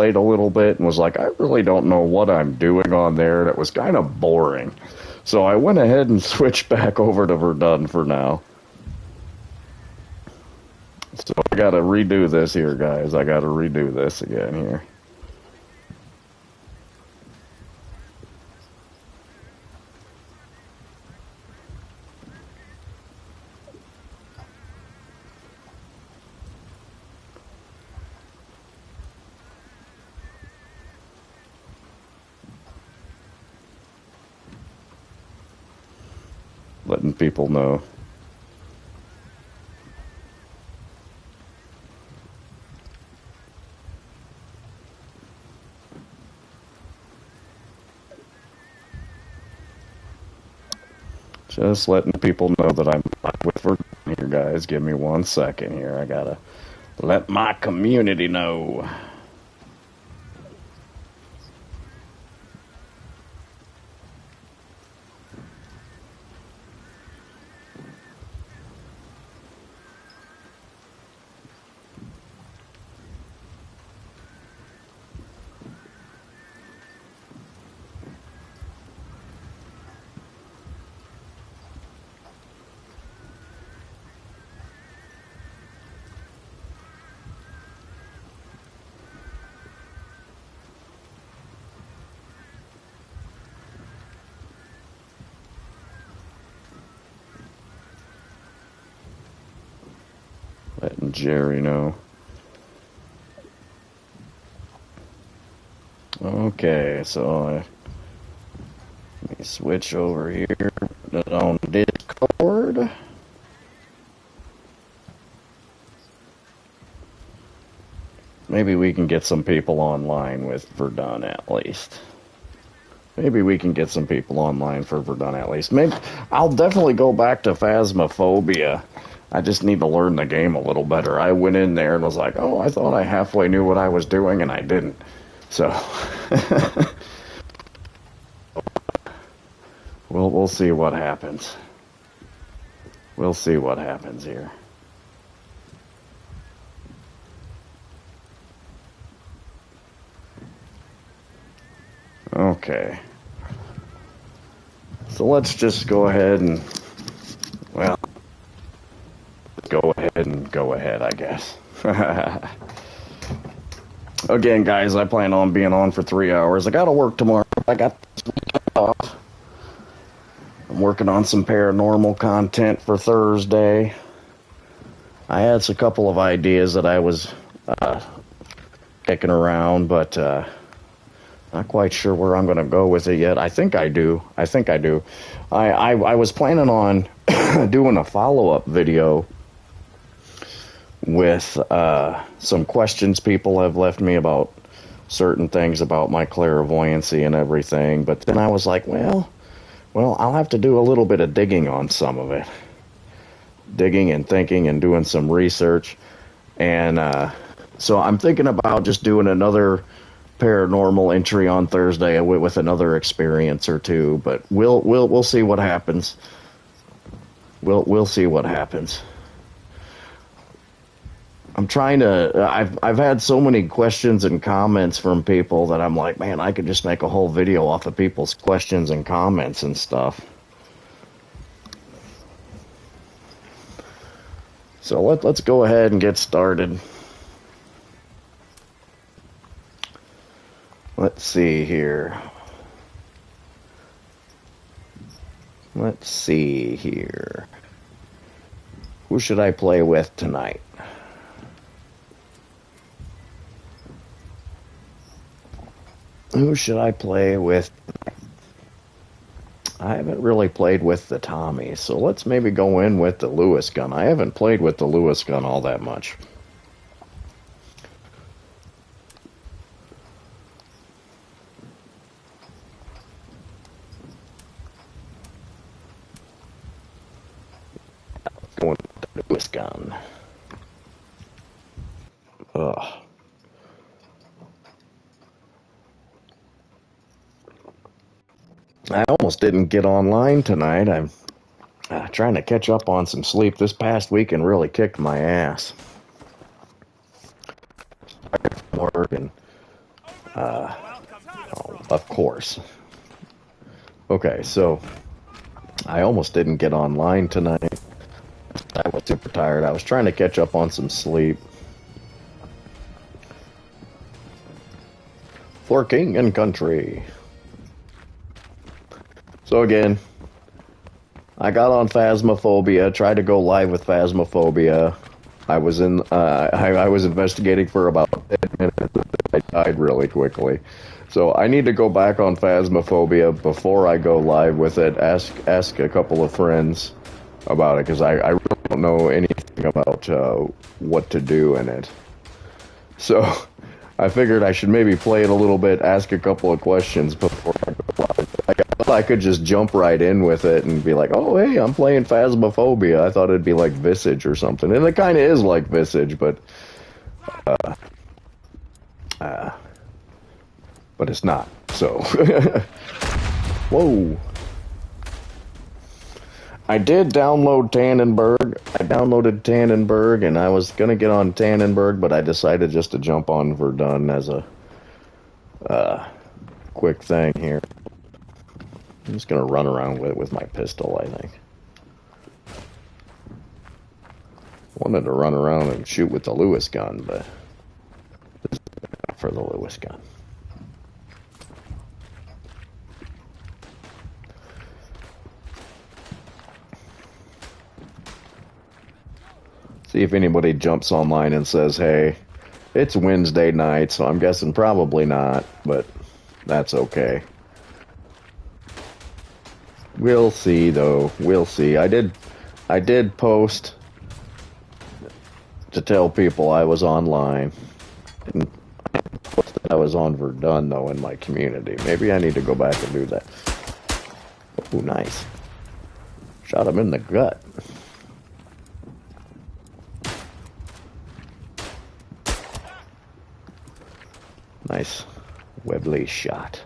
played a little bit and was like, I really don't know what I'm doing on there. That was kind of boring. So I went ahead and switched back over to Verdun for now. So I gotta redo this here, guys. I gotta redo this again here. Letting people know. Just letting people know that I'm with Verdun here, guys. Give me 1 second here. I gotta let my community know. Letting Jerry know. Okay, so let me switch over here on Discord. Maybe we can get some people online with Verdun at least. Maybe we can get some people online for Verdun at least. Maybe I'll definitely go back to Phasmophobia. I just need to learn the game a little better. I went in there and was like, oh, I thought I halfway knew what I was doing, and I didn't. So, we'll see what happens. We'll see what happens here. Okay. So let's just go ahead and, well, go ahead, I guess. Again, guys, I plan on being on for 3 hours. I gotta work tomorrow. I got this weekend off. I'm working on some paranormal content for Thursday. I had a couple of ideas that I was kicking around, but not quite sure where I'm going to go with it yet. I think I do. I was planning on doing a follow-up video with some questions people have left me about certain things about my clairvoyancy and everything. But then I was like, well, I'll have to do a little bit of digging on some of it. Digging and thinking and doing some research. And so I'm thinking about just doing another paranormal entry on Thursday with another experience or two. But we'll see what happens. We'll see what happens. I'm trying to. I've had so many questions and comments from people that I'm like, man, I could just make a whole video off of people's questions and comments and stuff. So let's go ahead and get started. Let's see here. Who should I play with tonight? Who should I play with? I haven't really played with the Tommy, so let's maybe go in with the Lewis gun. I haven't played with the Lewis gun all that much. Going with the Lewis gun. Ugh. I almost didn't get online tonight. I'm trying to catch up on some sleep. This past weekend really kicked my ass. Work and Oh, of course. Okay, so I almost didn't get online tonight. I was super tired. I was trying to catch up on some sleep. For King and Country. So again, I got on Phasmophobia, tried to go live with Phasmophobia. I was I was investigating for about 10 minutes. I died really quickly. So I need to go back on Phasmophobia before I go live with it. Ask a couple of friends about it, because I really don't know anything about what to do in it. So I figured I should maybe play it a little bit, ask a couple of questions before I go live. I could just jump right in with it and be like, oh, hey, I'm playing Phasmophobia. I thought it'd be like Visage or something. And it kind of is like Visage, but it's not. So, whoa. I did download Tannenberg. I downloaded Tannenberg, and I was going to get on Tannenberg, but I decided just to jump on Verdun as a quick thing here. I'm just going to run around with my pistol, I think. Wanted to run around and shoot with the Lewis gun, but this is not for the Lewis gun. See if anybody jumps online and says, hey, it's Wednesday night, so I'm guessing probably not, but that's okay. We'll see, though. We'll see. I did post to tell people I was online. And I was on Verdun, though, in my community. Maybe I need to go back and do that. Oh, nice. Shot him in the gut. Nice Webley shot.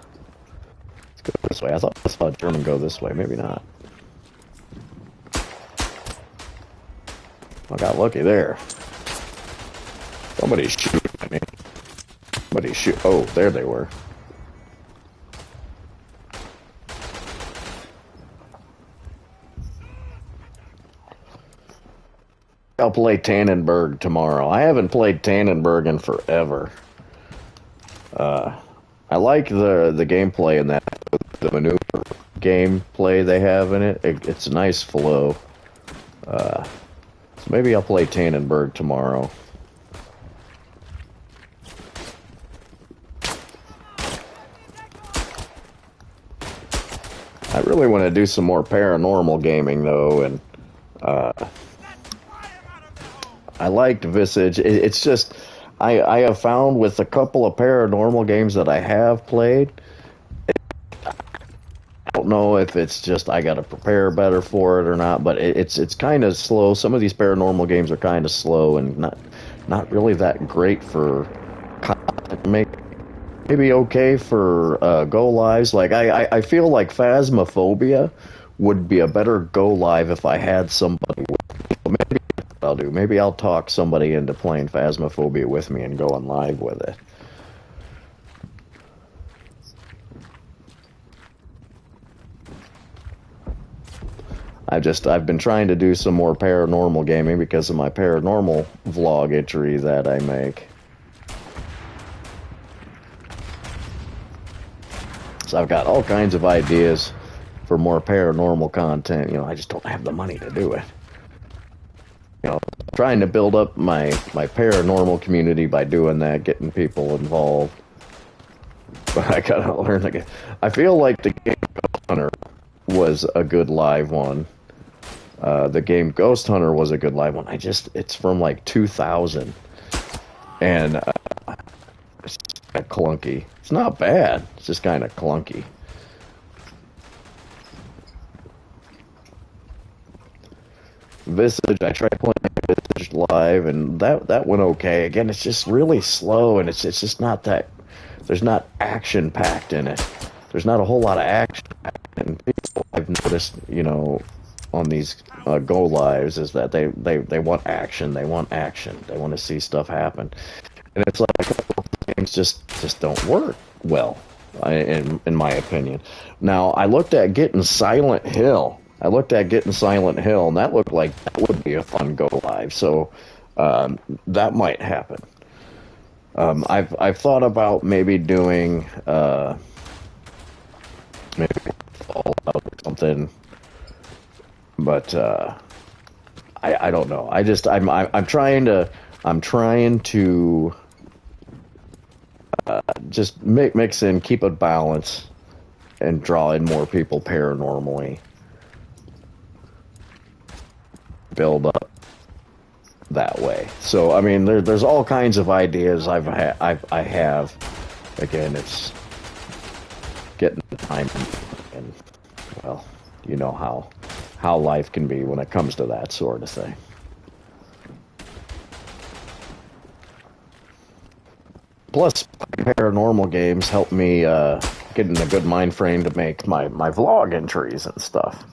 Let's go this way. I thought I saw a German go this way. Maybe not. I got lucky there. Somebody's shooting at me. Somebody's shoot. Oh, there they were. I'll play Tannenberg tomorrow. I haven't played Tannenberg in forever. I like the gameplay in that, the maneuver gameplay they have in it. It's a nice flow. So maybe I'll play Tannenberg tomorrow. I really want to do some more paranormal gaming, though, and I liked Visage. It's just, I have found with a couple of paranormal games that I have played, I don't know if it's just I got to prepare better for it or not, but it's kind of slow. Some of these paranormal games are kind of slow and not really that great for content. Maybe okay for go lives. Like I feel like Phasmophobia would be a better go live if I had somebody with me. So maybe that's what I'll do. Maybe I'll talk somebody into playing Phasmophobia with me and going live with it. I've been trying to do some more paranormal gaming because of my paranormal vloggetry that I make. So I've got all kinds of ideas for more paranormal content. You know, I just don't have the money to do it. You know, trying to build up my paranormal community by doing that, getting people involved. But I gotta learn again. I feel like the game Ghost Hunter was a good live one. The game Ghost Hunter was a good live one. It's from like 2000. And it's kind of clunky. It's not bad. It's just kind of clunky. Visage, I tried playing Visage live, and that went okay. Again, it's just really slow, and it's just not that. There's not action packed in it. There's not a whole lot of action. And people I've noticed, you know, on these go lives is that they want action. They want action. They want to see stuff happen. And it's like things just don't work well, in my opinion. Now, I looked at getting Silent Hill. And that looked like that would be a fun go live. So that might happen. I've thought about maybe doing maybe Fallout or something, but I don't know. I'm trying to just mix in, keep a balance, and draw in more people paranormally. Build up that way. So I mean, there's all kinds of ideas I have. Again, it's getting the time, and well, you know how life can be when it comes to that sort of thing. Plus, paranormal games help me get in a good mind frame to make my vlog entries and stuff.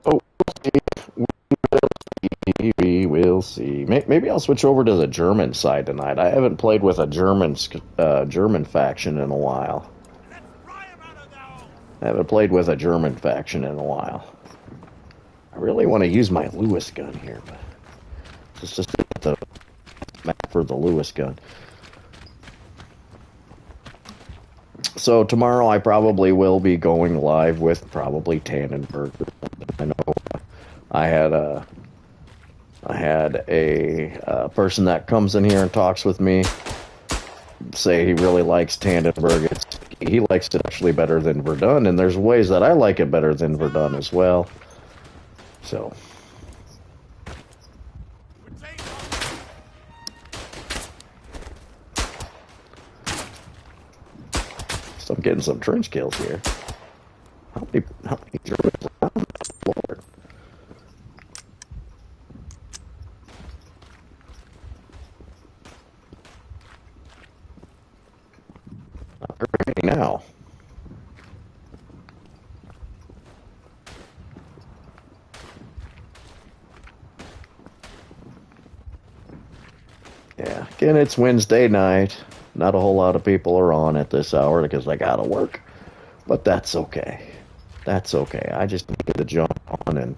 Oh, we will see. Maybe I'll switch over to the German side tonight. I haven't played with a German faction in a while. I really want to use my Lewis gun here, but it's just the map for the Lewis gun. So tomorrow I probably will be going live with probably Tannenberg. I know I had a person that comes in here and talks with me say he really likes Tannenberg. He likes it actually better than Verdun, and there's ways that I like it better than Verdun as well. So I'm getting some trench kills here. How many Germans around this, Lord? Not very many now. Yeah, again, it's Wednesday night. Not a whole lot of people are on at this hour because I gotta work. But that's okay. That's okay. I just need to jump on and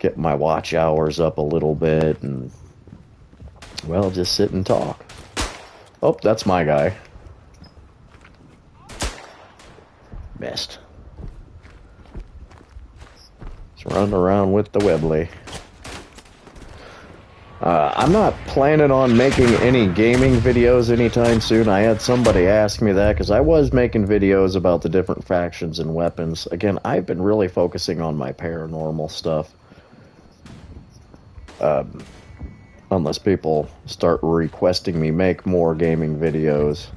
get my watch hours up a little bit and, well, just sit and talk. Oh, that's my guy. Missed. Just running around with the Webley. I'm not planning on making any gaming videos anytime soon. I had somebody ask me that because I was making videos about the different factions and weapons. Again, I've been really focusing on my paranormal stuff. Unless people start requesting me make more gaming videos.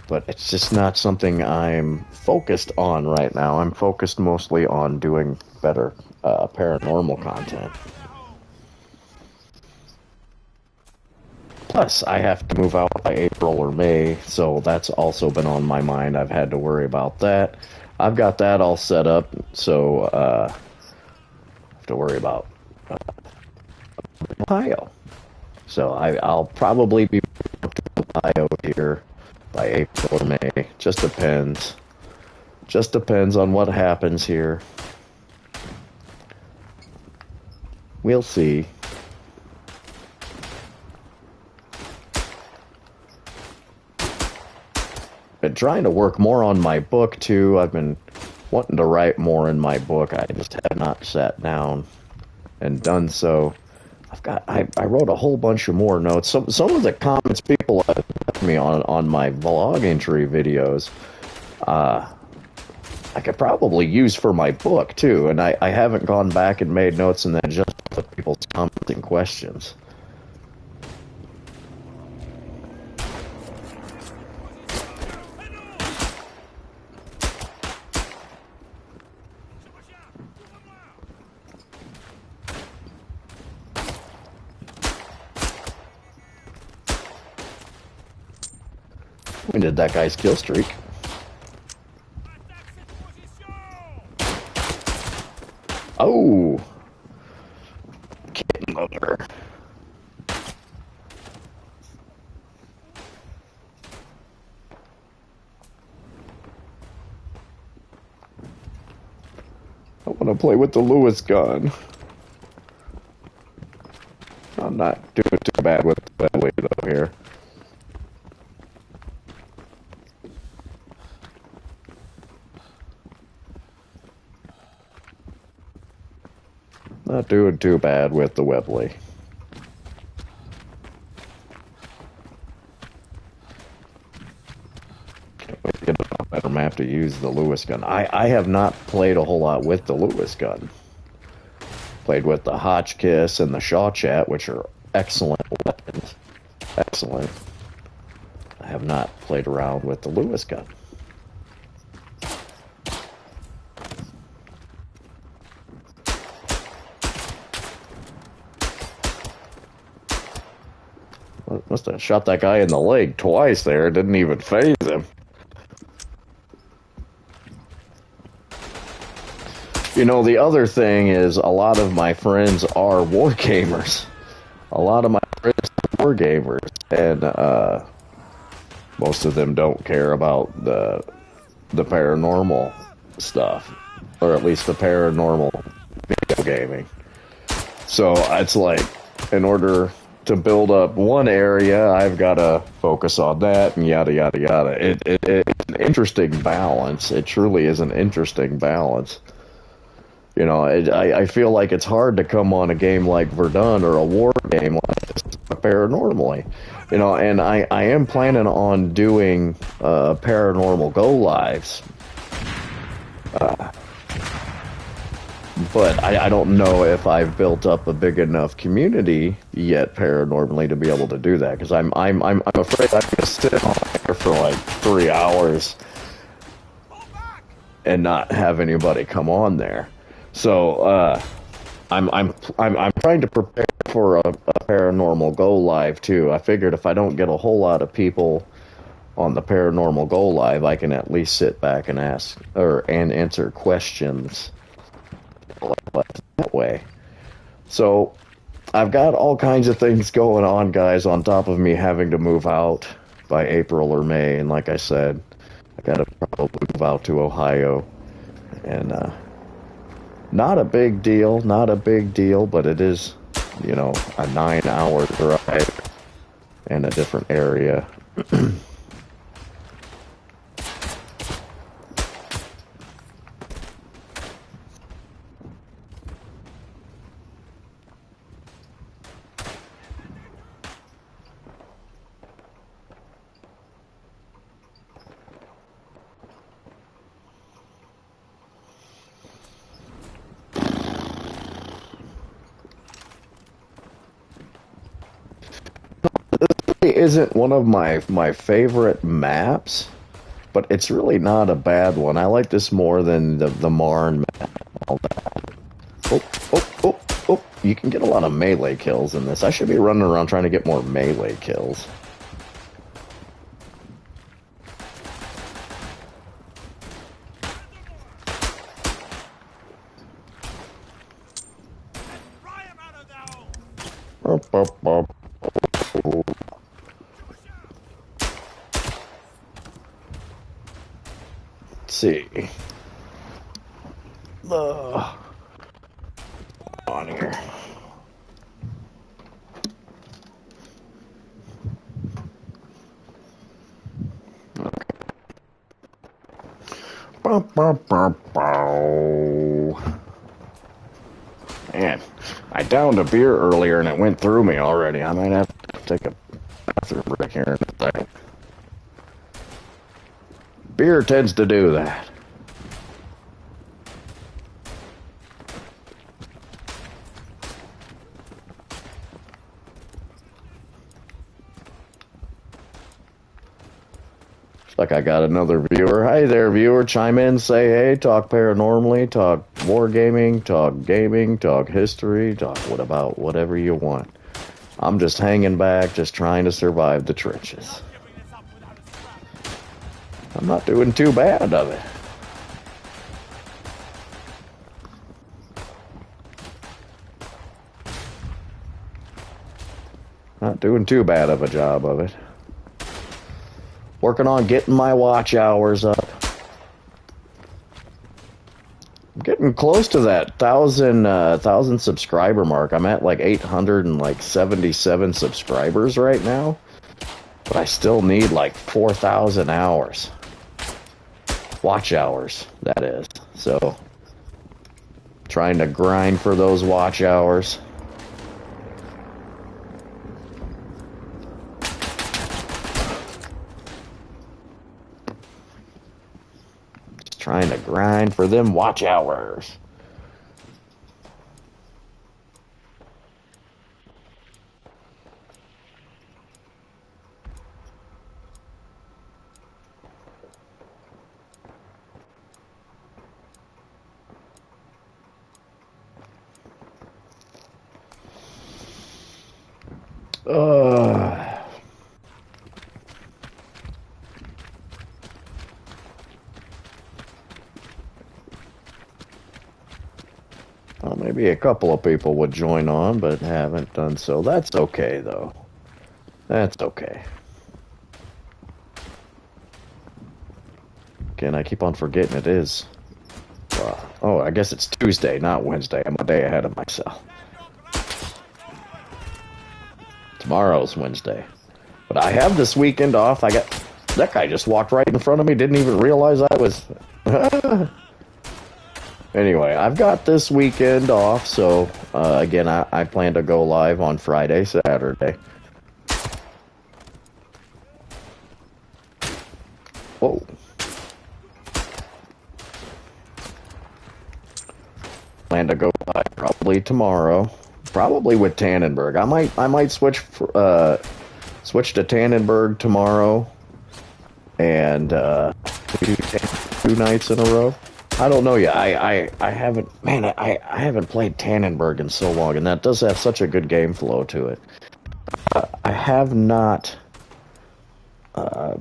But it's just not something I'm focused on right now. I'm focused mostly on doing better paranormal content. Plus, I have to move out by April or May, so that's also been on my mind. I've had to worry about that. I've got that all set up, so I have to worry about Ohio. So I'll probably be moving to Ohio here by April or May. Just depends. Just depends on what happens here. We'll see. Been trying to work more on my book too. I've been wanting to write more in my book. I just have not sat down and done so. I wrote a whole bunch of more notes. Some of the comments people have left me on my vlog entry videos, I could probably use for my book too. And I haven't gone back and made notes and then just put people's comments and questions. ended that guy's kill streak. Oh! Kid mother. I want to play with the Lewis gun. I'm not doing too bad with the Bentley though here. Not doing too bad with the Webley. Get a better map to use the Lewis gun. I have not played a whole lot with the Lewis gun. Played with the Hotchkiss and the Shawchat, which are excellent weapons. Excellent. I have not played around with the Lewis gun. Must have shot that guy in the leg twice there. It didn't even faze him. You know, the other thing is a lot of my friends are war gamers. A lot of my friends are war gamers. And most of them don't care about the paranormal stuff. Or at least the paranormal video gaming. So it's like, in order to build up one area, I've got to focus on that and yada, yada, yada. It's an interesting balance. It truly is an interesting balance. You know, I feel like it's hard to come on a game like Verdun or a war game like this paranormally. You know, and I am planning on doing paranormal go-lives. But I don't know if I've built up a big enough community yet paranormally to be able to do that. Because I'm afraid I'm going to sit on there for like 3 hours and not have anybody come on there. So I'm trying to prepare for a paranormal go live too. I figured if I don't get a whole lot of people on the paranormal go live, I can at least sit back and ask and answer questions that way. So I've got all kinds of things going on, guys, on top of me having to move out by April or May. And like I said, I gotta probably move out to Ohio. And not a big deal, but it is, you know, a 9-hour drive in a different area. Isn't one of my favorite maps, but it's really not a bad one. I like this more than the Marne map. All that. Oh! You can get a lot of melee kills in this. I should be running around trying to get more melee kills. See on here. Man, I downed a beer earlier and it went through me already. I might have to take a bathroom break here in a second. Beer tends to do that. Looks like I got another viewer. Hi there, viewer. Chime in, say hey, talk paranormally, talk wargaming, talk history, talk whatever you want. I'm just hanging back, just trying to survive the trenches. I'm not doing too bad of it. Not doing too bad of a job of it. Working on getting my watch hours up. I'm getting close to that thousand subscriber mark. I'm at like 877 subscribers right now, but I still need like 4,000 hours. Watch hours, that is. So, trying to grind for those watch hours. Trying to grind for them watch hours. Well, maybe a couple of people would join on, but haven't done so. That's okay, though. That's okay. Again, I keep on forgetting it is. Oh, I guess it's Tuesday, not Wednesday. I'm a day ahead of myself. Tomorrow's Wednesday. But I have this weekend off. That guy just walked right in front of me, didn't even realize I was... Anyway, I've got this weekend off, so again, I plan to go live on Friday, Saturday. Whoa. Plan to go live probably tomorrow, probably with Tannenberg. I might switch to Tannenberg tomorrow, and do 2 nights in a row. I don't know yet. I haven't, man, I haven't played Tannenberg in so long, and that does have such a good game flow to it. I have not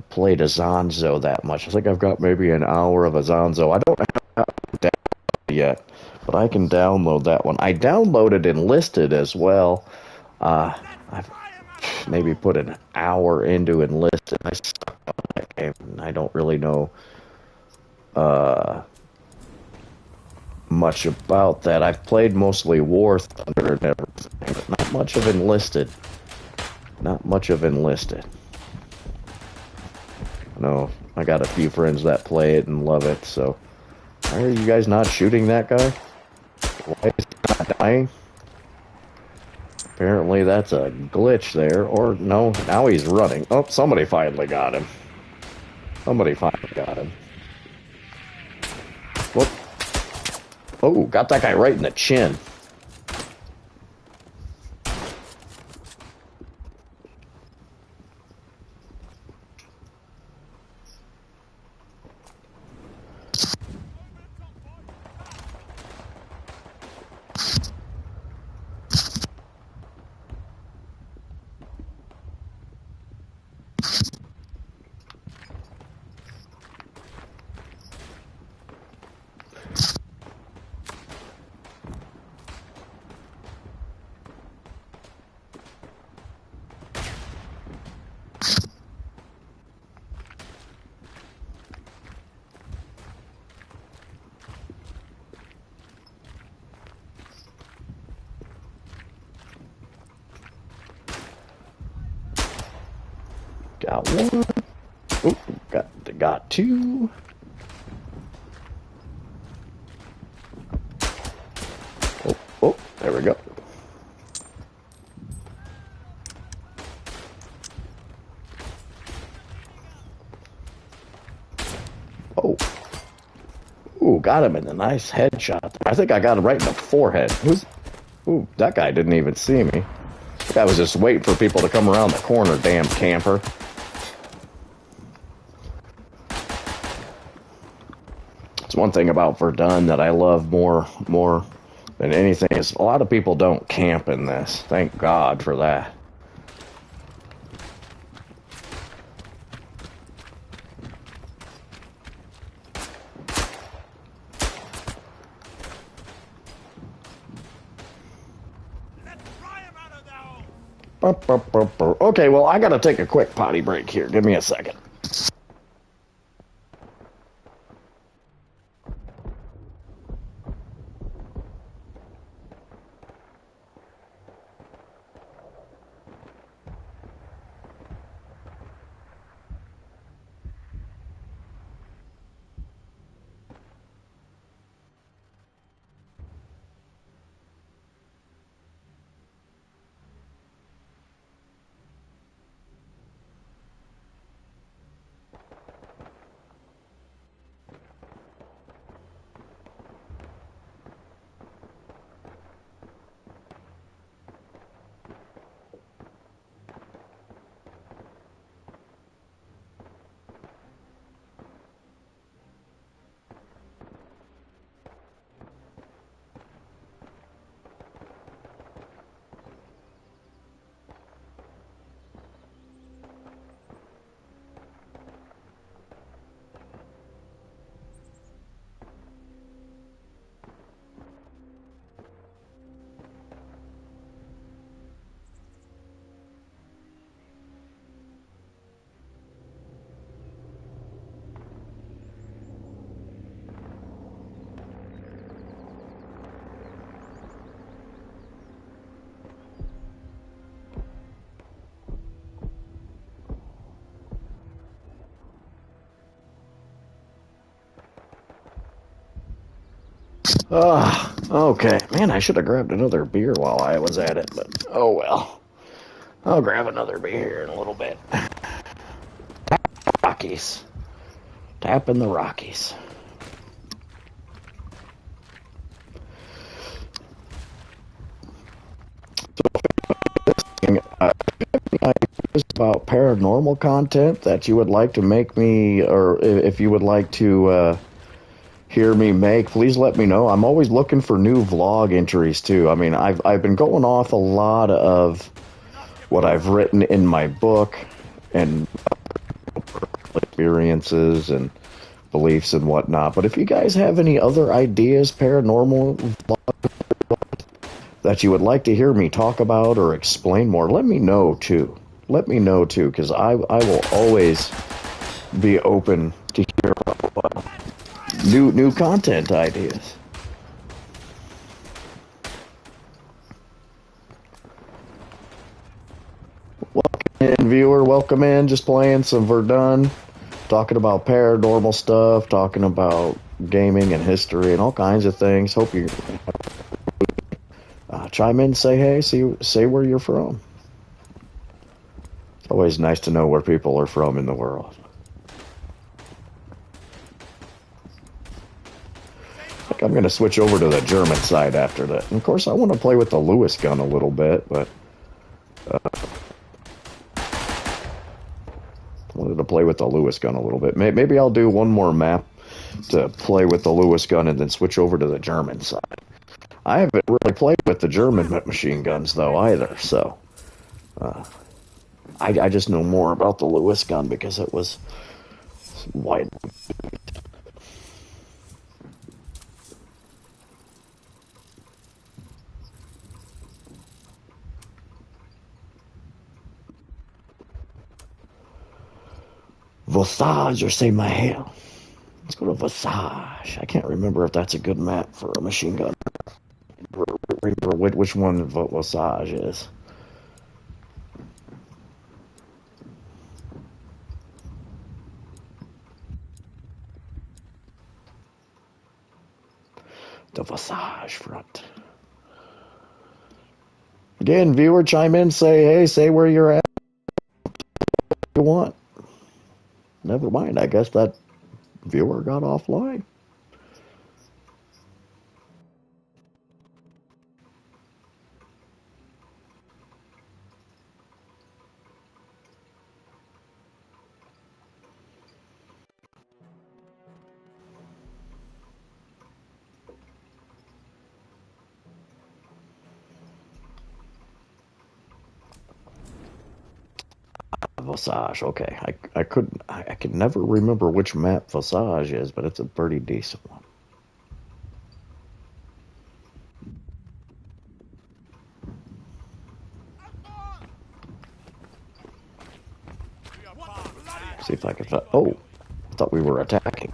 played a Zanzo that much. I think I've got maybe an hour of a Zanzo. I don't have it yet, but I can download that one. I downloaded Enlisted as well. I've maybe put an hour into Enlisted. I stuck on that game, and I don't really know much about that. I've played mostly War Thunder and everything, but not much of Enlisted. Not much of Enlisted. No, I got a few friends that play it and love it, so why are you guys not shooting that guy? Why is he not dying? Apparently that's a glitch there, or no, now he's running. Oh, somebody finally got him. Somebody finally got him. Whoop. Oh, got that guy right in the chin. Got one. Oh, got two. Oh, there we go. Oh. Ooh, got him in a nice headshot. I think I got him right in the forehead. Ooh, that guy didn't even see me. That guy was just waiting for people to come around the corner, damn camper. It's one thing about Verdun that I love more than anything is a lot of people don't camp in this. Thank God for that. Okay, well, I gotta take a quick potty break here. Give me a second. Okay. Man, I should have grabbed another beer while I was at it, but oh well. I'll grab another beer here in a little bit. Rockies. Tapping the Rockies. Ideas about paranormal content that you would like to make me, or if you would like to hear me make, please let me know. I'm always looking for new vlog entries too. I mean, I've been going off a lot of what I've written in my book and experiences and beliefs and whatnot. But if you guys have any other ideas, paranormal that you would like to hear me talk about or explain more, let me know too. Let me know too, because I will always be open to hear new content ideas. Welcome in, viewer. Welcome in. Just playing some Verdun, talking about paranormal stuff, talking about gaming and history and all kinds of things. Hope you chime in, say hey, say where you're from. It's always nice to know where people are from in the world. I think I'm going to switch over to the German side after that. And of course, I want to play with the Lewis gun a little bit, but wanted to play with the Lewis gun a little bit. Maybe I'll do one more map to play with the Lewis gun and then switch over to the German side. I haven't really played with the German machine guns, though, either, so I just know more about the Lewis gun because it was wide. Visage or say my hell. Let's go to Visage. I can't remember if that's a good map for a machine gun. Which one Visage is. The Visage front. Again, viewer, chime in, say hey, say where you're at. You want. Never mind, I guess that viewer got offline. Visage, okay. I can never remember which map Visage is, but it's a pretty decent one. See if I can find... Oh, I thought we were attacking.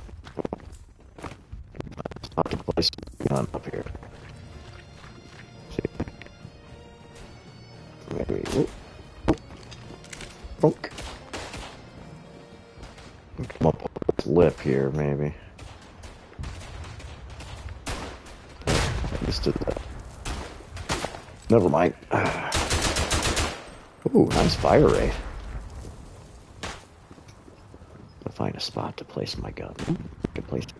It's not to place a gun up here. See. Maybe... Whoop. Bonk. Come up over this lip here, maybe. I just did that. Never mind. Ooh, nice fire rate. I'll find a spot to place my gun. I can place it.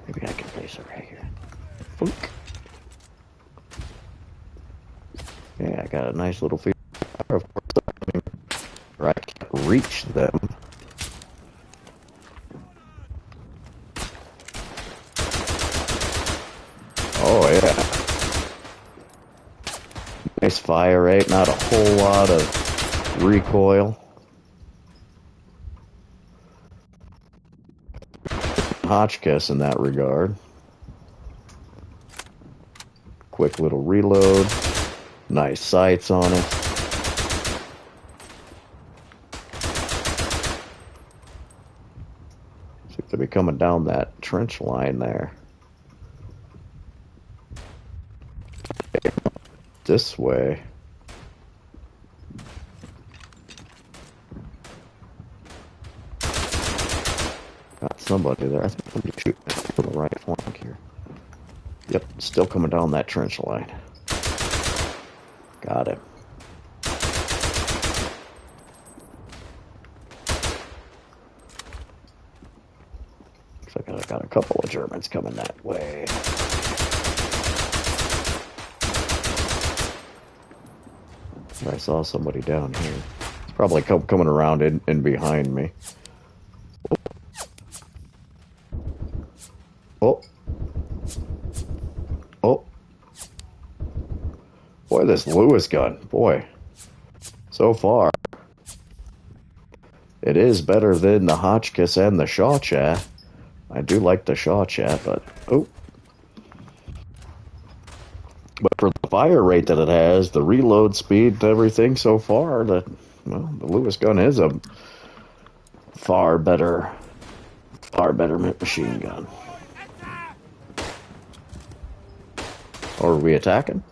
Maybe I can place it right here. Boink. Yeah, I got a nice little field. Of course, I can't reach them. Oh, yeah. Nice fire rate, not a whole lot of recoil. Hotchkiss in that regard. Quick little reload. Nice sights on it. See if they'll be coming down that trench line there. This way. Got somebody there. I think I'm gonna shoot from the right flank here. Yep, still coming down that trench line. Got him. Looks like I got a couple of Germans coming that way. I saw somebody down here. It's probably coming around in behind me. Oh. Oh. Boy, this Lewis gun. Boy. So far. It is better than the Hotchkiss and the Shawchat. I do like the Shawchat, but... Oh. But for the fire rate that it has, the reload speed, everything so far, the Lewis gun is a far better machine gun. Or are we attacking?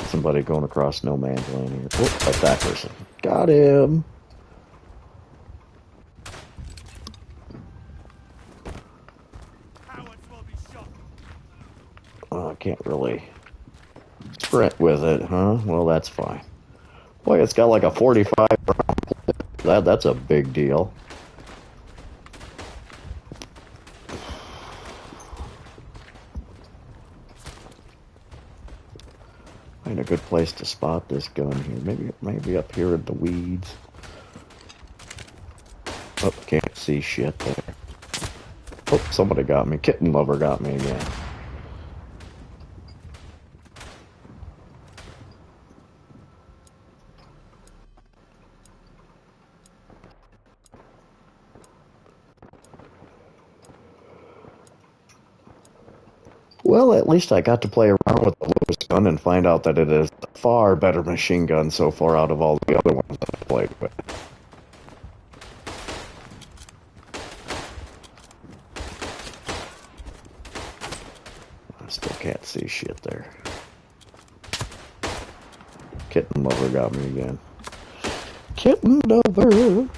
Somebody going across no man's land here. Oh, that's that person. Got him. Oh, I can't really sprint with it, huh? Well, that's fine. Boy, it's got like a 45 round. That's a big deal. Find a good place to spot this gun here. Maybe up here in the weeds. Oh, can't see shit there. Oh, somebody got me. Kitten lover got me again. Well, at least I got to play around with the Lewis gun and find out that it is a far better machine gun so far out of all the other ones I've played with. I still can't see shit there. Kitten lover got me again. Kitten lover!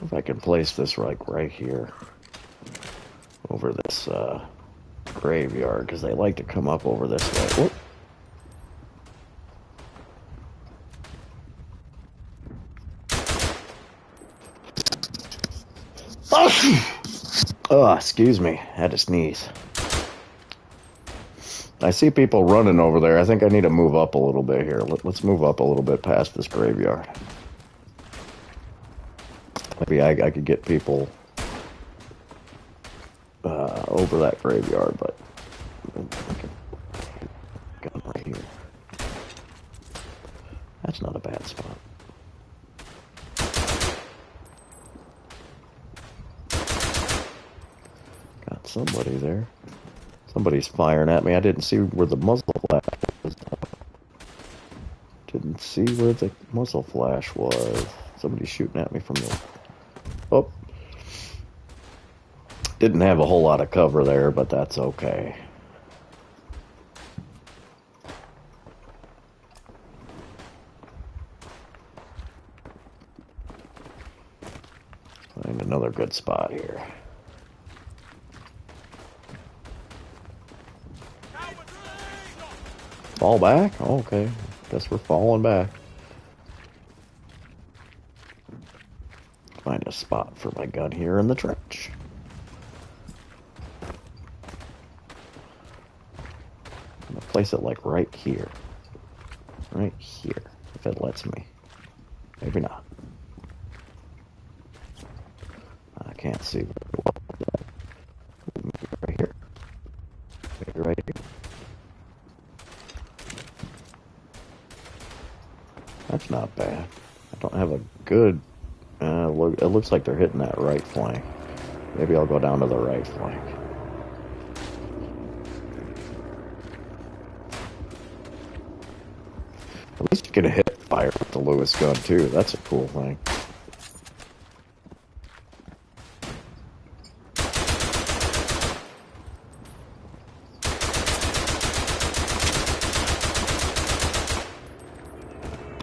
If I can place this right here over this graveyard, because they like to come up over this way. Whoop. Oh, excuse me. I had to sneeze. I see people running over there. I think I need to move up a little bit here. Let's move up a little bit past this graveyard. Maybe I could get people over that graveyard, but gun right here. That's not a bad spot. somebody there. Somebody's firing at me. I didn't see where the muzzle flash was. Didn't see where the muzzle flash was. Somebody's shooting at me from the... Oh. Didn't have a whole lot of cover there, but that's okay. Find another good spot here. Fall back? Oh, okay. Guess we're falling back. Find a spot for my gun here in the trench. I'm gonna place it like right here. Right here, if it lets me. Maybe not. I can't see. Maybe right here. Maybe right here. That's not bad. I don't have a good... it looks like they're hitting that right flank. Maybe I'll go down to the right flank. At least you can hit fire with the Lewis gun, too. That's a cool thing.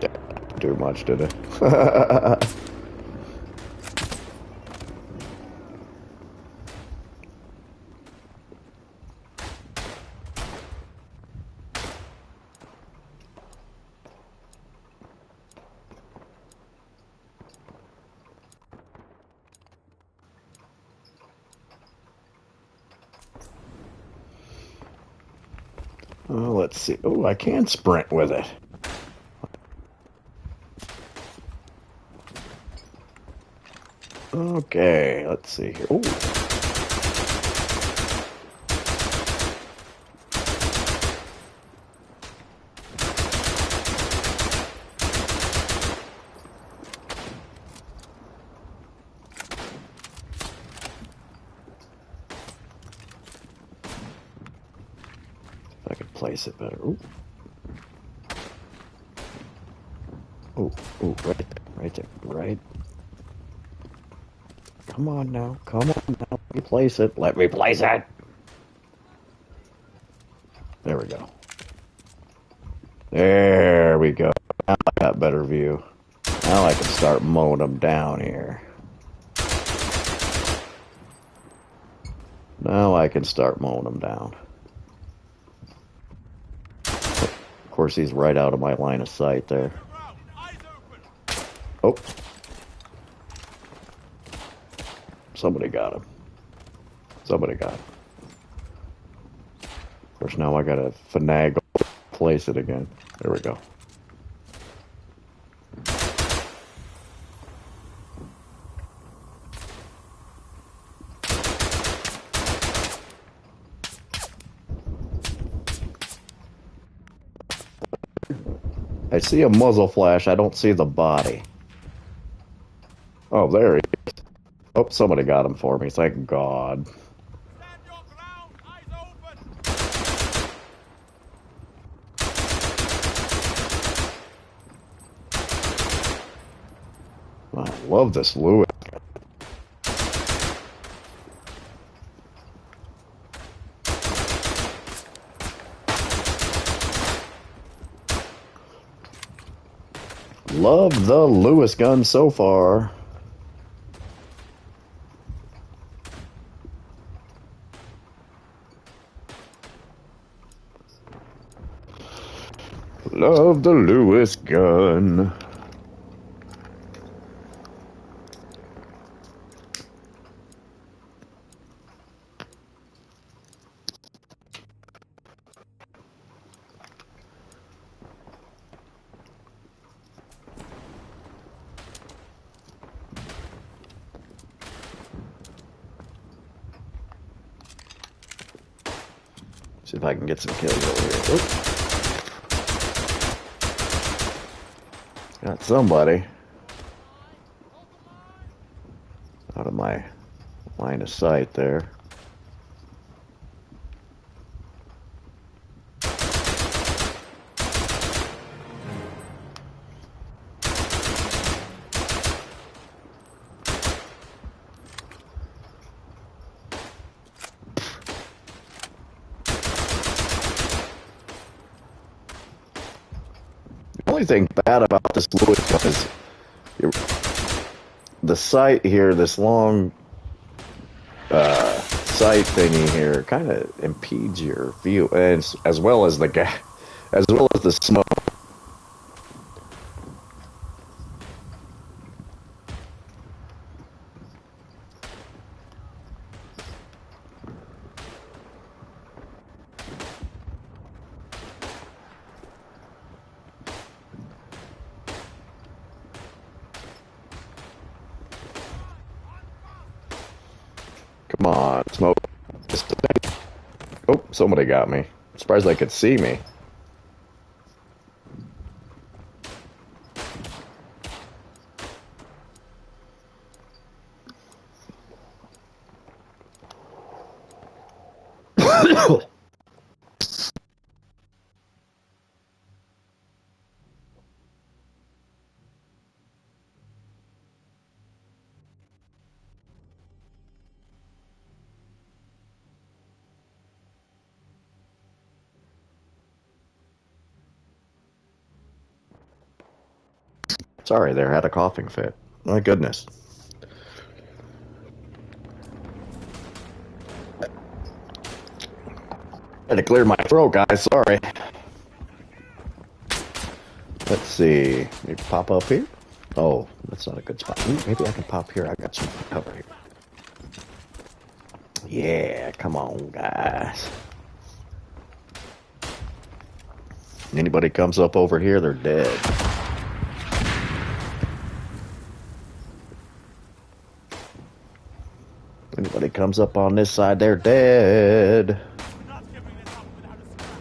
Didn't do much, did it? Let's see. Oh, I can sprint with it. Okay, let's see here. Ooh. If I could place it better. Ooh. Ooh, ooh, right there, right there, right. Come on now, come on now. Let me place it. Let me place it. There we go. There we go. Now I got better view. Now I can start mowing them down here. Now I can start mowing them down. Of course, he's right out of my line of sight there. Oh. Somebody got him. Somebody got him. Of course, now I gotta finagle, place it again. There we go. I see a muzzle flash. I don't see the body. Oh, there he is. Oh, somebody got him for me. Thank God. Stand your ground, eyes open. I love this Lewis. Love the Lewis gun so far. Love the Lewis gun. See if I can get some kills over here. Oop. Got somebody out of my line of sight there. only thing bad about this Lewis gun is the sight here, this long sight thingy here, kind of impedes your view, and as well as the gas, as well as the smoke. Come on, smoke. Oh, somebody got me. I'm surprised they could see me. Sorry there, had a coughing fit. My goodness. Had to clear my throat, guys. Sorry. Let's see. Maybe pop up here? Oh, that's not a good spot. Ooh, maybe I can pop here. I got some cover here. Yeah, come on, guys. Anybody comes up over here, they're dead. Anybody comes up on this side, they're dead. Not giving it up without a scrap.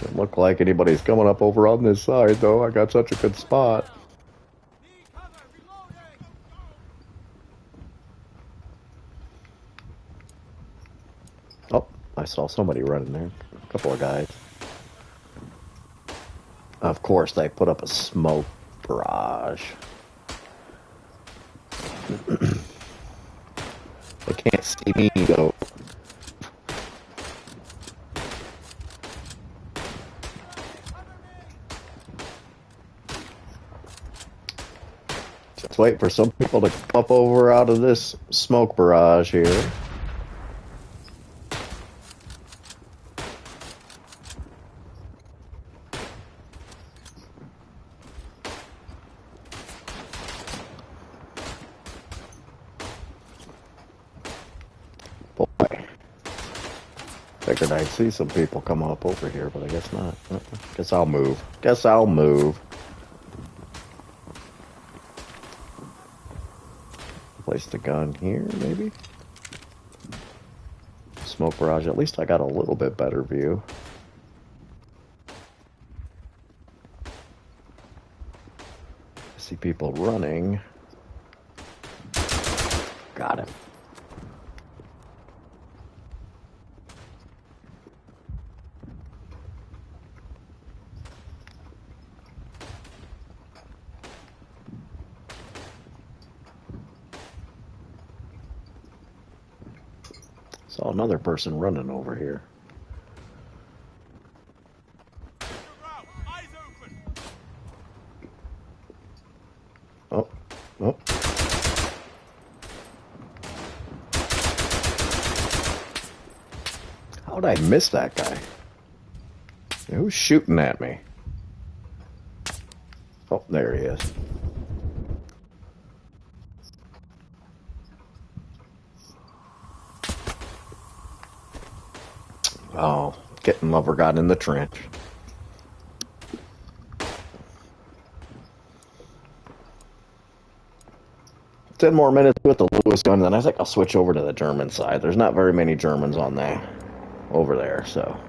Doesn't look like anybody's coming up over on this side, though. I got such a good spot. Need cover, reloading. Oh, I saw somebody running there. A couple of guys. Of course, they put up a smoke barrage. They can't see me, though. Just wait for some people to come up over out of this smoke barrage here. Figured I'd see some people come up over here, but I guess not. Guess I'll move. Guess I'll move. Place the gun here, maybe? Smoke barrage. At least I got a little bit better view. I see people running. Got him. Saw another person running over here. Eyes open. Oh, oh. How'd I miss that guy? Who's shooting at me? Oh, there he is. Oh, Kitten Lover got in the trench. Ten more minutes with the Lewis gun, then I think I'll switch over to the German side. There's not very many Germans on there, over there, so.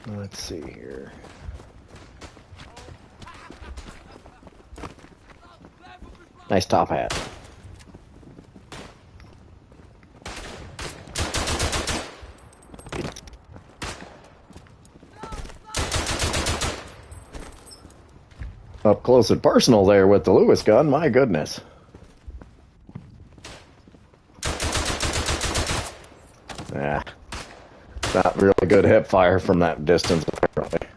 Let's see here. Nice top hat. Up close and personal there with the Lewis gun, my goodness. Yeah, not really good hip fire from that distance, apparently.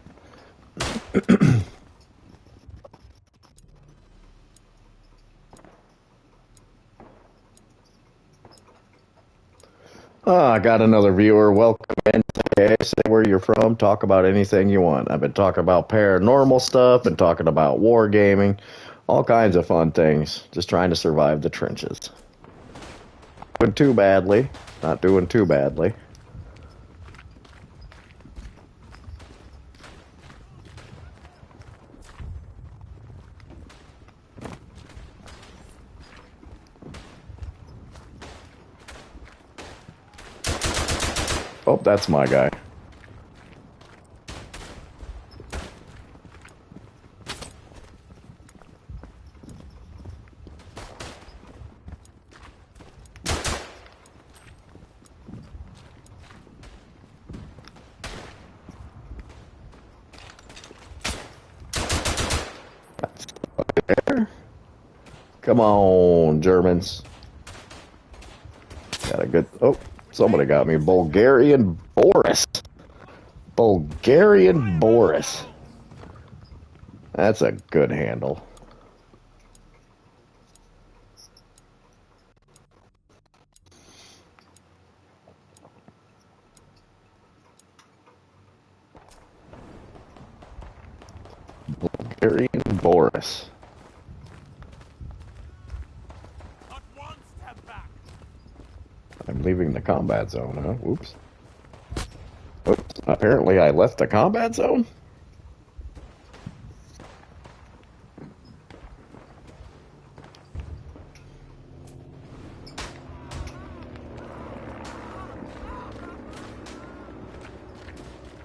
I got another viewer. Welcome in. Okay, say where you're from. Talk about anything you want. I've been talking about paranormal stuff and talking about wargaming, all kinds of fun things. Just trying to survive the trenches. Doing too badly. Not doing too badly. Oh, that's my guy. There. Come on, Germans. Got a good... Oh, somebody got me. Bulgarian Boris. Bulgarian Boris. That's a good handle. Bulgarian Boris. Not one step back. I'm leaving the combat zone, huh? Oops. Oops. Apparently I left the combat zone?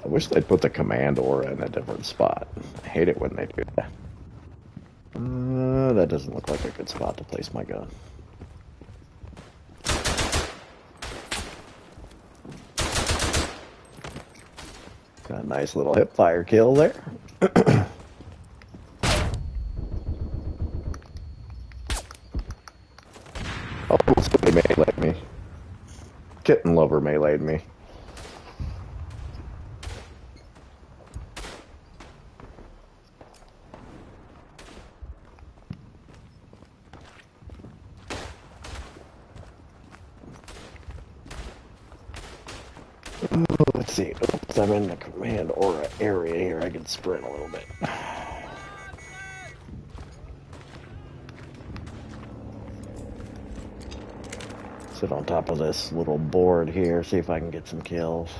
I wish they'd put the command aura in a different spot. I hate it when they do that. That doesn't look like a good spot to place my gun. Got a nice little hip fire kill there. Oh, somebody meleeed me. Kitten lover meleeed me. Let's see. Oops, I'm in the command aura area here. I can sprint a little bit. Sit on top of this little board here, see if I can get some kills.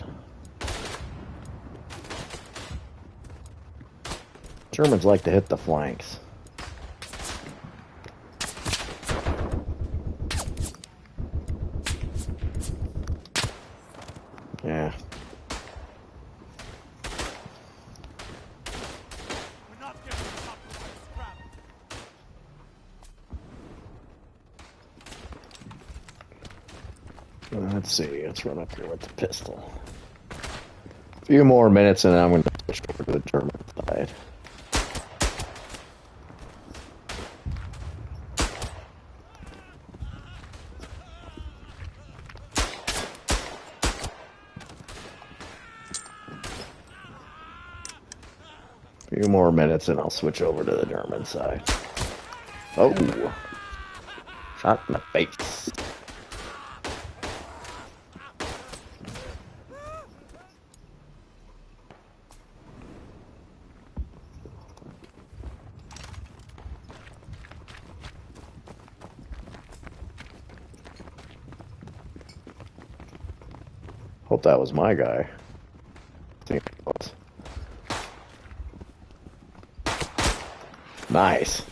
Germans like to hit the flanks. Yeah. We're not getting the top of that scrap. Let's see. Let's run up here with the pistol. A few more minutes and then I'm going to switch over to the German side. A few more minutes and I'll switch over to the German side. Oh! Shot in the face. Hope that was my guy. I think it was. Nice.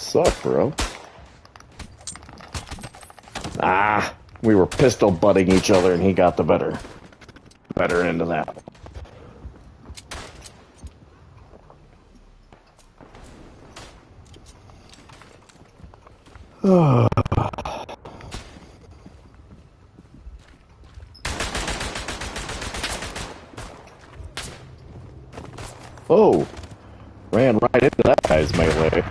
Suck, bro. Ah, we were pistol butting each other, and he got the better end of that. Oh, ran right into that guy's melee.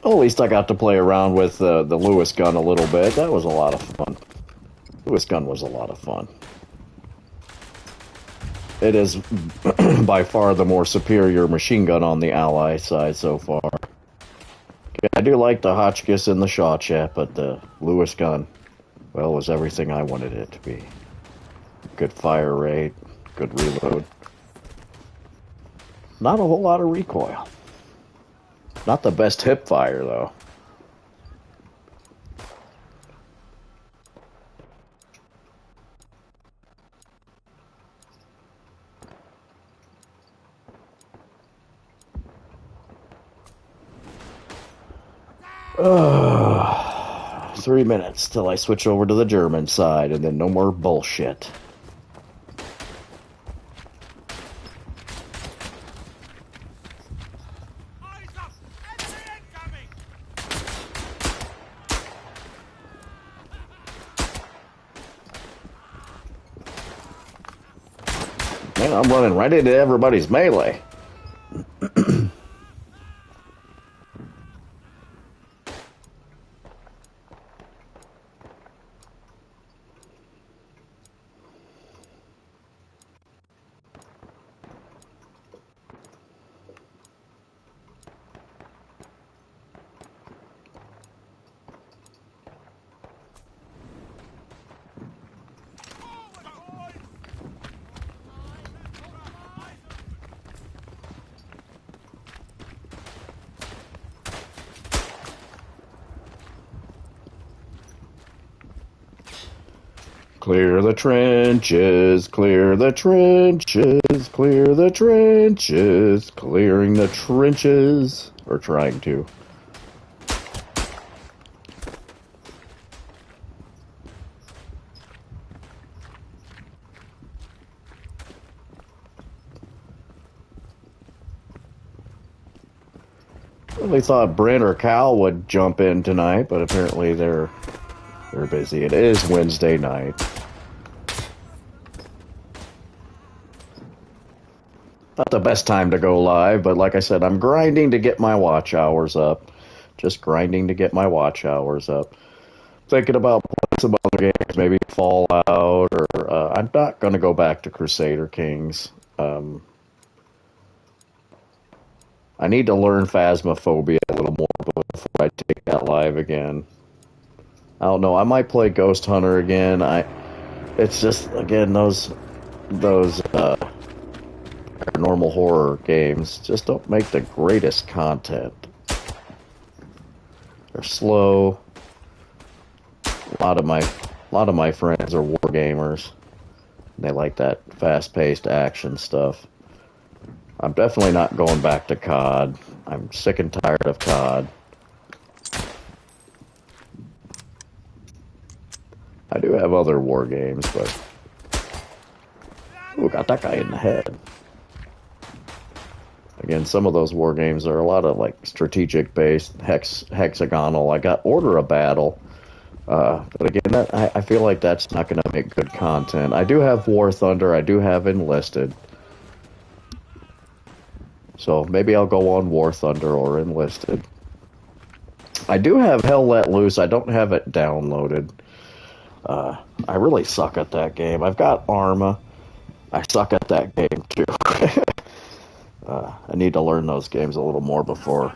Well, at least I got to play around with the Lewis gun a little bit. That was a lot of fun. Lewis gun was a lot of fun. It is by far the more superior machine gun on the Ally side so far. I do like the Hotchkiss and the Shawchat, but the Lewis gun, well, was everything I wanted it to be. Good fire rate, good reload. Not a whole lot of recoil. Not the best hip fire, though. Ugh. 3 minutes till I switch over to the German side, and then no more bullshit. Eyes up! Enemy incoming! Man, I'm running right into everybody's melee. Clear the trenches, clear the trenches, clear the trenches, clearing the trenches, or trying to. Really thought Brent or Cal would jump in tonight, but apparently they're busy. It is Wednesday night. Not the best time to go live, but like I said, I'm grinding to get my watch hours up. Just grinding to get my watch hours up. Thinking about playing some other games, maybe Fallout, or I'm not going to go back to Crusader Kings. I need to learn Phasmophobia a little more before I take that live again. I don't know. I might play Ghost Hunter again. It's just again those paranormal horror games just don't make the greatest content. They're slow. A lot of my friends are war gamers. They like that fast-paced action stuff. I'm definitely not going back to COD. I'm sick and tired of COD. I do have other war games, but... Ooh, got that guy in the head. Again, some of those war games are a lot of, like, strategic-based, hexagonal. I got Order of Battle. But again, I feel like that's not going to make good content. I do have War Thunder. I do have Enlisted. So maybe I'll go on War Thunder or Enlisted. I do have Hell Let Loose. I don't have it downloaded. I really suck at that game. I've got Arma. I suck at that game too. I need to learn those games a little more before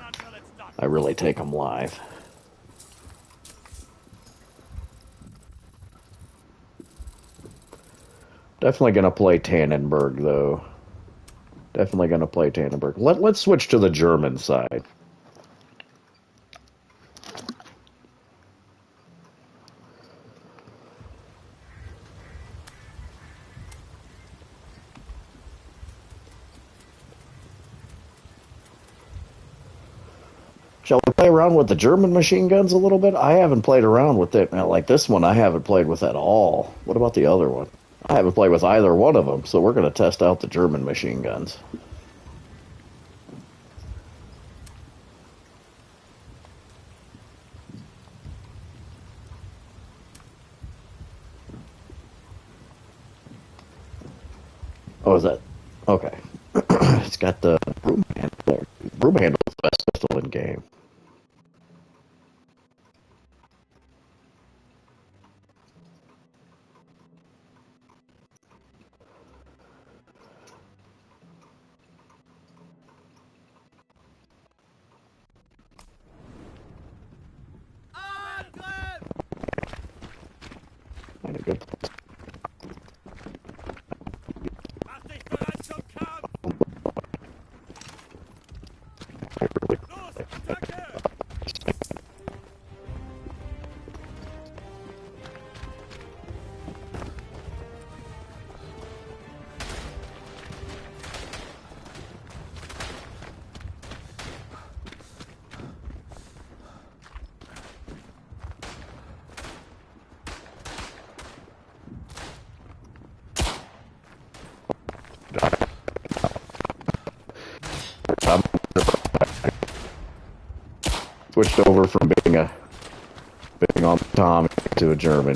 I really take them live. Definitely going to play Tannenberg, though. Definitely going to play Tannenberg. Let's switch to the German side. Shall we play around with the German machine guns a little bit? I haven't played around with it. Now, like this one, I haven't played with at all. What about the other one? I haven't played with either one of them, so we're going to test out the German machine guns. Oh, is that? Okay. It's got the broom handle. Broom handle is the best pistol in game. Kind of good. Mach dich bereit zum Kampf! Los, Attacke! I'm switched over from being on Tom to a German.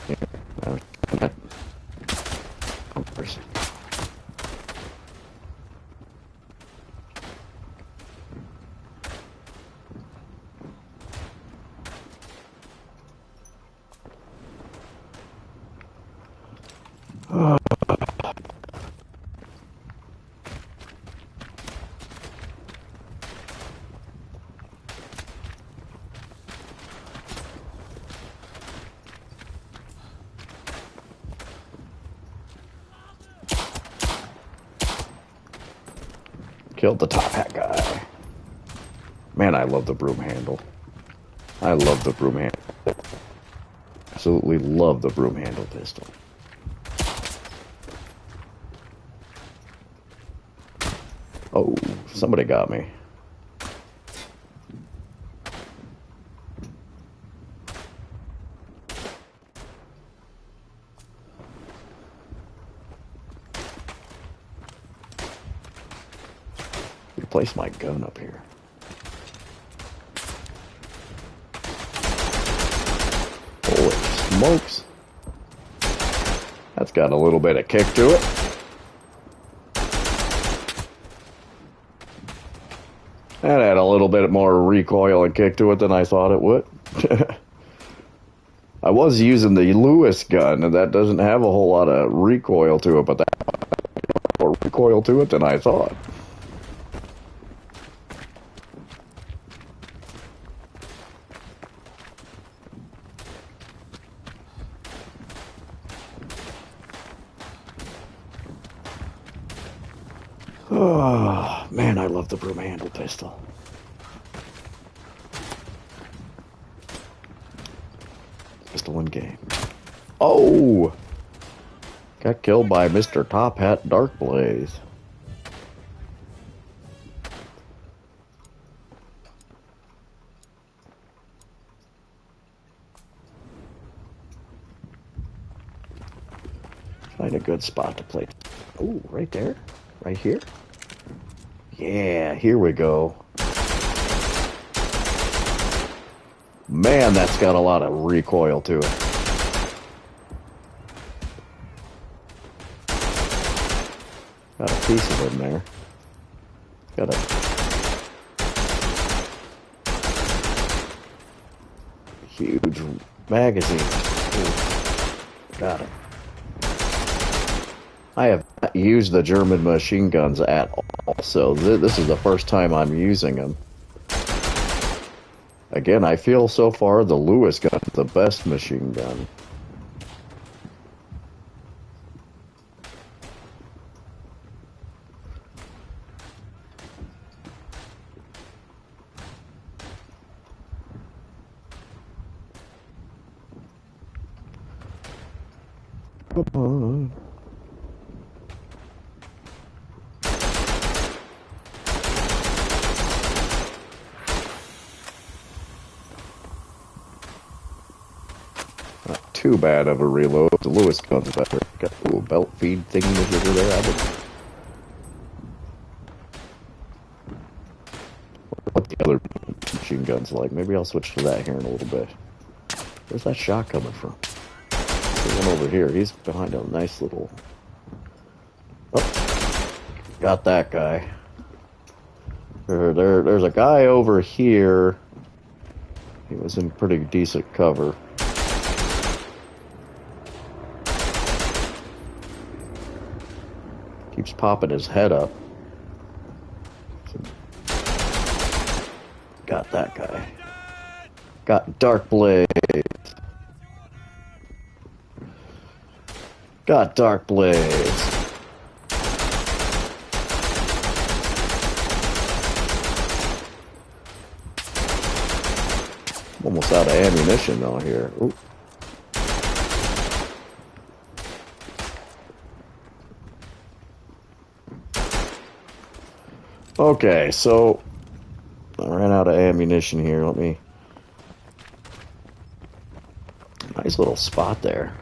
Killed the top hat guy. Man, I love the broom handle. I love the broom handle. Absolutely love the broom handle pistol. Oh, somebody got me. Replace my gun up here. Holy smokes. That's got a little bit of kick to it. That had a little bit more recoil and kick to it than I thought it would. I was using the Lewis gun, and that doesn't have a whole lot of recoil to it, but that had more recoil to it than I thought. Oh, man, I love the broom handle pistol. Pistol in game. Oh! Got killed by Mr. Top Hat Dark Blaze. Find a good spot to play. Oh, right there? Right here? Yeah, here we go. Man, that's got a lot of recoil to it. Got a piece of it in there. Got a huge magazine. Ooh. Got it. I have not used the German machine guns at all, so this is the first time I'm using them. Again, I feel so far the Lewis gun is the best machine gun. Come on. too bad of a reload. The Lewis gun's better. Got a little belt feed thingy over there. What the other machine gun's like. Maybe I'll switch to that here in a little bit. Where's that shot coming from? There's one over here. He's behind a nice little... Oh, got that guy. There's a guy over here. He was in pretty decent cover. Keeps popping his head up. Got that guy. Got Dark Blade. Got Dark Blades. Almost out of ammunition though here. Ooh. Okay, so I ran out of ammunition here. Let me... Nice little spot there.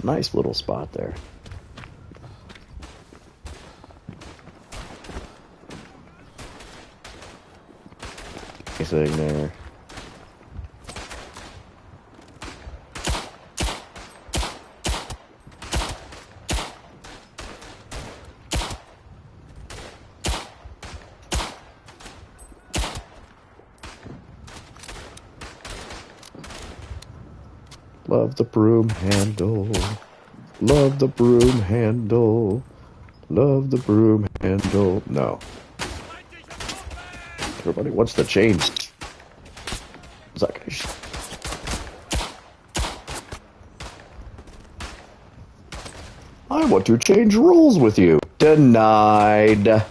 Nice little spot there. Anything there? Love the broom handle. Love the broom handle. Love the broom handle. No. Everybody wants to change. Is that guy? I want to change rules with you. Denied.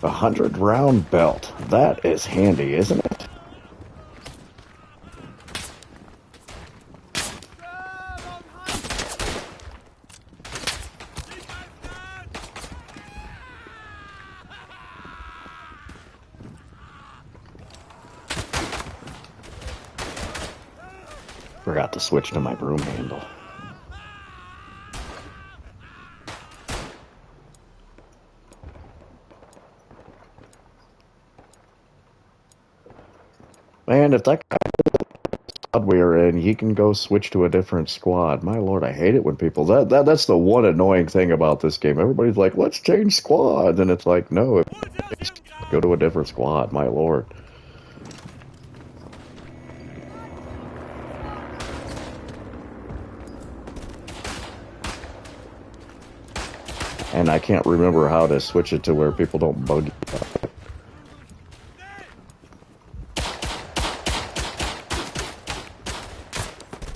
A 100-round belt. That is handy, isn't it? Forgot to switch to my broom handle. Man, if that guy squad we are in, he can go switch to a different squad. My lord, I hate it when people... That's the one annoying thing about this game. Everybody's like, let's change squads. And it's like, no, go to a different squad. My lord. And I can't remember how to switch it to where people don't bug you.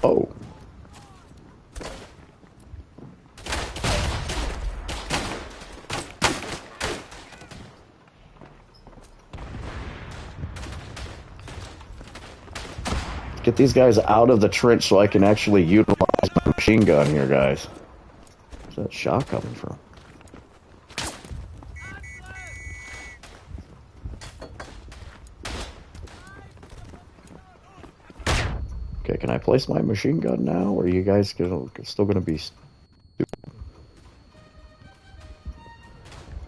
Oh. Get these guys out of the trench so I can actually utilize my machine gun here, guys. Where's that shot coming from? Okay, can I place my machine gun now, or are you guys still going to be stupid?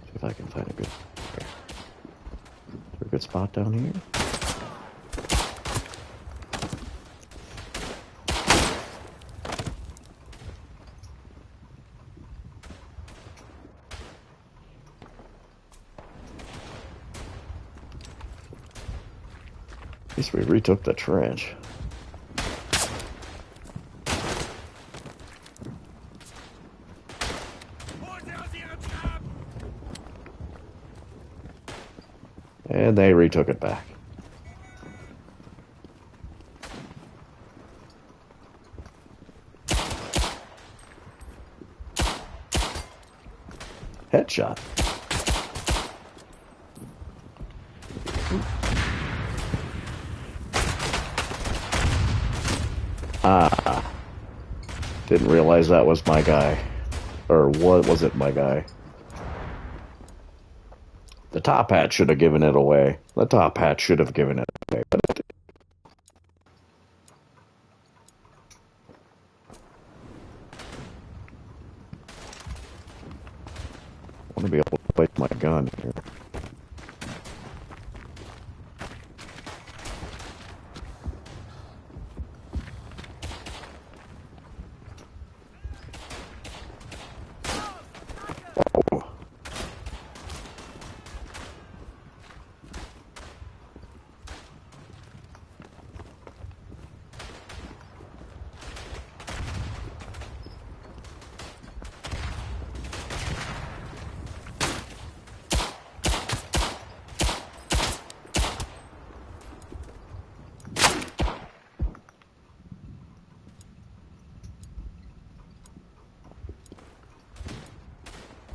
See if I can find a good... Okay. Is there a good spot down here? At least we retook the trench. And they retook it back. Headshot. Ah, didn't realize that was my guy. Or what was it, my guy? The top hat should have given it away. The top hat should have given it away. But I want to be able to place my gun here. Oh.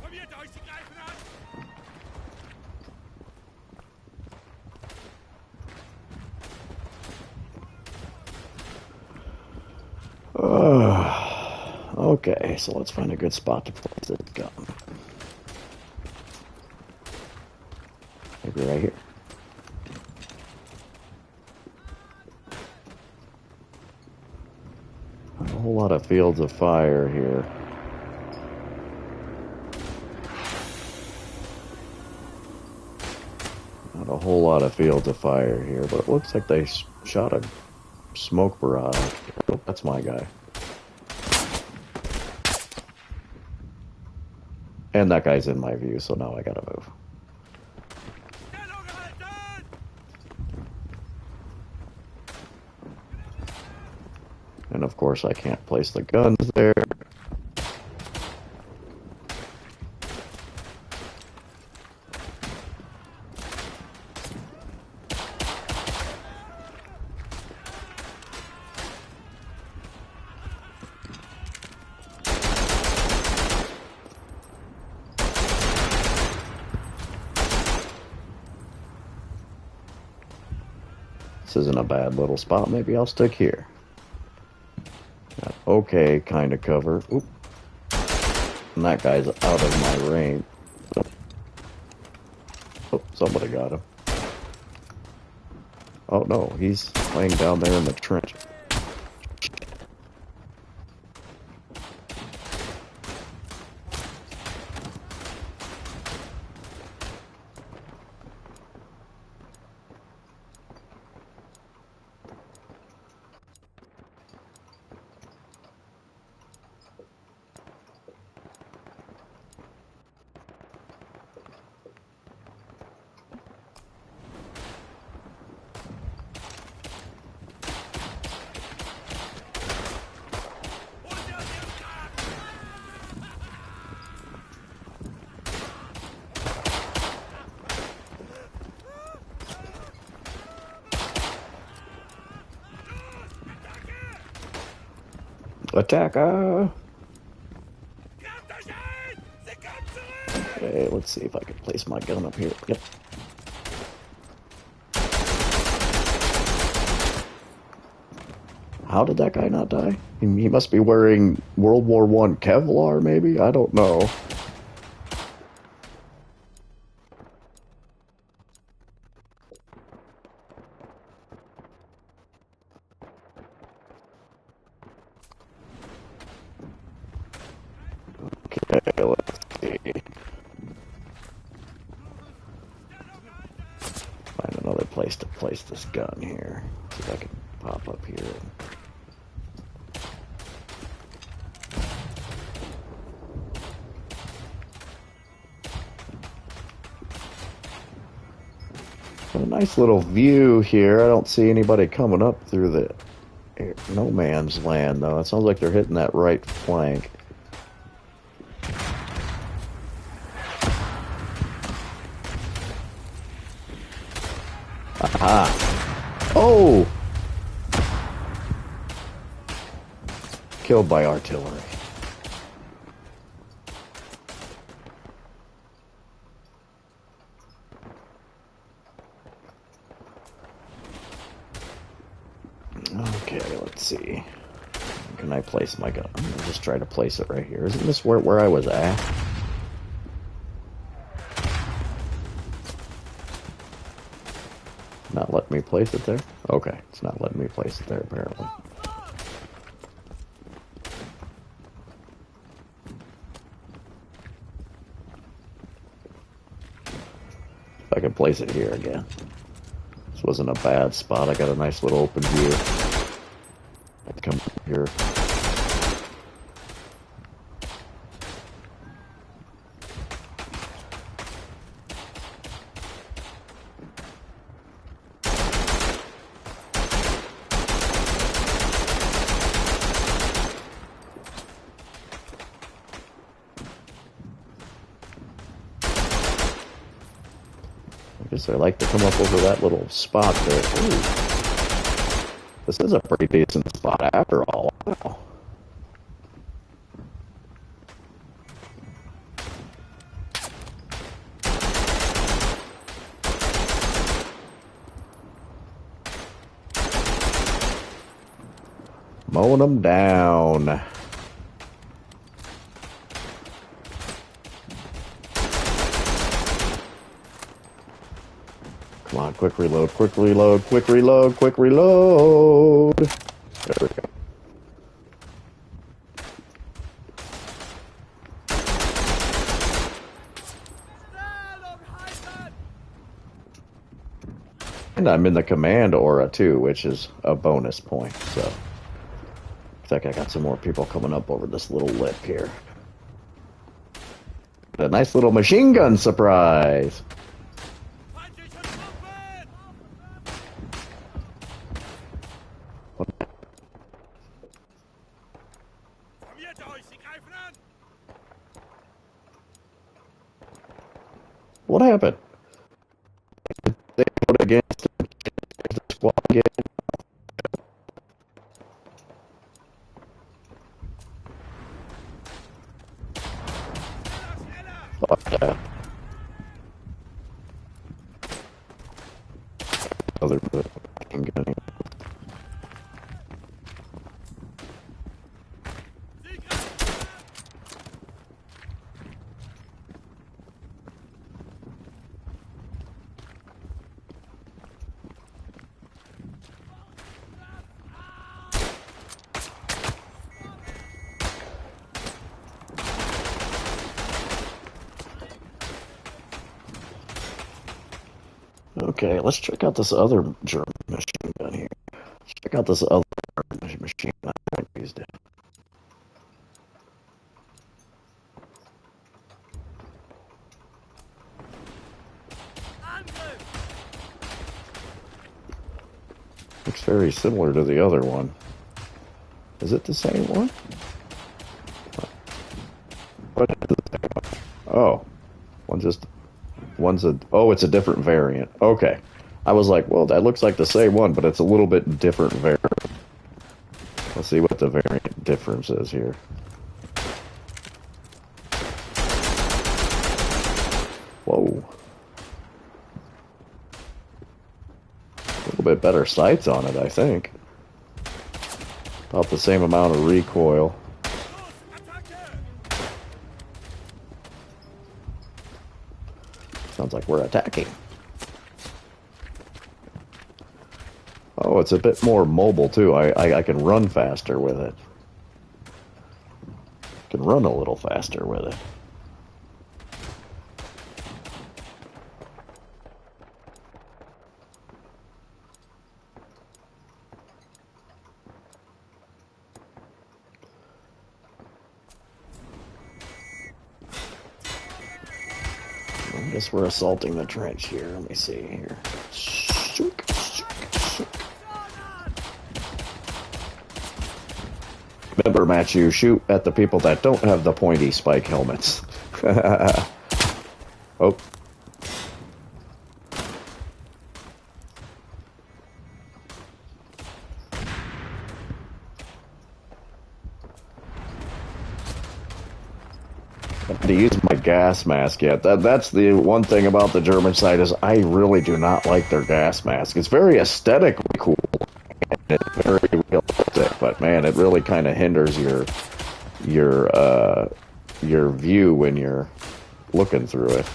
Probiert euch, sie greifen an! Okay, so let's find a good spot to place this gun. Maybe right here. Not a whole lot of fields of fire here. Not a whole lot of fields of fire here, but it looks like they shot a smoke barrage. Oh, that's my guy. And that guy's in my view, so now I gotta move. Stellung halten! And of course I can't place the guns there. This isn't a bad little spot. Maybe I'll stick here. Got okay kind of cover. Oop. And that guy's out of my range. Oh, somebody got him. Oh no, he's laying down there in the trench. Attacker! Greift euch ein! Sie kommen zurück! Okay, let's see if I can place my gun up here. Yep. How did that guy not die? He must be wearing World War I Kevlar, maybe? I don't know. Okay, let's see. Find another place to place this gun here. See if I can pop up here. A nice little view here. I don't see anybody coming up through the no man's land, though. It sounds like they're hitting that right flank. Aha! Oh! Killed by artillery. Let's see. Can I place my gun? I'm gonna just try to place it right here. Isn't this where I was at? Not letting me place it there? Okay, it's not letting me place it there apparently. If I can place it here again. This wasn't a bad spot. I got a nice little open view. I'd come here. I guess I like to come up over that little spot there. Ooh. This is a pretty decent spot after all. Wow. Mowing them down. Come on, quick reload, quick reload, quick reload, quick reload. There we go. And I'm in the command aura too, which is a bonus point, so. Looks like I got some more people coming up over this little lip here. A nice little machine gun surprise. What happened? They put against the squad again. Oh, other gun. Okay, let's check out this other German machine gun here. Let's check out this other German machine gun I used it. Looks very similar to the other one. Is it the same one? What is the same one? Oh, oh, it's a different variant. Okay. I was like, well, that looks like the same one, but it's a little bit different variant. Let's see what the variant difference is here. Whoa. A little bit better sights on it, I think. About the same amount of recoil. Sounds like we're attacking. Oh, it's a bit more mobile too. I can run faster with it. I can run a little faster with it. I guess we're assaulting the trench here. Let me see here. Shook, shook, shook. Remember, Matthew, shoot at the people that don't have the pointy spike helmets. Oh. To use my gas mask yet. That's the one thing about the German side is I really do not like their gas mask. It's very aesthetically cool and it's very realistic. but man, it really kind of hinders your your view when you're looking through it.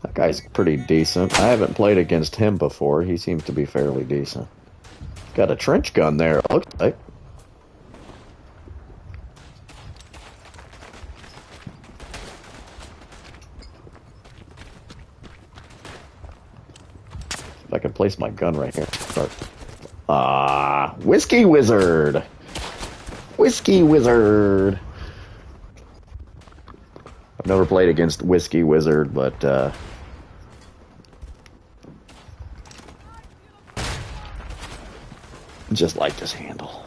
That guy's pretty decent. I haven't played against him before. He seems to be fairly decent. Got a trench gun there, it looks like. If I can place my gun right here. Start. Whiskey Wizard! Whiskey Wizard! I've never played against Whiskey Wizard, but just like his handle.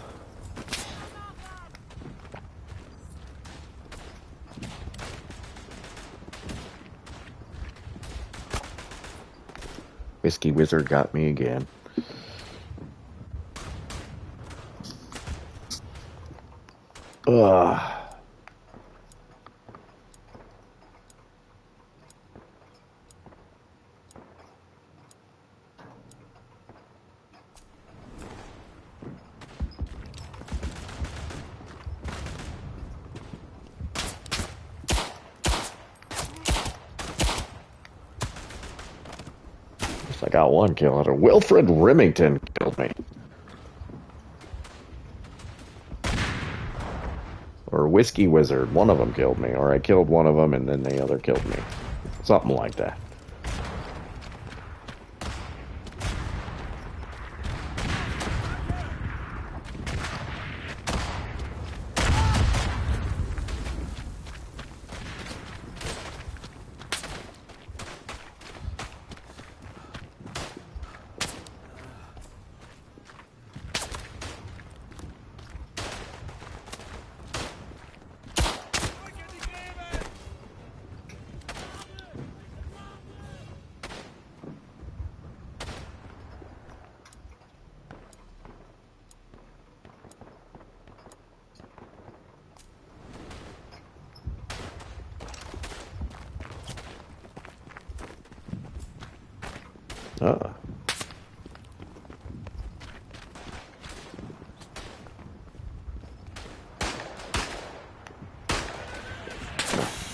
Whiskey Wizard got me again. Ugh. I got one kill out of Wilfred Remington killed me. Or Whiskey Wizard. One of them killed me. Or I killed one of them and then the other killed me. Something like that.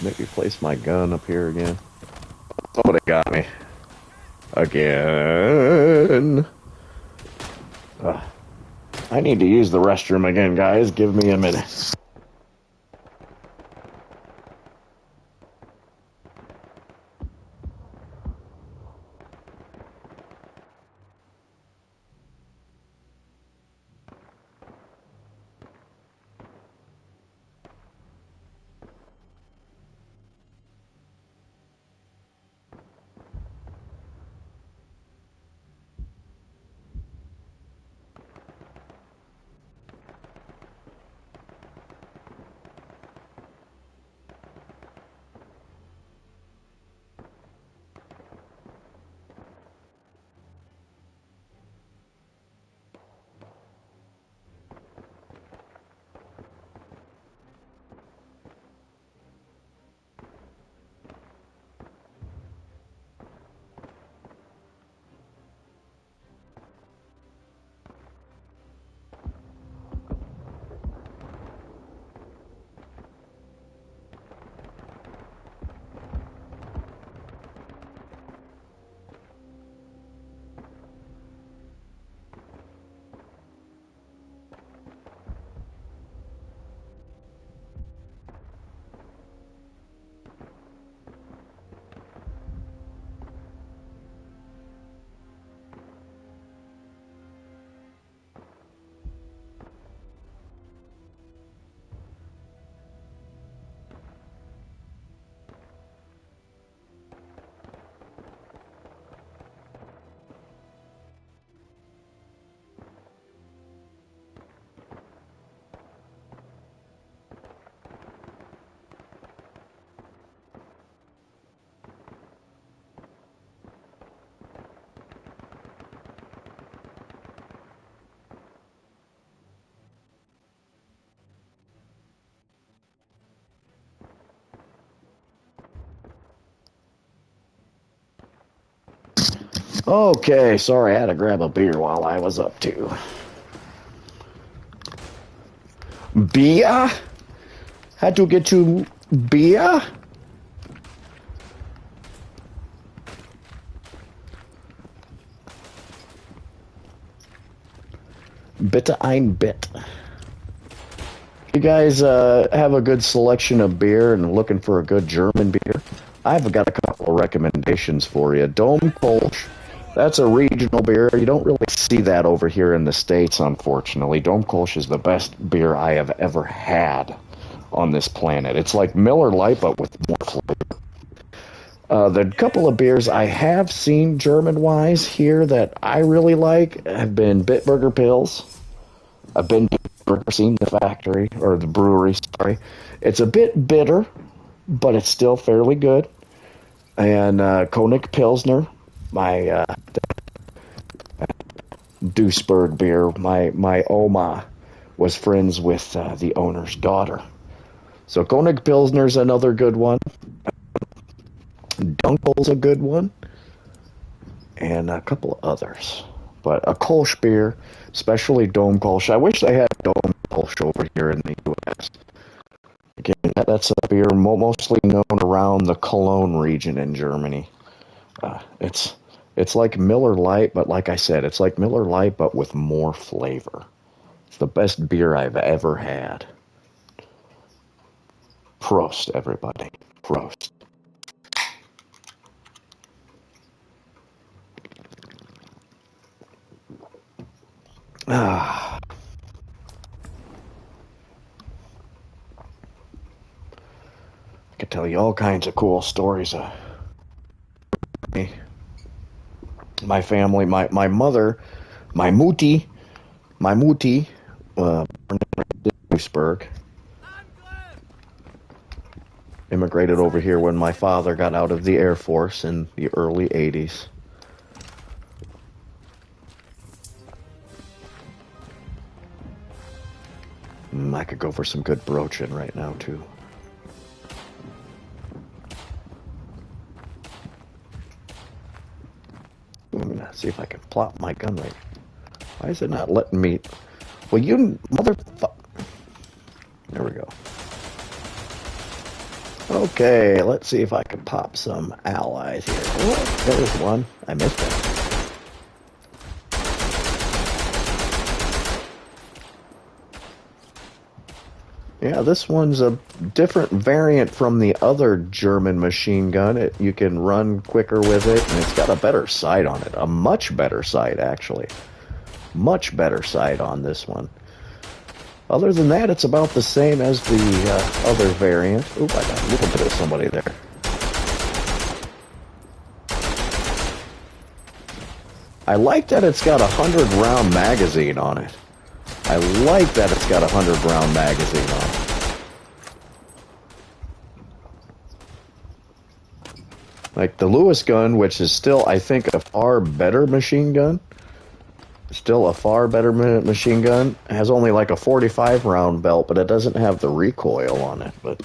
Maybe place my gun up here again. Somebody got me. Again. I need to use the restroom again, guys. Give me a minute. Okay, sorry, I had to grab a beer while I was up too. Beer? Had to get to beer? Bitte ein Bit. You guys have a good selection of beer and looking for a good German beer? I've got a couple of recommendations for you. Dom Kolsch, that's a regional beer. You don't really see that over here in the States, unfortunately. Dom Kolsch is the best beer I have ever had on this planet. It's like Miller Lite, but with more flavor. The couple of beers I have seen German-wise here that I really like have been Bitburger Pills. I've been to Bitburger, seen the factory, or the brewery, sorry. It's a bit bitter, but it's still fairly good. And Koenig Pilsner, my Duisburg beer. My Oma was friends with the owner's daughter. So Koenig Pilsner's another good one. Dunkel's a good one. And a couple of others. But a Kolsch beer, especially Dome Kolsch. I wish they had Dome Kolsch over here in the U.S. Again, that's a beer mostly known around the Cologne region in Germany. It's like Miller Lite, but like I said, it's like Miller Lite, but with more flavor. It's the best beer I've ever had. Prost, everybody. Prost. Ah. I could tell you all kinds of cool stories of me. My family, my mother, my Mutti, born in Duisburg, immigrated over here when my father got out of the Air Force in the early 80s. I could go for some good broachin right now, too. I'm gonna see if I can plop my gun right. Why is it not letting me? Well, you motherfucker. There we go. Okay, let's see if I can pop some allies here. Oh, there's one. I missed it. Yeah, this one's a different variant from the other German machine gun. You can run quicker with it, and it's got a better sight on it. A much better sight, actually. Much better sight on this one. Other than that, it's about the same as the other variant. Oop, I got a little bit of somebody there. I like that it's got a 100-round magazine on it. I like that it's got a 100-round magazine on it. Like the Lewis gun, which is still, I think, a far better machine gun. Still a far better machine gun. It has only like a 45-round belt, but it doesn't have the recoil on it. But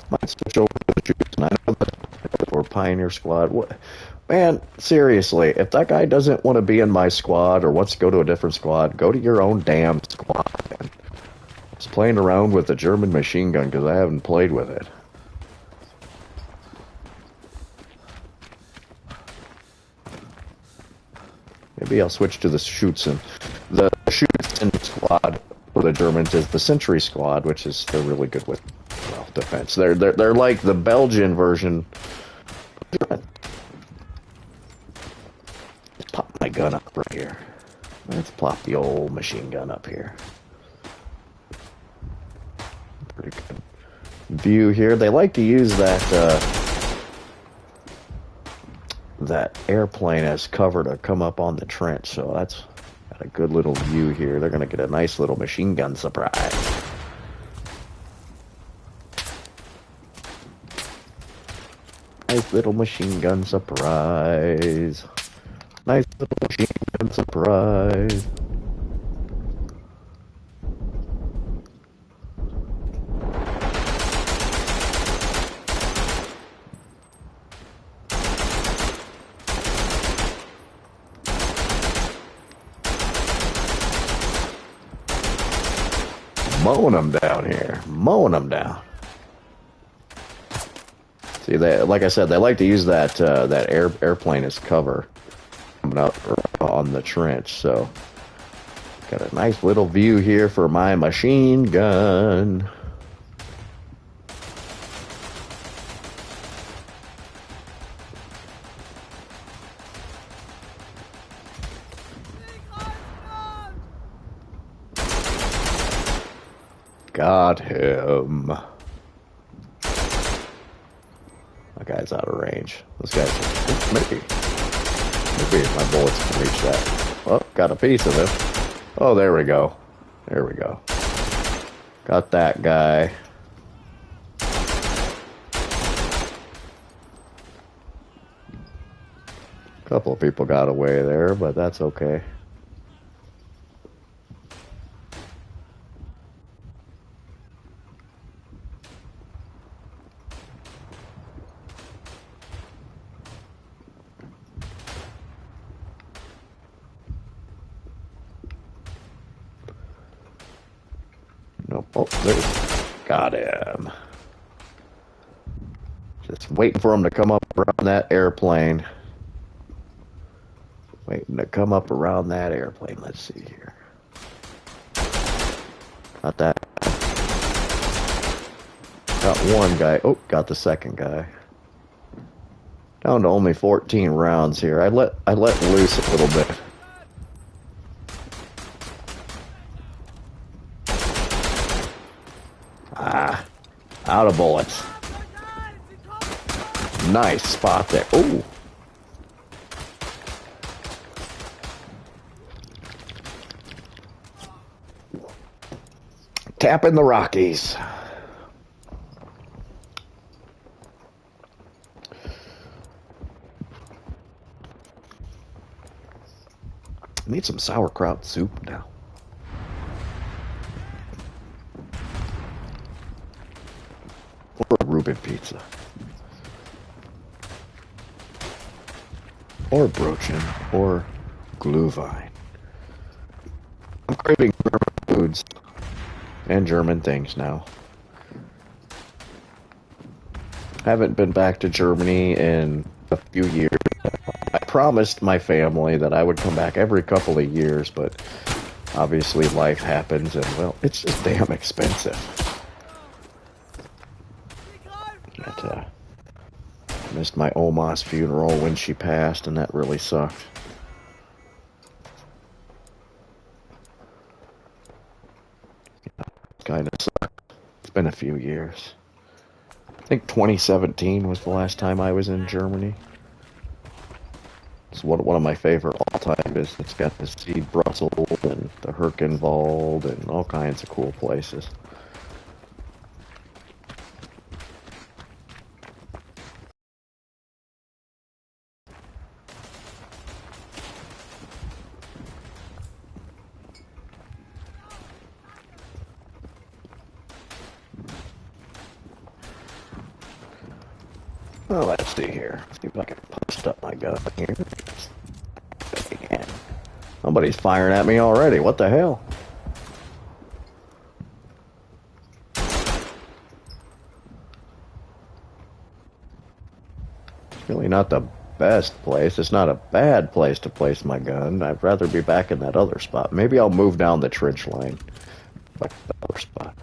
might switch over to the shoots. And I know that for Pioneer Squad. What, man, seriously, if that guy doesn't want to be in my squad or wants to go to a different squad, go to your own damn squad, man. I was playing around with the German machine gun because I haven't played with it. Maybe I'll switch to the Schützen. The Schützen squad for the Germans is the Sentry squad, which is they're really good with defense. They're like the Belgian version. Let's pop my gun up right here. Let's plop the old machine gun up here. Pretty good view here. They like to use that airplane as cover to come up on the trench, so that's got a good little view here. They're gonna get a nice little machine gun surprise. Nice little machine gun surprise. little machine gun surprise. Mowing them down here. Mowing them down. See, they, like I said, they like to use that that airplane as cover coming up on the trench. So, got a nice little view here for my machine gun. Got him. That guy's out of range. This guy's maybe my bullets can reach that. Oh, got a piece of it. Oh, there we go. There we go. Got that guy. A couple of people got away there, but that's okay. Nope. Oh, there's... Got him. Just waiting for him to come up around that airplane. Waiting to come up around that airplane. Let's see here. Got that. Got one guy. Oh, got the second guy. Down to only 14 rounds here. I let loose a little bit. Ah, out of bullets. Nice spot there. Ooh. Tapping the Rockies. Need some sauerkraut soup now. Or a Reuben pizza. Or Brötchen. Or Glühwein. I'm craving German foods. And German things now. Haven't been back to Germany in a few years. I promised my family that I would come back every couple of years, but obviously life happens and, well, it's just damn expensive. But, missed my Oma's funeral when she passed, and that really sucked. Kind of sucked. It's been a few years. I think 2017 was the last time I was in Germany. It's one of my favorite all-time is it's got to see Brussels and the Herkenwald and all kinds of cool places. Well, let's see here. See if I can post up my gun here. Somebody's firing at me already. What the hell? It's really not the best place. It's not a bad place to place my gun. I'd rather be back in that other spot. Maybe I'll move down the trench line. Like the other spot.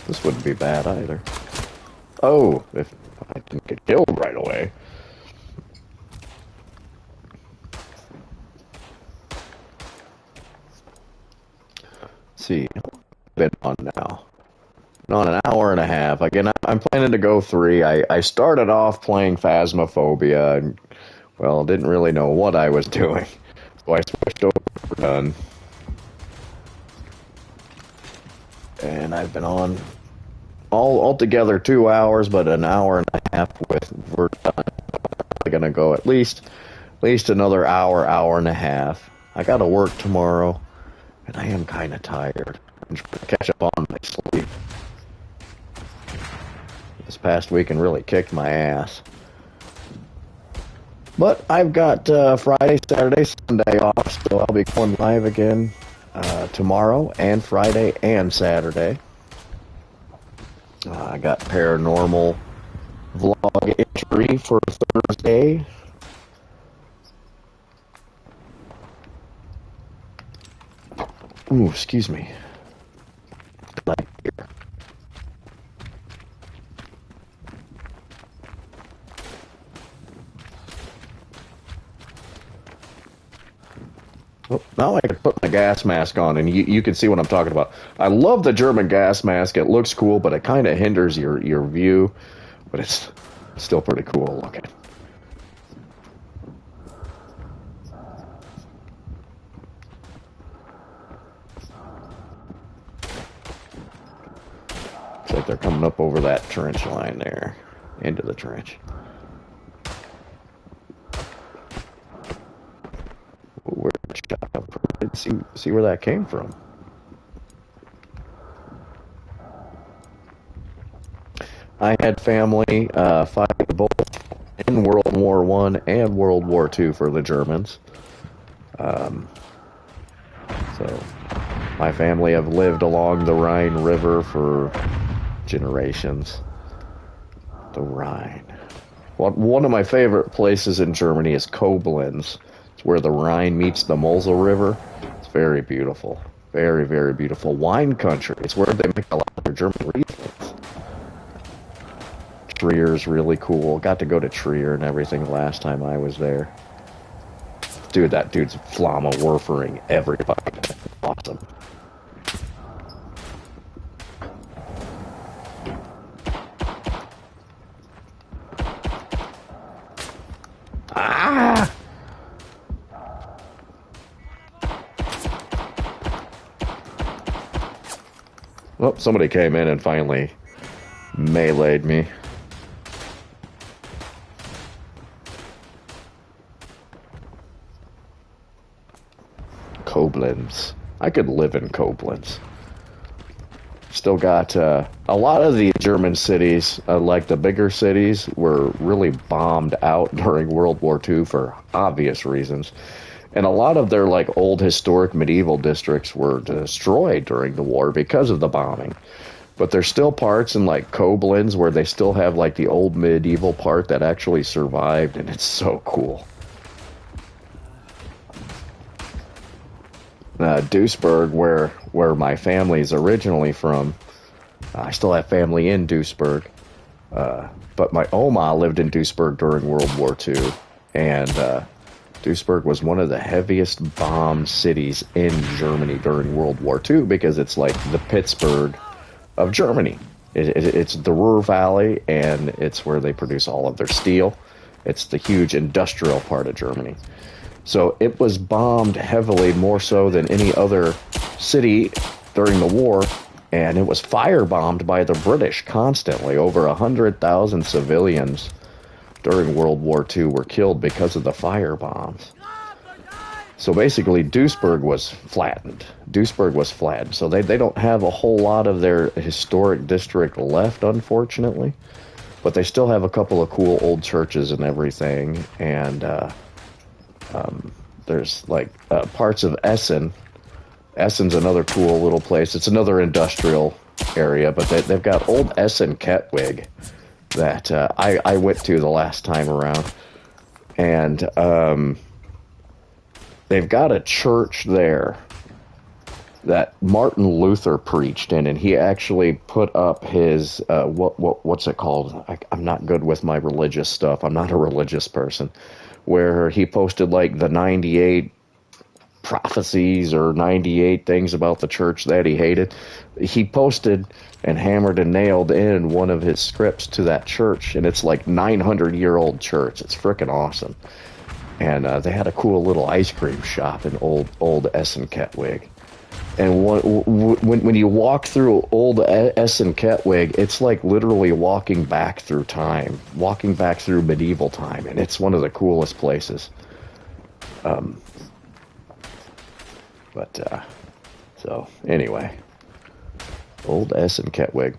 This wouldn't be bad either. Oh, if I didn't get killed right away. Let's see, been on now. Been on an hour and a half. Again, I'm planning to go 3. I started off playing Phasmophobia and, well, didn't really know what I was doing. So I switched over to Verdun. And I've been on all together 2 hours, but an hour and a half with Verdun. I'm gonna go at least another hour and a half. I gotta work tomorrow, and I am kind of tired. I'm trying to catch up on my sleep. This past weekend really kicked my ass. But I've got Friday, Saturday, Sunday off, so I'll be going live again tomorrow and Friday and Saturday. I got paranormal vlog entry for Thursday. Ooh, excuse me. Like here. Oh, now I can put my gas mask on, and you can see what I'm talking about. I love the German gas mask. It looks cool, but it kind of hinders your view. But it's still pretty cool looking. Looks like they're coming up over that trench line there, into the trench. Where see where that came from. I had family fight both in World War I and World War II for the Germans. So my family have lived along the Rhine River for generations. The Rhine. Well, one of my favorite places in Germany is Koblenz. It's where the Rhine meets the Mosel River. It's very beautiful. Very, very beautiful. Wine country. It's where they make a lot of their German Rieslings. Trier's really cool. Got to go to Trier and everything last time I was there. Dude, that dude's Flamme Werfering everybody. Awesome. Ah! Well, somebody came in and finally meleeed me. Koblenz. I could live in Koblenz. Still got a lot of the German cities, like the bigger cities, were really bombed out during World War II for obvious reasons. And a lot of their like old historic medieval districts were destroyed during the war because of the bombing. But there's still parts in like Koblenz where they still have like the old medieval part that actually survived, and it's so cool. Duisburg, where my family's originally from, I still have family in Duisburg. But my Oma lived in Duisburg during World War II, and Duisburg was one of the heaviest bombed cities in Germany during World War II because it's like the Pittsburgh of Germany. It's the Ruhr Valley, and it's where they produce all of their steel. It's the huge industrial part of Germany. So it was bombed heavily, more so than any other city during the war, and it was firebombed by the British constantly. Over 100,000 civilians during World War II were killed because of the fire bombs. So basically, Duisburg was flattened. So they don't have a whole lot of their historic district left, unfortunately. But they still have a couple of cool old churches and everything. And there's like parts of Essen. Essen's another cool little place. It's another industrial area, but they've got old Essen Kettwig that I went to the last time around. And they've got a church there that Martin Luther preached in, and he actually put up his what's it called? I'm not good with my religious stuff. I'm not a religious person. Where he posted like the 98 prophecies or 98 things about the church that he hated. He posted and hammered and nailed in one of his scripts to that church, and it's like 900-year-old church. It's freaking awesome. And they had a cool little ice cream shop in old Essen Kettwig. And when you walk through old Essen-Kettwig, it's like literally walking back through time, walking back through medieval time, and it's one of the coolest places. But so anyway, old Essen-Kettwig.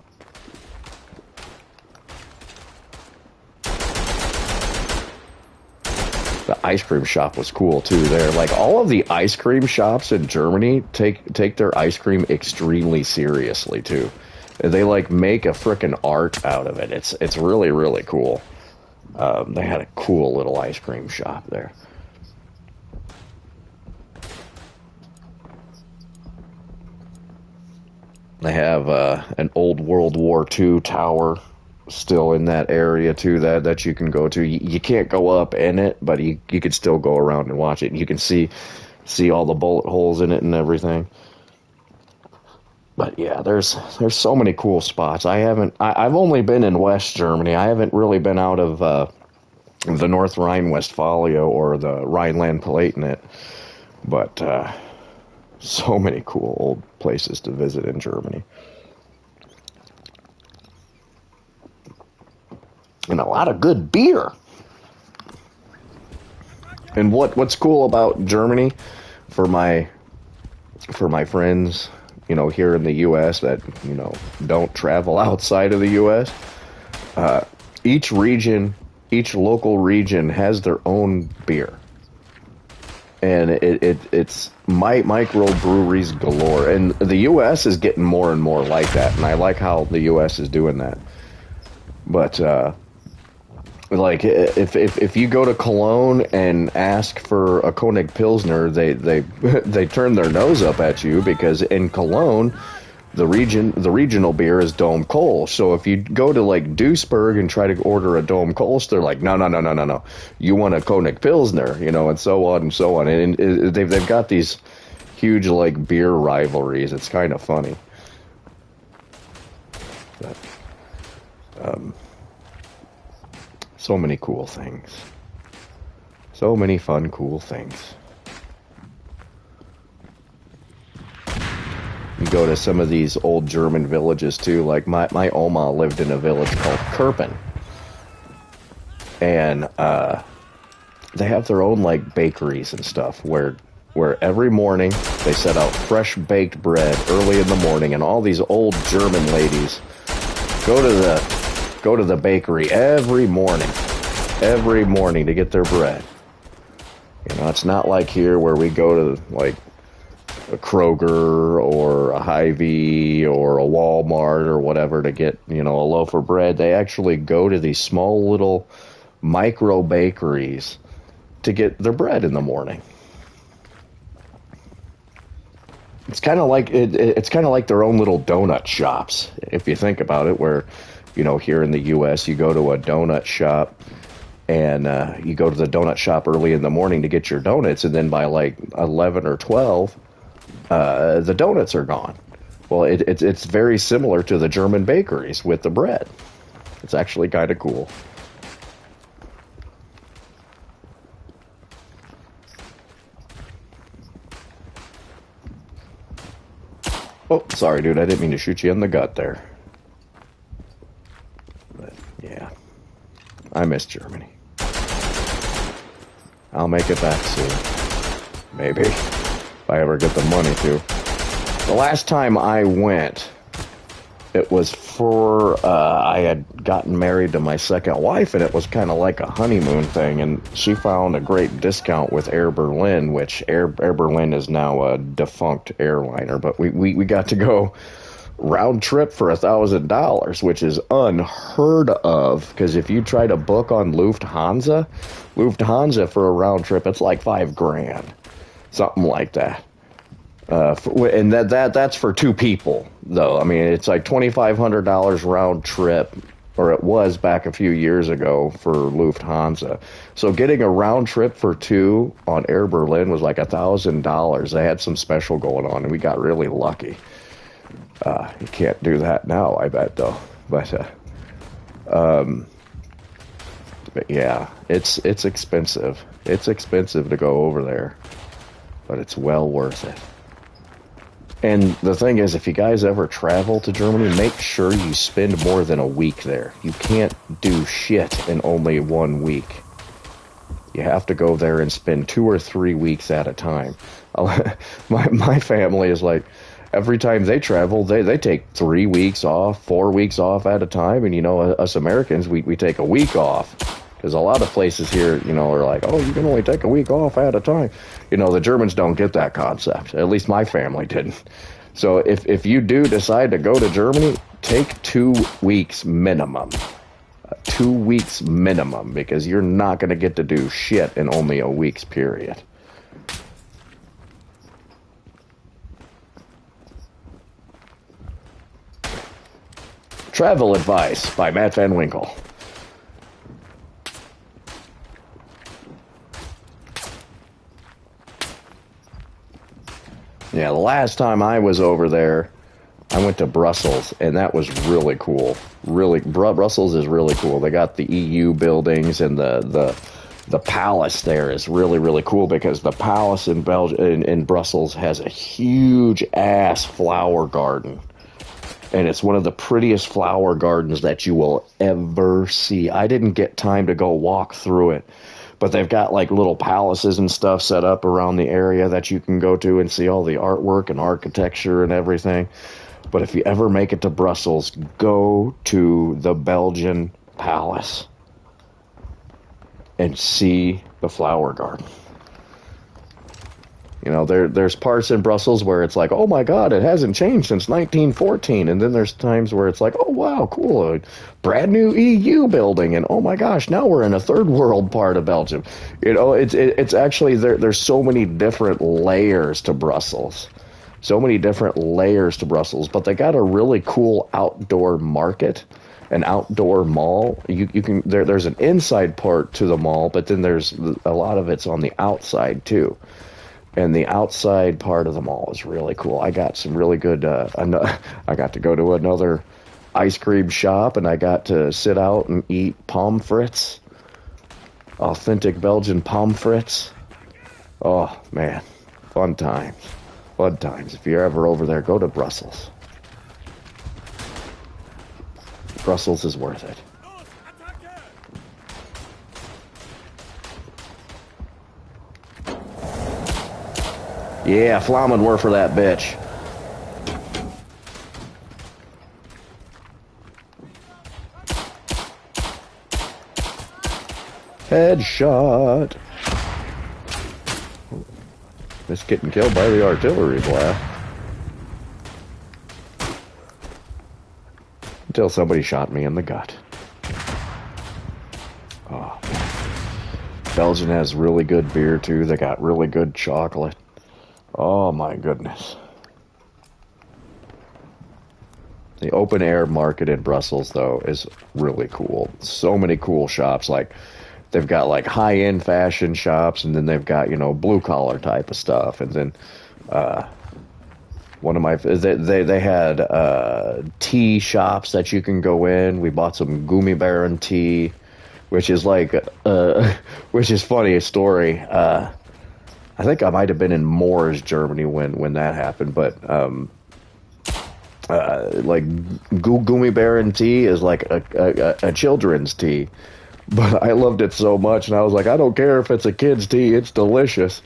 The ice cream shop was cool too there. Like all of the ice cream shops in Germany take their ice cream extremely seriously too. They like make a frickin' art out of it. It's really really cool. They had a cool little ice cream shop there. They have an old World War II tower still in that area too that you can go to. You can't go up in it, but you could still go around and watch it. You can see all the bullet holes in it and everything. But yeah, there's so many cool spots. I've only been in West Germany. I haven't really been out of the North Rhine-Westphalia or the Rhineland-Palatinate. But so many cool old places to visit in Germany. And a lot of good beer. And what's cool about Germany for my friends, here in the U.S. that don't travel outside of the U.S. Each local region has their own beer, and it's microbreweries galore. And the U.S. is getting more and more like that, and I like how the U.S. is doing that. But like if you go to Cologne and ask for a Koenig Pilsner, they turn their nose up at you, because in Cologne the regional beer is Dom Kolsch. So if you go to like Duisburg and try to order a Dom Kolsch, they're like, no, you want a Koenig Pilsner, and so on and so on. And they've got these huge like beer rivalries. It's kind of funny. But, so many cool things. So many fun, cool things. You go to some of these old German villages too. Like my Oma lived in a village called Kerpen. And they have their own like bakeries and stuff where every morning they set out fresh baked bread early in the morning, and all these old German ladies go to the bakery every morning to get their bread. It's not like here where we go to like a Kroger or a Hy-Vee or a Walmart or whatever to get, a loaf of bread. They actually go to these small little micro bakeries to get their bread in the morning. It's kind of like it's kind of like their own little donut shops, if you think about it, where here in the U.S. you go to a donut shop and you go to the donut shop early in the morning to get your donuts, and then by like 11 or 12 the donuts are gone. Well, it's very similar to the German bakeries with the bread. It's actually kind of cool. Oh, sorry, dude. I didn't mean to shoot you in the gut there. But, yeah. I miss Germany. I'll make it back soon. Maybe. If I ever get the money to. The last time I went, it was for, I had gotten married to my second wife, and it was kind of like a honeymoon thing, and she found a great discount with Air Berlin, which Air Berlin is now a defunct airliner, but we got to go round trip for $1,000, which is unheard of, because if you try to book on Lufthansa for a round trip, it's like $5,000, something like that. And that's for two people, though. I mean, it's like $2,500 round trip, or it was back a few years ago for Lufthansa. So getting a round trip for two on Air Berlin was like $1,000. They had some special going on, and we got really lucky. You can't do that now, I bet, though. But yeah, it's expensive. It's expensive to go over there, but it's well worth it. And the thing is, if you guys ever travel to Germany, make sure you spend more than a week there. You can't do shit in only 1 week. You have to go there and spend 2 or 3 weeks at a time. My family is like, every time they travel, they take 3 weeks off, 4 weeks off at a time. And, you know, us Americans, we take a week off. Because a lot of places here, you know, are like, oh, you can only take a week off at a time. You know, the Germans don't get that concept. At least my family didn't. So if you do decide to go to Germany, take 2 weeks minimum. 2 weeks minimum, because you're not going to get to do shit in only a week's period. Travel Advice by Matt Van Winkle. Yeah, the last time I was over there, I went to Brussels, and that was really cool. Brussels is really cool. They got the EU buildings, and the palace there is really, really cool, because the palace in Brussels has a huge ass flower garden. And it's one of the prettiest flower gardens that you will ever see. I didn't get time to go walk through it, but they've got like little palaces and stuff set up around the area that you can go to and see all the artwork and architecture and everything. But if you ever make it to Brussels, go to the Belgian Palace and see the flower garden. You know, there's parts in Brussels where it's like, oh my God, it hasn't changed since 1914. And then there's times where it's like, oh wow, cool, a brand new EU building. And oh my gosh, now we're in a third world part of Belgium. You know, it's actually, there's so many different layers to Brussels. So many different layers to Brussels. But they got a really cool outdoor market, an outdoor mall. You can there's an inside part to the mall, but then there's a lot of it's on the outside too. And the outside part of the mall is really cool. I got some really good, I got to go to another ice cream shop, and I got to sit out and eat pommes frites. Authentic Belgian pommes frites. Oh, man. Fun times. Fun times. If you're ever over there, go to Brussels. Brussels is worth it. Yeah, Flammenwerfer for that bitch. Headshot. Just getting killed by the artillery blast. Until somebody shot me in the gut. Oh, man. Belgium has really good beer, too. They got really good chocolate. Oh my goodness. The open air market in Brussels, though, is really cool. So many cool shops. Like, they've got like high-end fashion shops, and then they've got, you know, blue collar type of stuff. And then one of my they had tea shops that you can go in. We bought some Gummibären tea, which is like which is funny, a story. I think I might have been in Moors, Germany when that happened, but like Gummibären tea is like a children's tea, but I loved it so much, and I was like, I don't care if it's a kid's tea, it's delicious.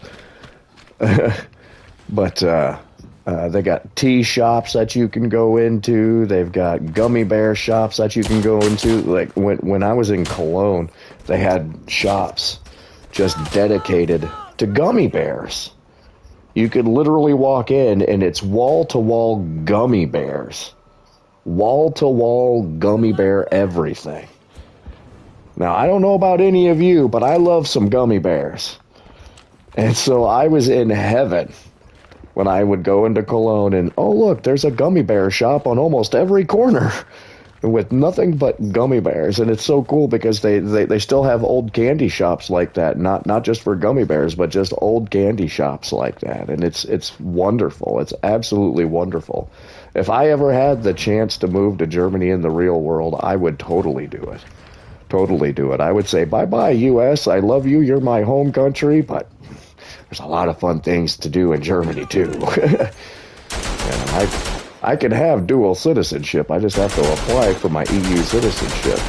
But they got tea shops that you can go into. They've got gummy bear shops that you can go into. Like when I was in Cologne, they had shops just dedicated to gummy bears. You could literally walk in, and it's wall-to-wall gummy bears. Wall-to-wall gummy bear everything. Now, I don't know about any of you, but I love some gummy bears. And so I was in heaven when I would go into Cologne, and, oh, look, there's a gummy bear shop on almost every corner with nothing but gummy bears. And it's so cool because they still have old candy shops like that, not just for gummy bears, but just old candy shops like that. And it's wonderful. It's absolutely wonderful. If I ever had the chance to move to Germany in the real world, I would totally do it. Totally do it. I would say, bye-bye, U.S. I love you. You're my home country, but there's a lot of fun things to do in Germany, too. And I could have dual citizenship. I just have to apply for my EU citizenship.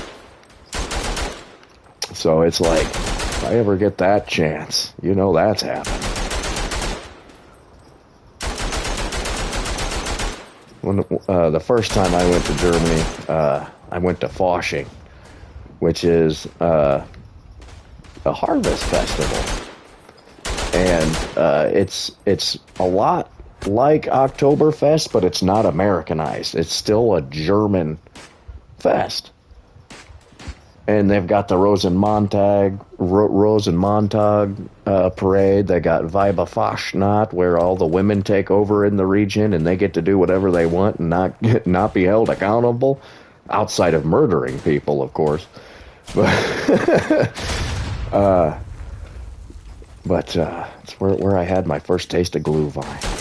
So it's like, if I ever get that chance, you know that's happening. When the first time I went to Germany, I went to Fasching, which is a harvest festival, and it's a lot like Oktoberfest, but it's not Americanized. It's still a German fest. And they've got the Rosenmontag parade. They got Weiberfastnacht, where all the women take over in the region and they get to do whatever they want and not be held accountable, outside of murdering people, of course. But it's where I had my first taste of Glühwein.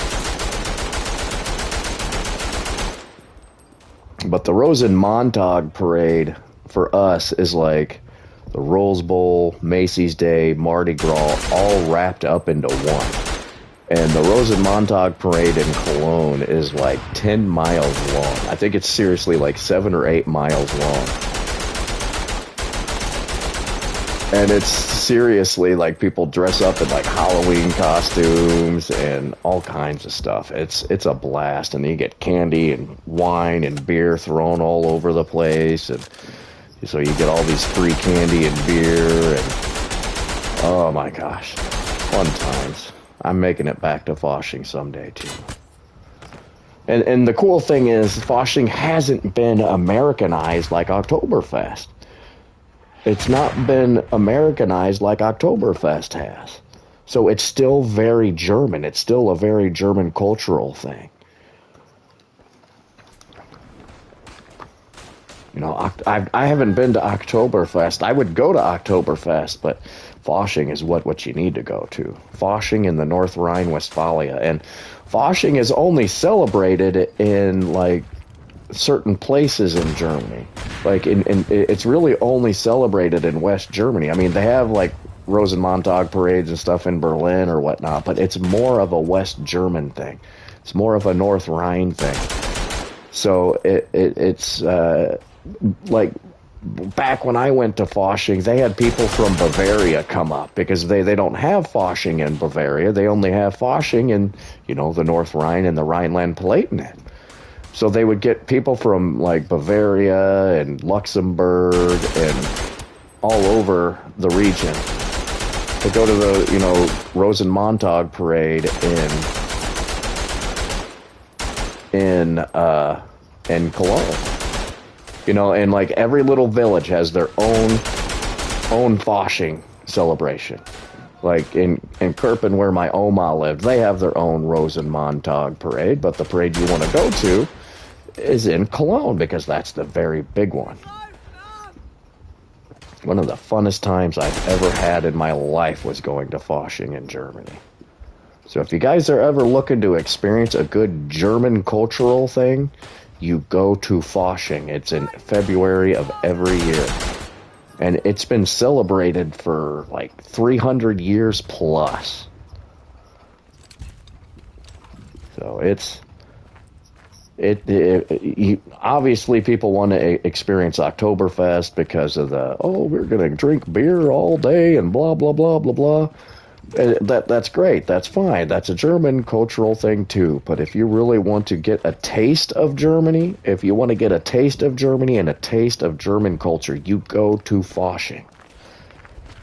But the Rosenmontag parade for us is like the Rose Bowl, Macy's Day, Mardi Gras, all wrapped up into one. And the Rosenmontag parade in Cologne is like 10 miles long. I think it's seriously like 7 or 8 miles long. And it's seriously like people dress up in like Halloween costumes and all kinds of stuff. It's a blast, and you get candy and wine and beer thrown all over the place, and so you get all these free candy and beer, and oh my gosh, fun times. I'm making it back to Fasching someday too. And the cool thing is, Fasching hasn't been Americanized like Oktoberfest. It's not been Americanized like Oktoberfest has. So it's still very German. It's still a very German cultural thing. You know, I haven't been to Oktoberfest. I would go to Oktoberfest, but Fasching is what you need to go to. Fasching in the North Rhine-Westphalia. And Fasching is only celebrated in, like, certain places in Germany. Like, it's really only celebrated in West Germany. I mean, they have, like, Rosenmontag parades and stuff in Berlin or whatnot, but it's more of a West German thing. It's more of a North Rhine thing. So it's like, back when I went to Fasching, they had people from Bavaria come up because they don't have Fasching in Bavaria. They only have Fasching in, you know, the North Rhine and the Rhineland-Palatinate. So they would get people from, like, Bavaria and Luxembourg and all over the region to go to the, you know, Rosenmontag parade in Cologne. You know, and, like, every little village has their own Fasching celebration. Like in Kirpen, where my Oma lived, they have their own Rosenmontag parade, but the parade you want to go to is in Cologne, because that's the very big one. One of the funnest times I've ever had in my life was going to Fasching in Germany. So if you guys are ever looking to experience a good German cultural thing, you go to Fasching. It's in February of every year. And it's been celebrated for like 300 years plus. So obviously people want to experience Oktoberfest because of we're going to drink beer all day and blah, blah, blah, blah, blah. That's great. That's fine. That's a German cultural thing too. But if you really want to get a taste of Germany, if you want to get a taste of Germany and a taste of German culture, you go to Fasching.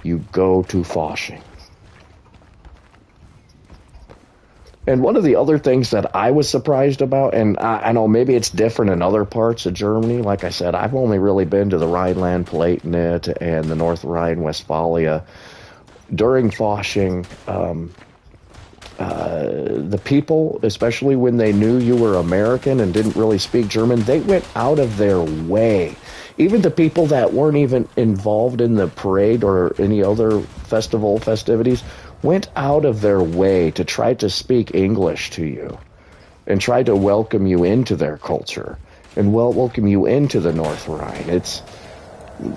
You go to Fasching. And one of the other things that I was surprised about, and I know maybe it's different in other parts of Germany. Like I said, I've only really been to the Rhineland-Palatinate and the North Rhine-Westphalia. During Fasching, the people, especially when they knew you were American and didn't really speak German, they went out of their way. Even the people that weren't even involved in the parade or any other festivities went out of their way to try to speak English to you and try to welcome you into their culture and welcome you into the North Rhine. It's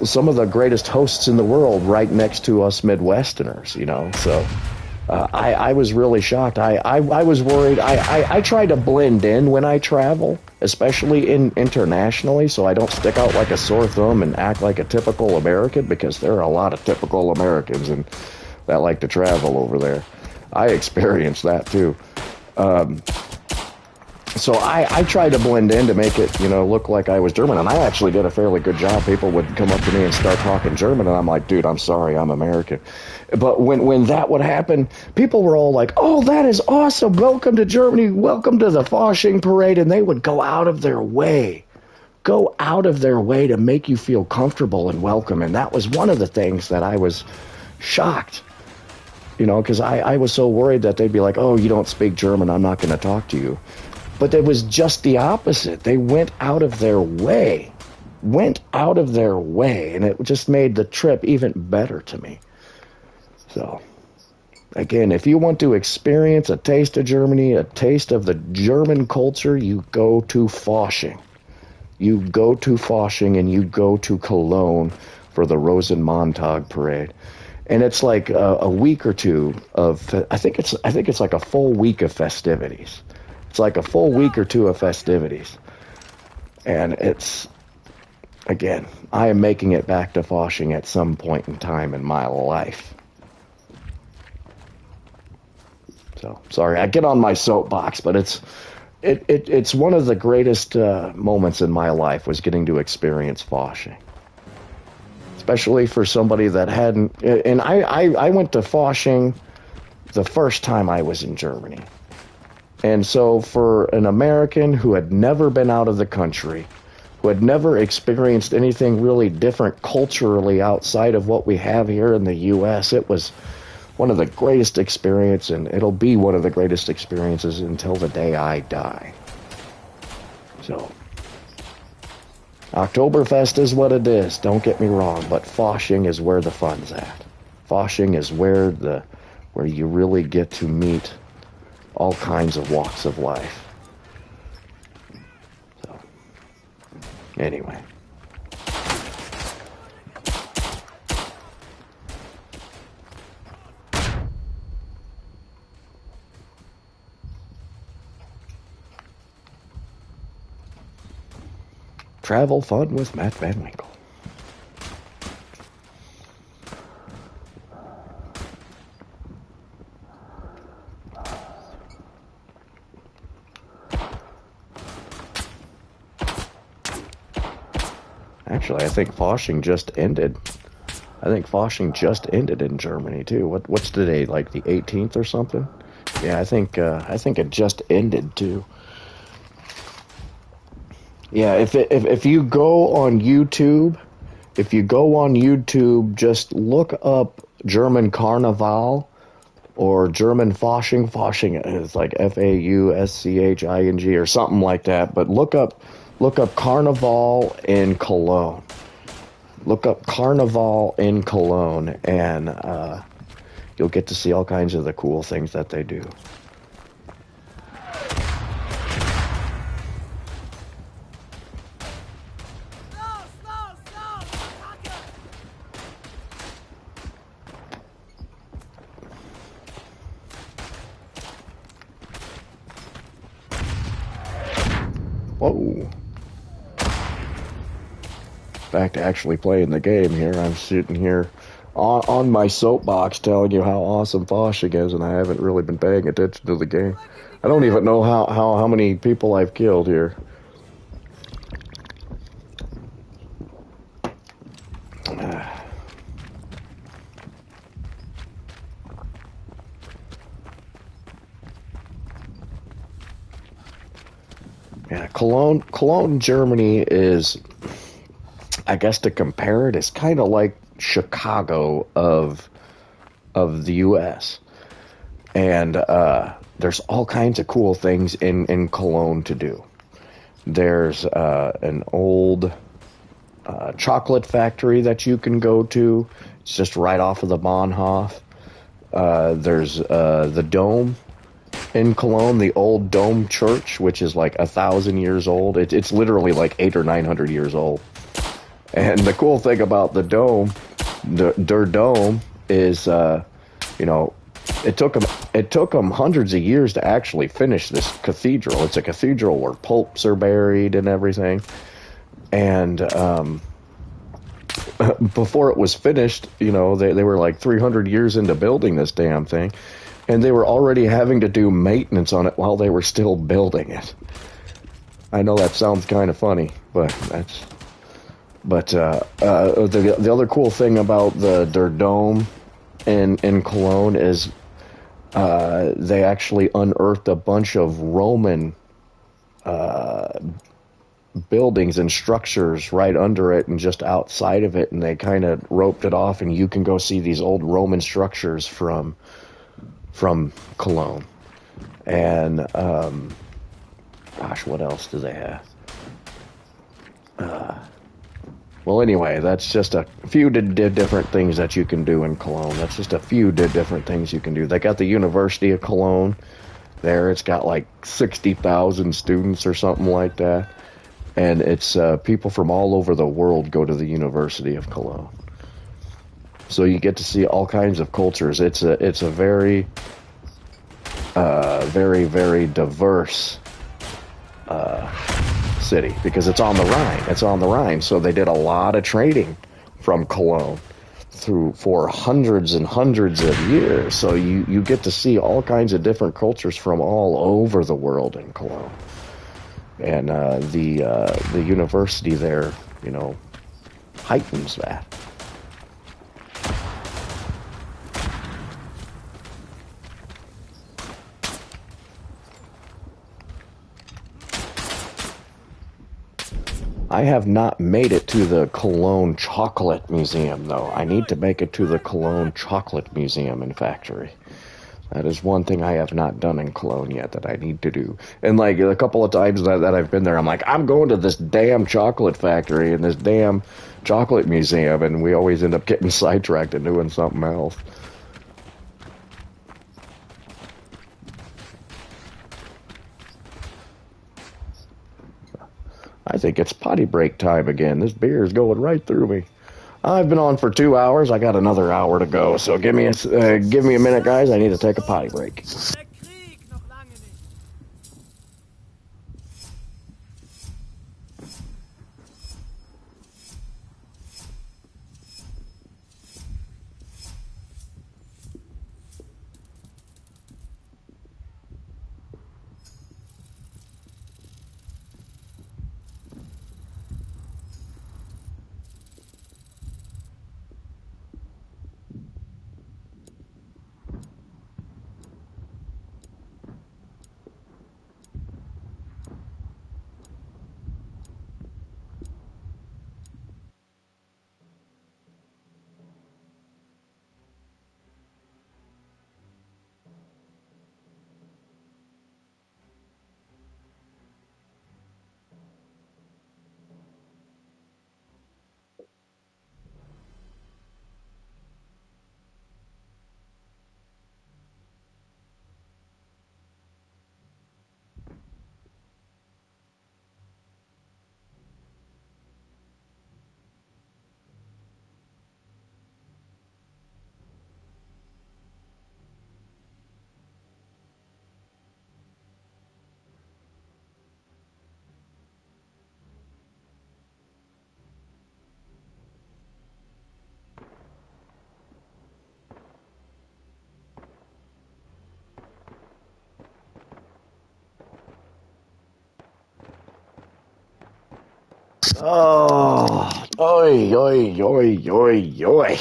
some of the greatest hosts in the world right next to us Midwesterners, you know. So I was really shocked. I was worried. I try to blend in when I travel, especially internationally, so I don't stick out like a sore thumb and act like a typical American, because there are a lot of typical Americans and that like to travel over there. I experienced that too. So I tried to blend in to make it, look like I was German, and I actually did a fairly good job. People would come up to me and start talking German, and I'm like, dude, I'm sorry, I'm American. But when that would happen, people were all like, oh, that is awesome, welcome to Germany, welcome to the Fasching Parade, and they would go out of their way to make you feel comfortable and welcome, and that was one of the things that I was shocked, because I was so worried that they'd be like, oh, you don't speak German, I'm not going to talk to you. But it was just the opposite. They went out of their way, and it just made the trip even better to me. So, again, if you want to experience a taste of Germany, a taste of the German culture, you go to Fasching. You go to Fasching and you go to Cologne for the Rosenmontag parade. And it's like a week or two of, I think it's like a full week of festivities. It's like a full week or two of festivities. And it's, again, I am making it back to Fasching at some point in time in my life. So, sorry, I get on my soapbox, but it's one of the greatest moments in my life was getting to experience Fasching. Especially for somebody that hadn't, and I went to Fasching the first time I was in Germany. And so for an American who had never been out of the country, who had never experienced anything really different culturally outside of what we have here in the U.S., it was one of the greatest experiences, and it'll be one of the greatest experiences until the day I die. So, Oktoberfest is what it is, don't get me wrong, but Fasching is where the fun's at. Fasching is where you really get to meet all kinds of walks of life. So, anyway. Travel fun with Matt Van Winkle. Actually, I think Fasching just ended. I think Fasching just ended in Germany too. What's the date? Like the 18th or something? Yeah, I think it just ended too. Yeah, if you go on YouTube, just look up German Carnival or German Fasching. Fasching is like Fausching or something like that. But look up Carnival in Cologne. Look up Carnival in Cologne, and you'll get to see all kinds of the cool things that they do. Whoa. Back to actually playing the game here. I'm sitting here on my soapbox telling you how awesome Fasching is, and I haven't really been paying attention to the game. I don't even know how many people I've killed here. Yeah, Cologne, Germany is, I guess to compare it, is kind of like Chicago of the U.S. And there's all kinds of cool things in Cologne to do. There's an old chocolate factory that you can go to. It's just right off of the Bahnhof. There's the Dome in Cologne, the old Dome Church, which is like 1,000 years old. It's literally like 800 or 900 years old. And the cool thing about the Dome, their Dome, is, it took them hundreds of years to actually finish this cathedral. It's a cathedral where popes are buried and everything. And before it was finished, they were like 300 years into building this damn thing, and they were already having to do maintenance on it while they were still building it. I know that sounds kind of funny, but that's. But the other cool thing about their dome in Cologne is they actually unearthed a bunch of Roman buildings and structures right under it and just outside of it, and they kind of roped it off, and you can go see these old Roman structures from Cologne. And gosh, what else do they have? Well, anyway, that's just a few different things that you can do in Cologne. That's just a few different things you can do. They got the University of Cologne there. It's got like 60,000 students or something like that. And it's people from all over the world go to the University of Cologne. So you get to see all kinds of cultures. It's a very, very, very diverse city because it's on the Rhine. It's on the Rhine. So they did a lot of trading from Cologne for hundreds and hundreds of years. So you get to see all kinds of different cultures from all over the world in Cologne. And the university there, heightens that. I have not made it to the Cologne Chocolate Museum, though. I need to make it to the Cologne Chocolate Museum and Factory. That is one thing I have not done in Cologne yet that I need to do. And like a couple of times that I've been there, I'm like, I'm going to this damn chocolate factory and this damn chocolate museum, and we always end up getting sidetracked and doing something else. I think it's potty break time again. This beer is going right through me. I've been on for 2 hours. I got another hour to go. So give me a minute, guys. I need to take a potty break. Oh, oi, oi, oi, oi, oi,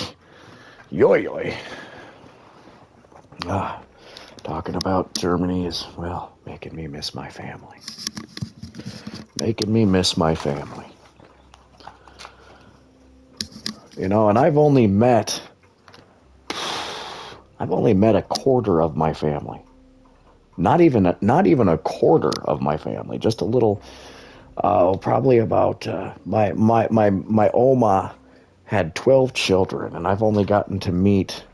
oi, oi. Talking about Germany is, well, making me miss my family. Making me miss my family. And I've only met a quarter of my family. Not even a quarter of my family. Just a little. Probably about my Oma had 12 children, and I've only gotten to meet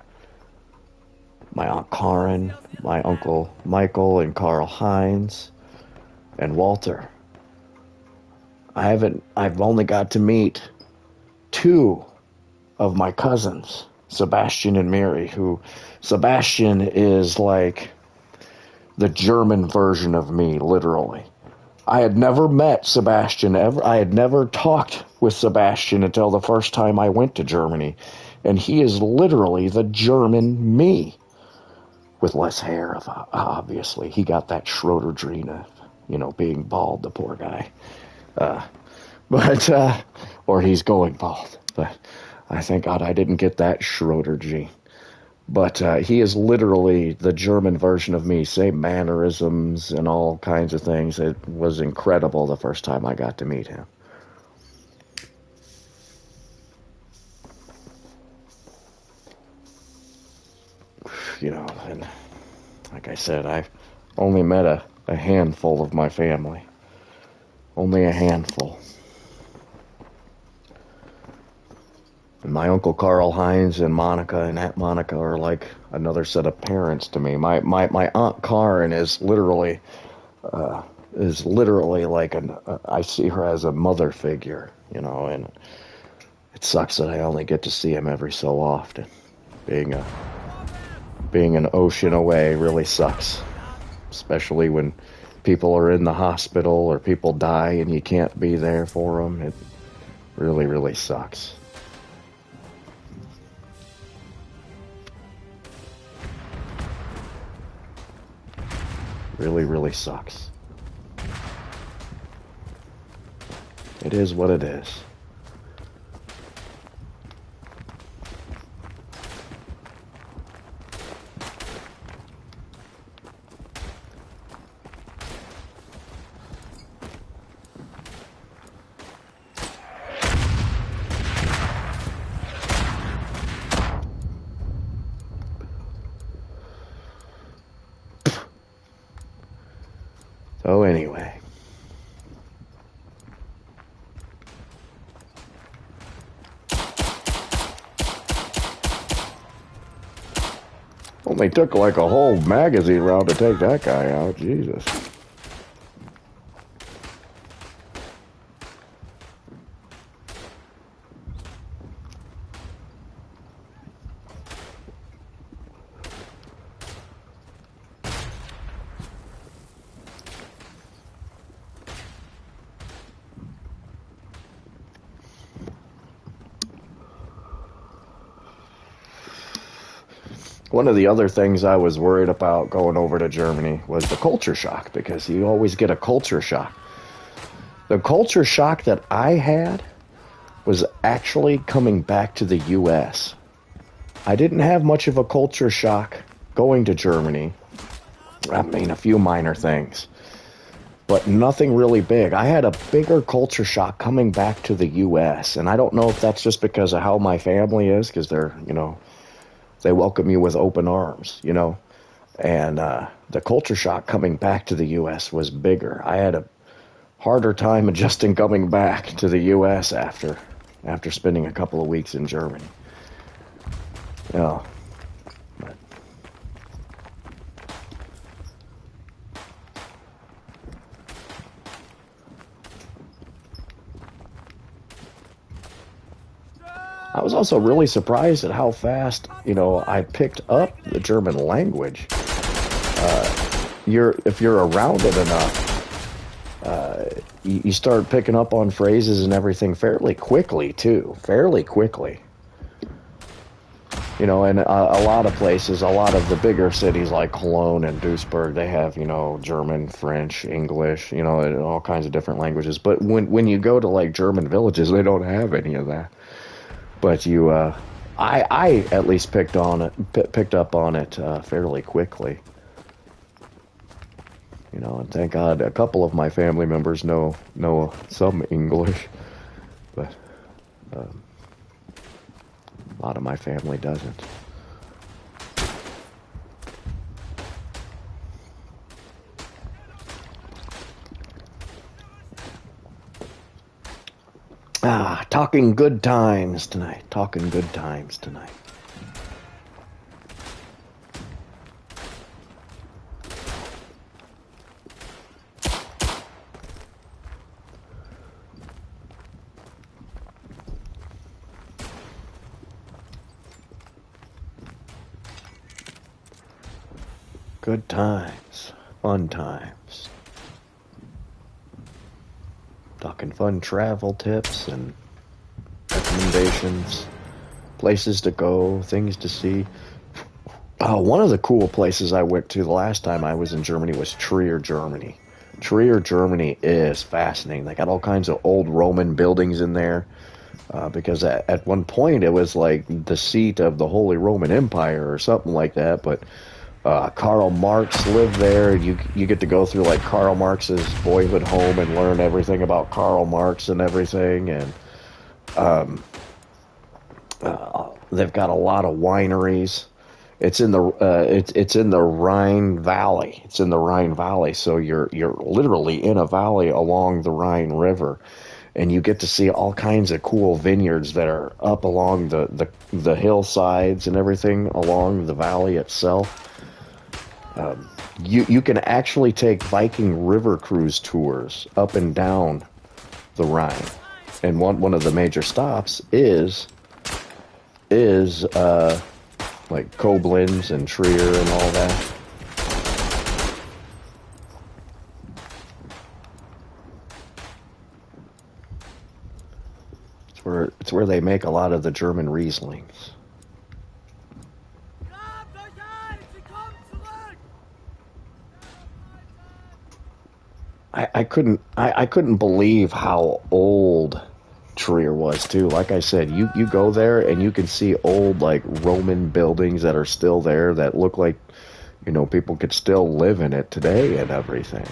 my Aunt Karen, my Uncle Michael, and Karl Heinz, and Walter. I've only got to meet two of my cousins Sebastian and Mary, who Sebastian is like the German version of me, literally. I had never met Sebastian ever. I had never talked with Sebastian until the first time I went to Germany. And he is literally the German me. With less hair, obviously. He got that Schroeder gene of, being bald, the poor guy. Or he's going bald. But I thank God I didn't get that Schroeder gene. But he is literally the German version of me. Same mannerisms and all kinds of things. It was incredible the first time I got to meet him. And like I said, I've only met a handful of my family. Only a handful. And my Uncle Karl Heinz and Monica and Aunt Monica are like another set of parents to me. My Aunt Karen is literally like I see her as a mother figure, and it sucks that I only get to see him every so often. Being an ocean away really sucks, especially when people are in the hospital or people die and you can't be there for them. It really, really sucks. Really, really sucks. It is what it is. So anyway. Only took like a whole magazine round to take that guy out. Jesus. One of the other things I was worried about going over to Germany was the culture shock, because you always get a culture shock. The culture shock that I had was actually coming back to the U.S. I didn't have much of a culture shock going to Germany. I mean, a few minor things, but nothing really big. I had a bigger culture shock coming back to the U.S., and I don't know if that's just because of how my family is, because they're, they welcome you with open arms, and the culture shock coming back to the U.S. was bigger. I had a harder time adjusting coming back to the U.S. after spending a couple of weeks in Germany. But I was also really surprised at how fast, I picked up the German language. If you're around it enough, you start picking up on phrases and everything fairly quickly, too. Fairly quickly. And a lot of places, a lot of the bigger cities like Cologne and Duisburg, they have, German, French, English, all kinds of different languages. But when you go to, like, German villages, they don't have any of that. But I at least picked up on it fairly quickly. And thank God a couple of my family members know some English, but a lot of my family doesn't. Talking good times tonight. Talking good times tonight. Good times. Fun times. Talking fun travel tips and recommendations. Places to go. Things to see. One of the cool places I went to the last time I was in Germany was Trier, Germany. Trier, Germany is fascinating. They got all kinds of old Roman buildings in there. Because at one point it was like the seat of the Holy Roman Empire or something like that. But Karl Marx lived there. You get to go through like Karl Marx's boyhood home and learn everything about Karl Marx and everything. And they've got a lot of wineries. It's in the it's in the Rhine Valley. It's in the Rhine Valley, so you're literally in a valley along the Rhine River, and you get to see all kinds of cool vineyards that are up along the hillsides and everything along the valley itself. You can actually take Viking river cruise tours up and down the Rhine, and one of the major stops is like Koblenz and Trier and all that. It's where they make a lot of the German Rieslings. I couldn't believe how old Trier was too. Like I said, you go there and you can see old like Roman buildings that are still there that look like, people could still live in it today and everything.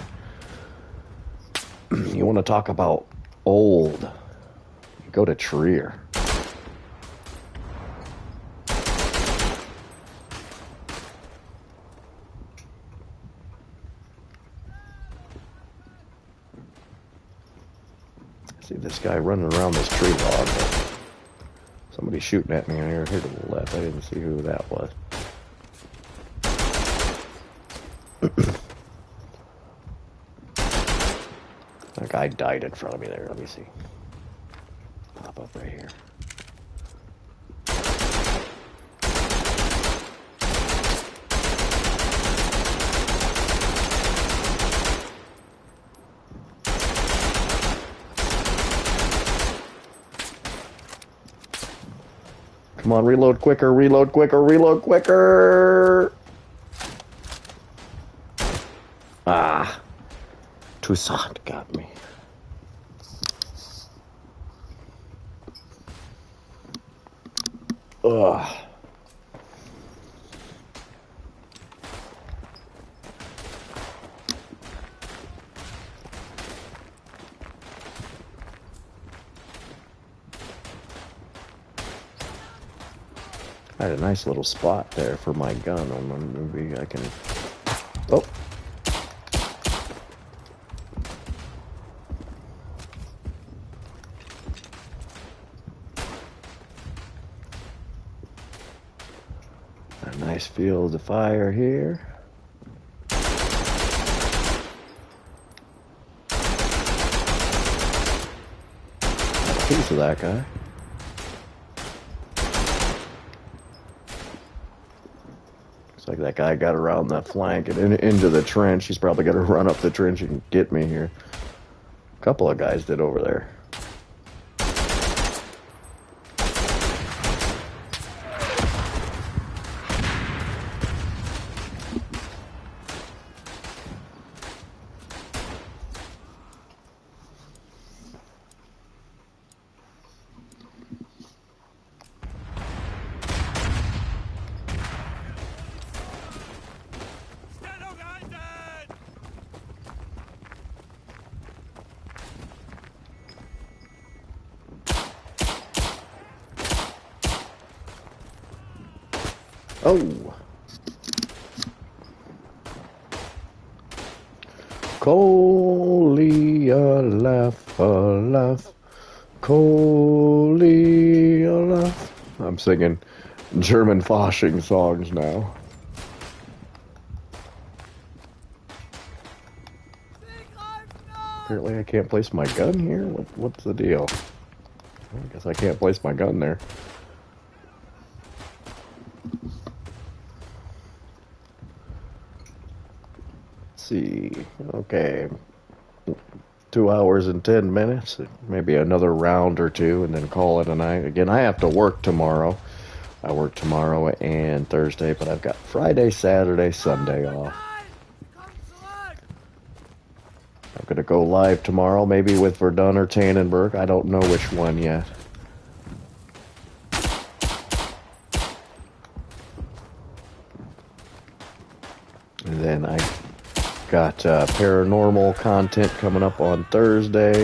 You want to talk about old, you go to Trier. See this guy running around this tree log. Somebody's shooting at me here to the left. I didn't see who that was. That guy died in front of me there. Let me see. Pop up right here. Come on, reload quicker, reload quicker, reload quicker! Ah. Toussaint got me. Ugh. I had a nice little spot there for my gun. Maybe I can... Oh! A nice field of fire here. A piece of that guy. Looks like that guy got around that flank and into the trench. He's probably going to run up the trench and get me here. A couple of guys did over there. Oh! Colia left, Colia left. I'm singing German Foshing songs now. Apparently I can't place my gun here? What's the deal? I guess I can't place my gun there. see. Okay. 2 hours and 10 minutes. Maybe another round or two and then call it a night. Again, I have to work tomorrow. I work tomorrow and Thursday, but I've got Friday, Saturday, Sunday off. I'm going to go live tomorrow, maybe with Verdun or Tannenberg. I don't know which one yet. And then I got paranormal content coming up on Thursday.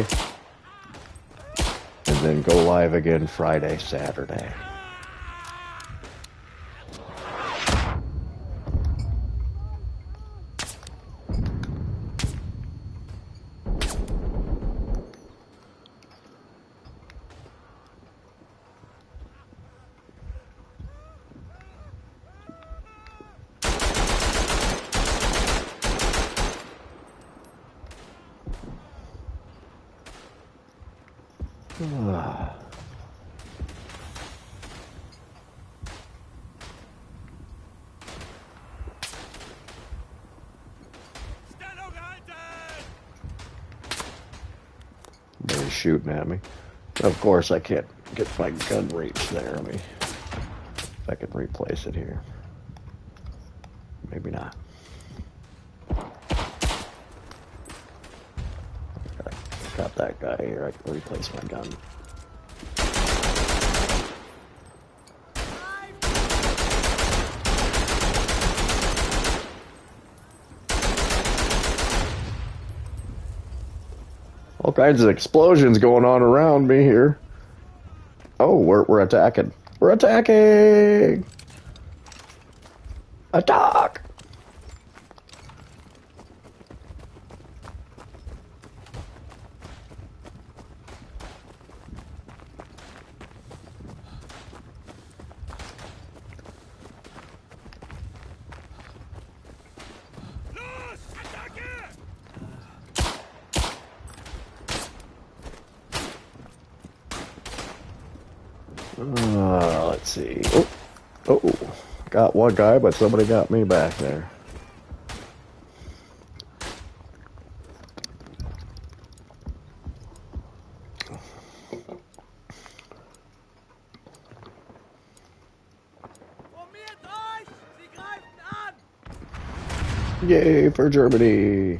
And then go live again Friday, Saturday. Somebody's shooting at me. Of course, I can't get my gun reach there. Let me, if I can replace it here. Maybe not. Got that guy here. I can replace my gun. All kinds of explosions going on around me here. Oh, we're attacking. We're attacking! Attack! Let's see. Oh, got one guy, but somebody got me back there. Yay for Germany!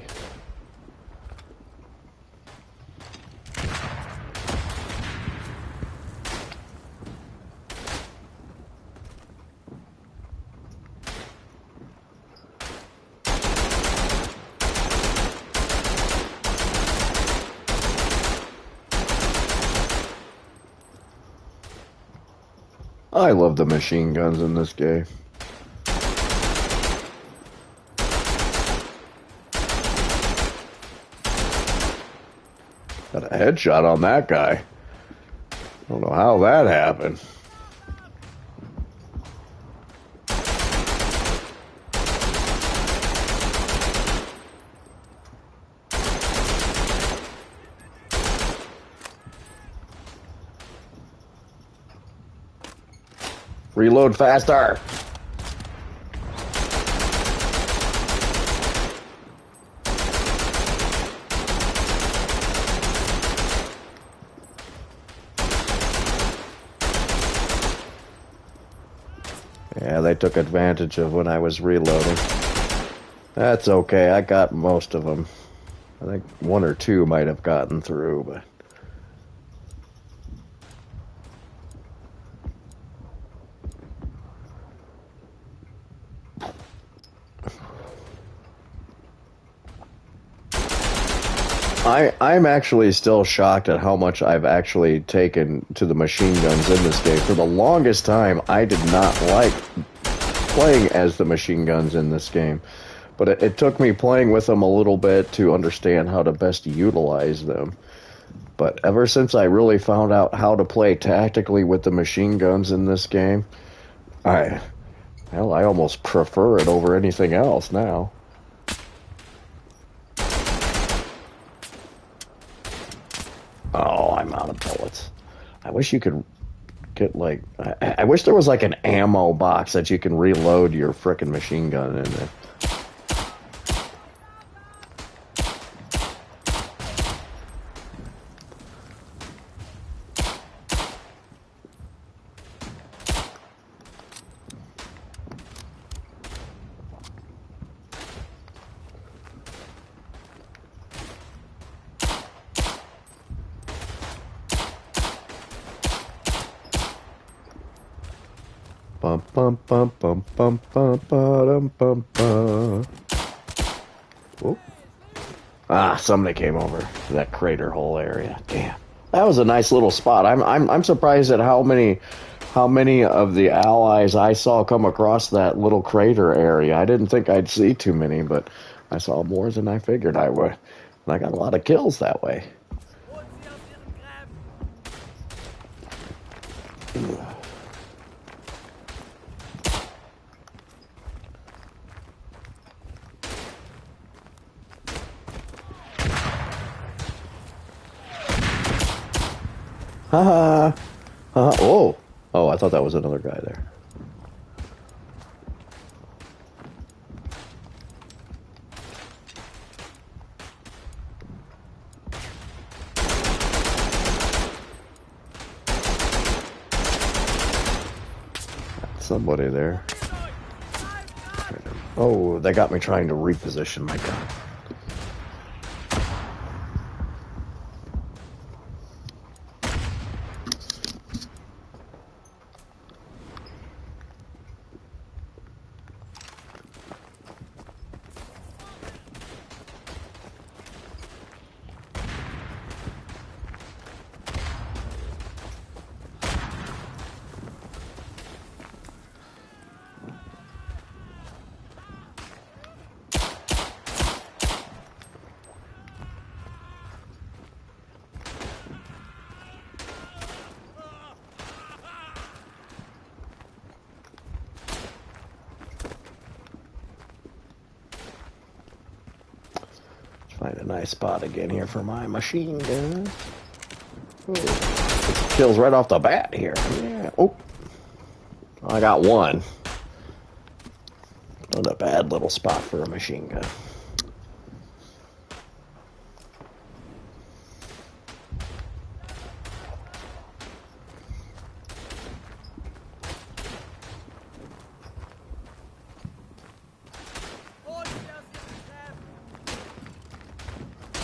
I love the machine guns in this game. Got a headshot on that guy. I don't know how that happened. Reload faster! Yeah, they took advantage of when I was reloading. That's okay, I got most of them. I think one or two might have gotten through, but... I'm actually still shocked at how much I've actually taken to the machine guns in this game. For the longest time, I did not like playing as the machine guns in this game. But it took me playing with them a little bit to understand how to best utilize them. But ever since I really found out how to play tactically with the machine guns in this game, I almost prefer it over anything else now. Oh, I'm out of bullets. I wish you could get, like... I wish there was, like, an ammo box that you can reload your frickin' machine gun in there. bum bum bum bum bum bum bum bum bum. Whoop. Ah, somebody came over to that crater hole area. Damn, that was a nice little spot. I'm surprised at how many of the allies I saw come across that little crater area. I didn't think I'd see too many, but I saw more than I figured I would. And I got a lot of kills that way. Haha. Oh. Oh, I thought that was another guy there. Somebody there. Oh, they got me trying to reposition my gun. Find a nice spot again here for my machine gun. Oh, kills right off the bat here. Yeah. Oh, I got one. Not a bad little spot for a machine gun.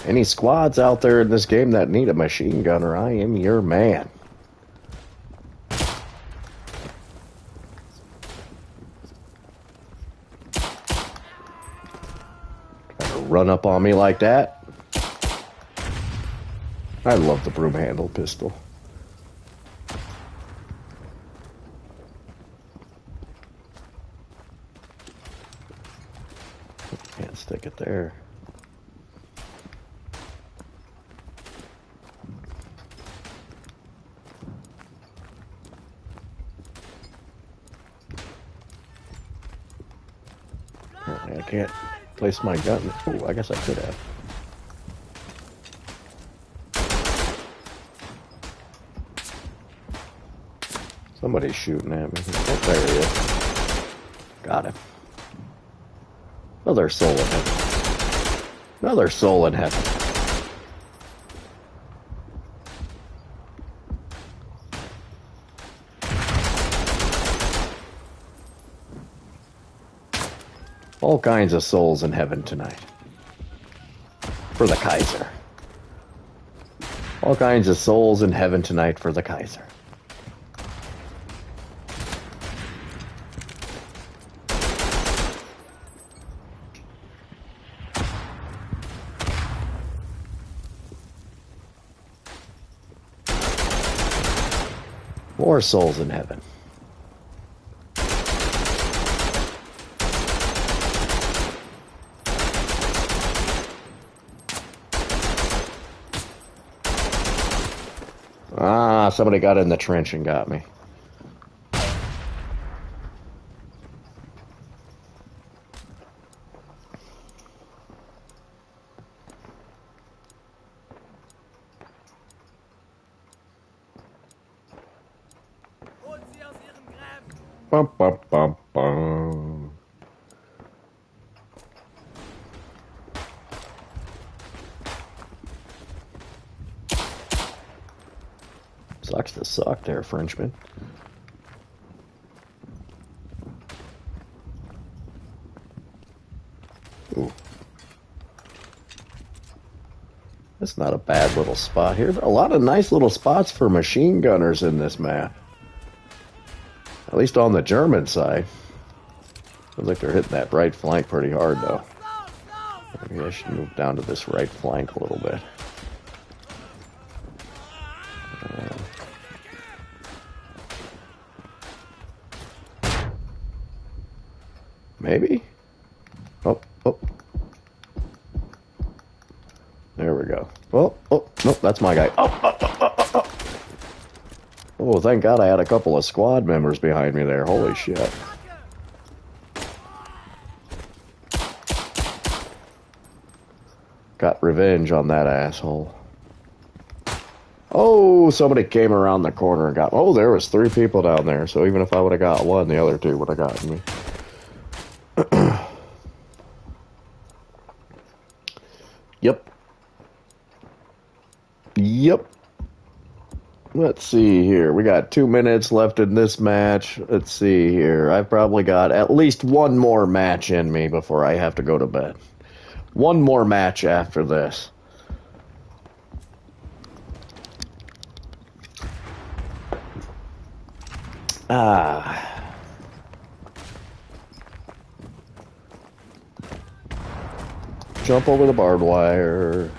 Any squads out there in this game that need a machine gunner, I am your man. Try to run up on me like that. I love the broom handle pistol. Can't stick it there. I can't place my gun. Oh, I guess I could have. Somebody's shooting at me. Oh, there he is. Got him. Another soul in heaven. Another soul in heaven. All kinds of souls in heaven tonight. For the Kaiser. All kinds of souls in heaven tonight for the Kaiser. More souls in heaven. Ah, somebody got in the trench and got me. Bum, bum, bum, bum. Sucks to suck there, Frenchman. Ooh. That's not a bad little spot here. There are a lot of nice little spots for machine gunners in this map. At least on the German side. Looks like they're hitting that right flank pretty hard, though. Maybe I should move down to this right flank a little bit. Maybe? Oh. There we go. Oh, nope, that's my guy. Oh, thank God I had a couple of squad members behind me there. Holy shit. Got revenge on that asshole. Oh, somebody came around the corner and got... Oh, there was 3 people down there. So even if I would have got one, the other 2 would have gotten me. Yep. Let's see here. We got 2 minutes left in this match. Let's see here. I've probably got at least one more match in me before I have to go to bed. One more match after this. Jump over the barbed wire.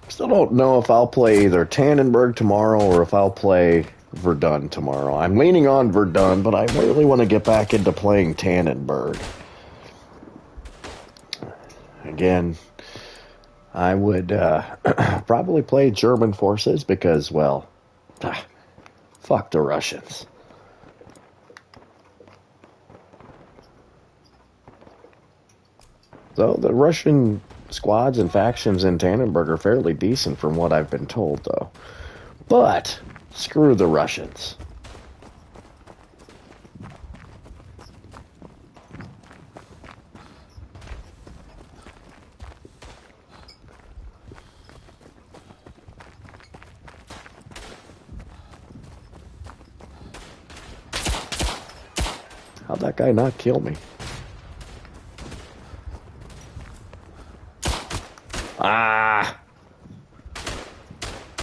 Still don't know if I'll play either Tannenberg tomorrow or if I'll play Verdun tomorrow. I'm leaning on Verdun, but I really want to get back into playing Tannenberg. Again, I would probably play German forces because, well, fuck the Russians. So the Russian squads and factions in Tannenberg are fairly decent from what I've been told, though. But screw the Russians. How'd that guy not kill me?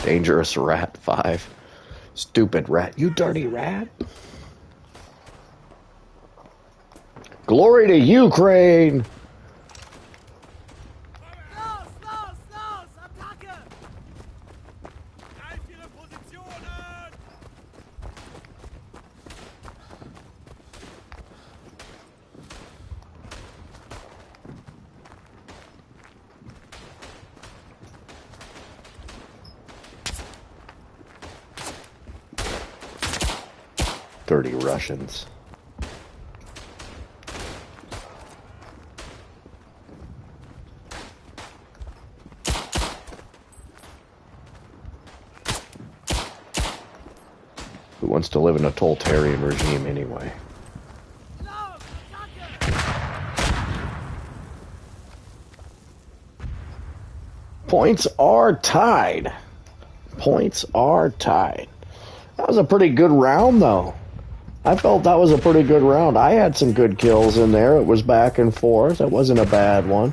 Dangerous rat 5. Stupid rat. You dirty rat. Glory to Ukraine! Dirty Russians. Who wants to live in a totalitarian regime anyway? Points are tied. Points are tied. That was a pretty good round, though. I felt that was a pretty good round. I had some good kills in there. It was back and forth. It wasn't a bad one.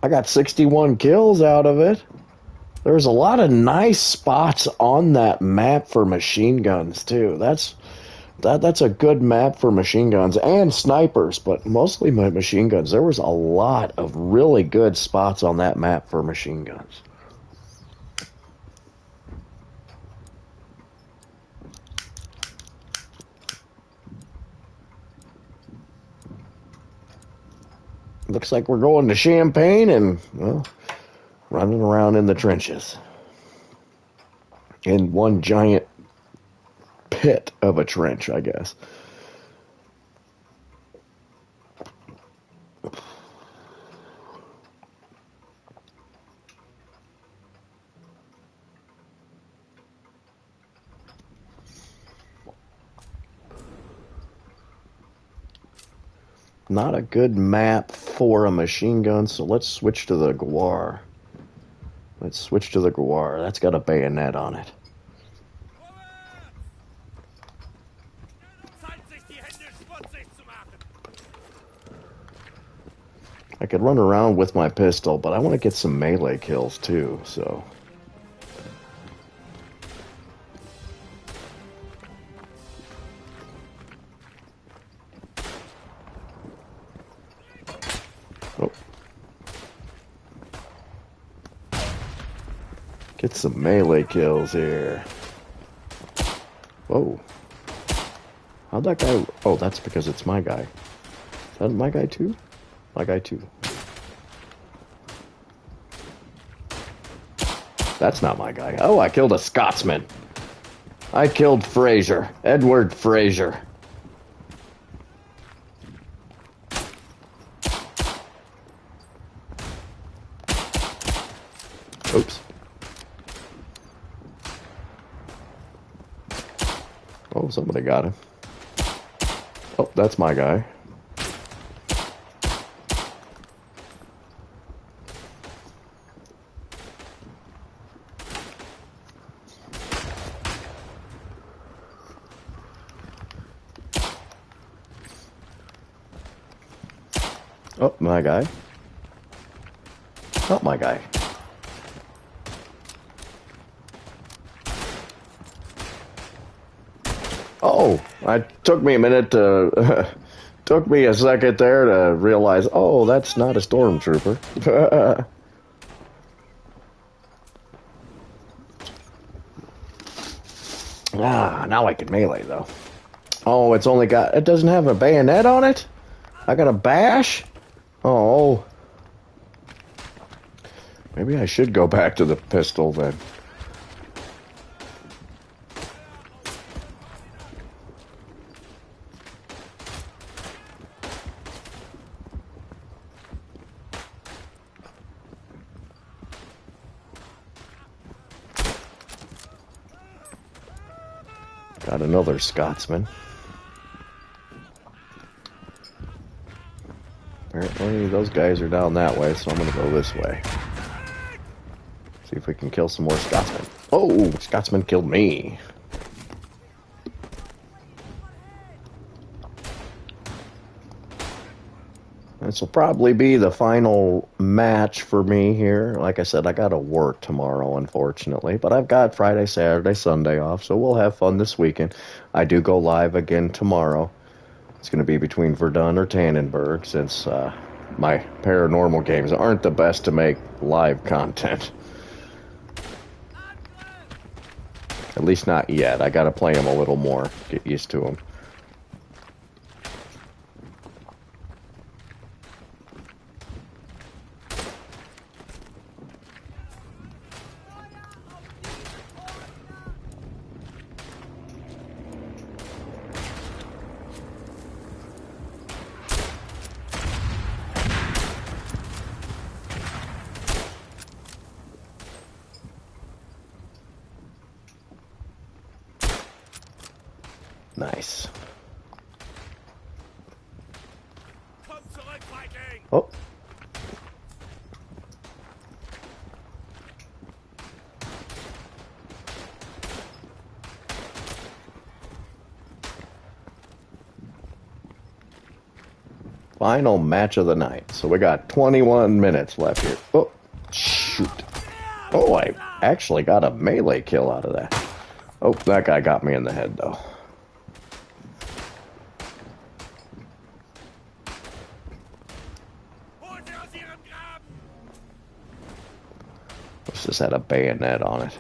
I got 61 kills out of it. There's a lot of nice spots on that map for machine guns, too. That's a good map for machine guns and snipers, but mostly my machine guns. There was a lot of really good spots on that map for machine guns. Looks like we're going to Champagne and, well, running around in the trenches. In one giant pit of a trench, I guess. Not a good map for a machine gun, so let's switch to the Guar. Let's switch to the Guar. That's got a bayonet on it. I could run around with my pistol, but I want to get some melee kills too, so. Oh. Get some melee kills here. Whoa. How'd that guy... Oh, that's because it's my guy. Is that my guy too? My guy too. That's not my guy. Oh, I killed a Scotsman. I killed Fraser. Edward Fraser. Oops. Oh, somebody got him. Oh, that's my guy. Oh, my guy. Not my guy. Oh, it took me a minute to... took me a second there to realize, oh, that's not a stormtrooper. Now I can melee, though. Oh, it's only got... It doesn't have a bayonet on it? I got a bash? Oh. Maybe I should go back to the pistol, then. Got another Scotsman. Apparently those guys are down that way, so I'm gonna go this way. See if we can kill some more Scotsmen. Oh, Scotsman killed me. This will probably be the final match for me here. Like I said, I gotta work tomorrow, unfortunately. But I've got Friday, Saturday, Sunday off, so we'll have fun this weekend. I do go live again tomorrow. It's going to be between Verdun or Tannenberg, since my paranormal games aren't the best to make live content. At least not yet. I got to play them a little more, get used to them. Nice. Oh. Final match of the night. So we got 21 minutes left here. Oh, shoot. Oh, I actually got a melee kill out of that. Oh, that guy got me in the head, though. This had a bayonet on it.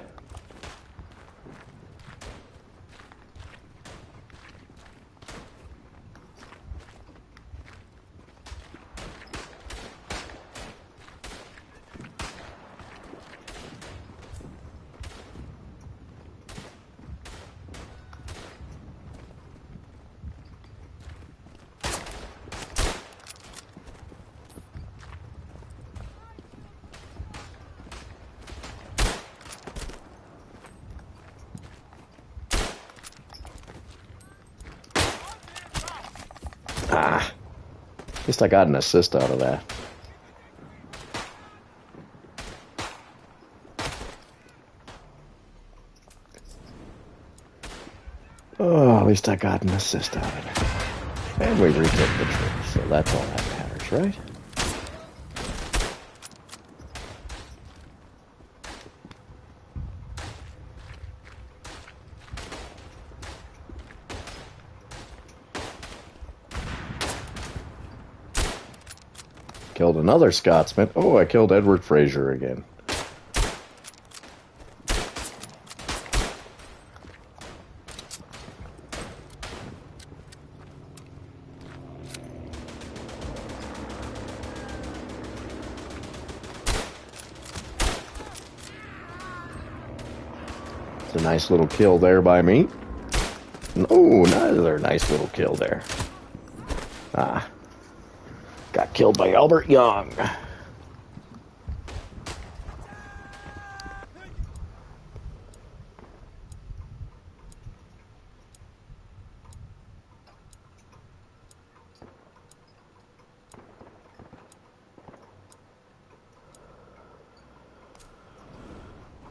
At least I got an assist out of that. Oh, at least I got an assist out of it. And we retook the tree, so that's all that matters, right? Killed another Scotsman. Oh, I killed Edward Fraser again. It's a nice little kill there by me. No, another nice little kill there. Ah. Got killed by Albert Young.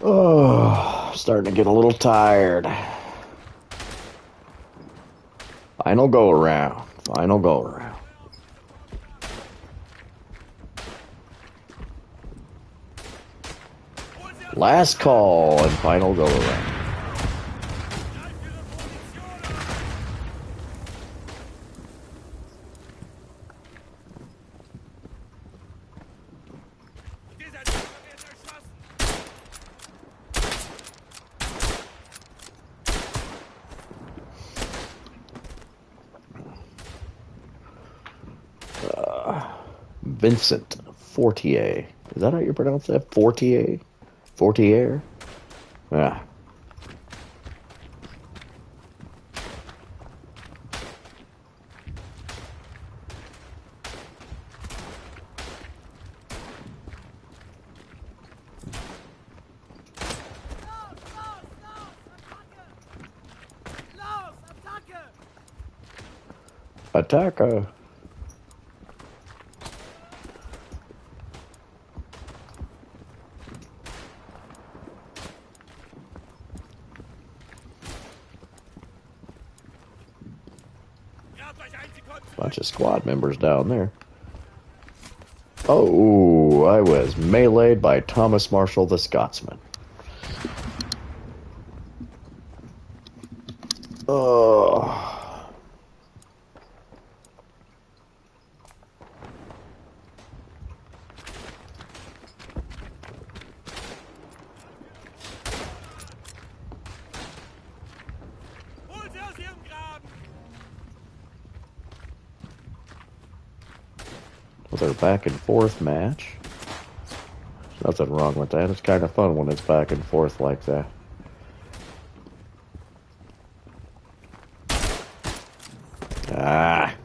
Oh, starting to get a little tired. Final go around. Final go around. Last call and final go around. Vincent Fortier. Is that how you pronounce that? Fortier? Fortier? Yeah. Attacker. Bunch of squad members down there. Oh, I was meleeed by Thomas Marshall the Scotsman. Oh. Another back and forth match. There's nothing wrong with that. It's kind of fun when it's back and forth like that. Ah.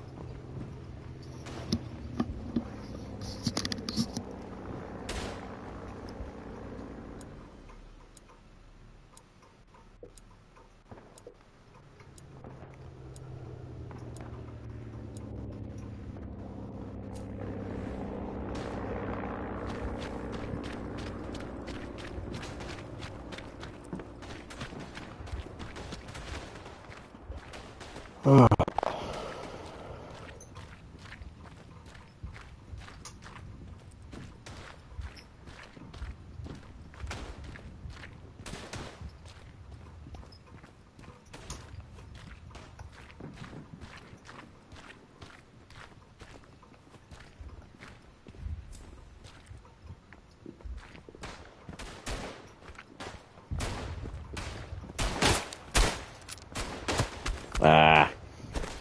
Ah,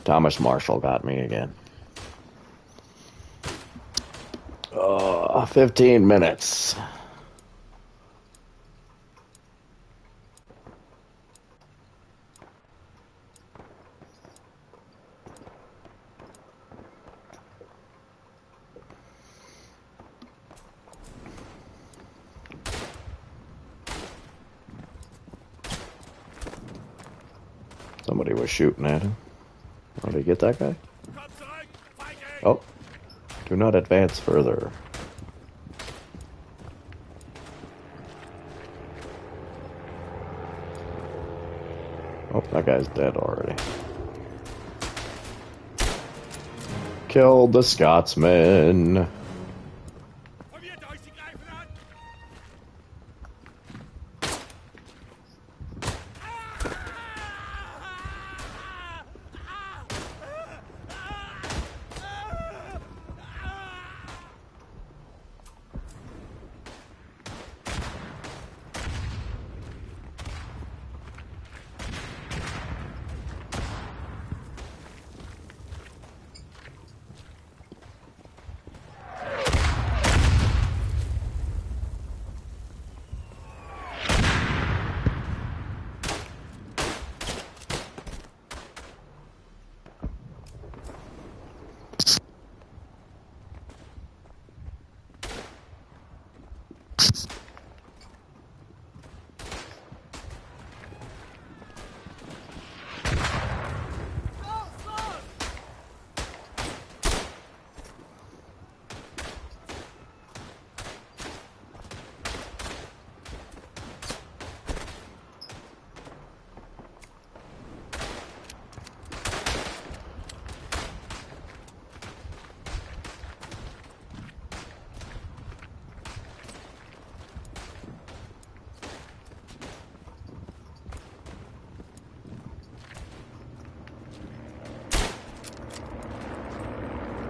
Thomas Marshall got me again. 15 minutes. Somebody was shooting at him. Oh, did he get that guy? Oh, do not advance further. Oh, that guy's dead already. Killed the Scotsman.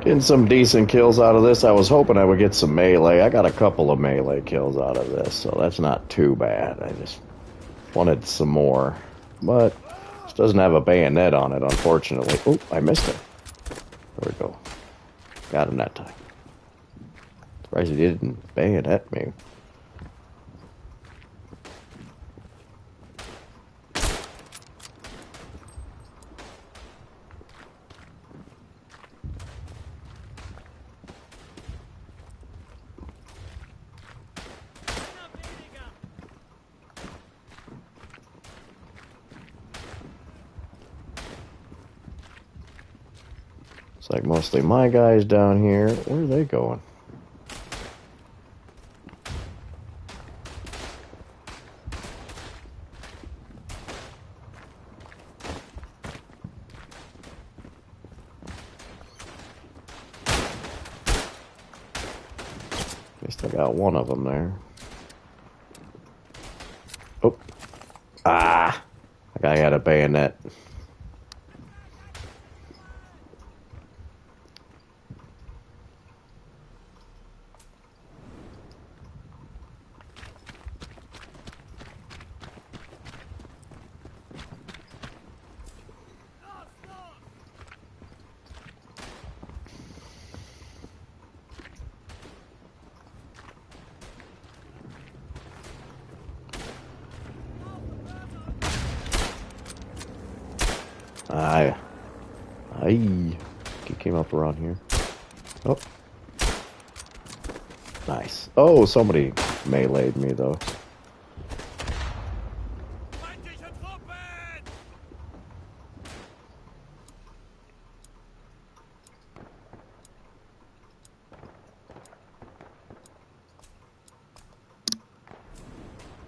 Getting some decent kills out of this. I was hoping I would get some melee. I got a couple of melee kills out of this, so that's not too bad. I just wanted some more. But this doesn't have a bayonet on it, unfortunately. Oh, I missed it. There we go. Got him that time. Surprised he didn't bayonet me. It's like mostly my guys down here. Where are they going? At least I got one of them there. Oh. Ah! That guy had a bayonet. He came up around here. Oh. Nice. Oh, somebody meleeed me, though. Feindliche Truppen!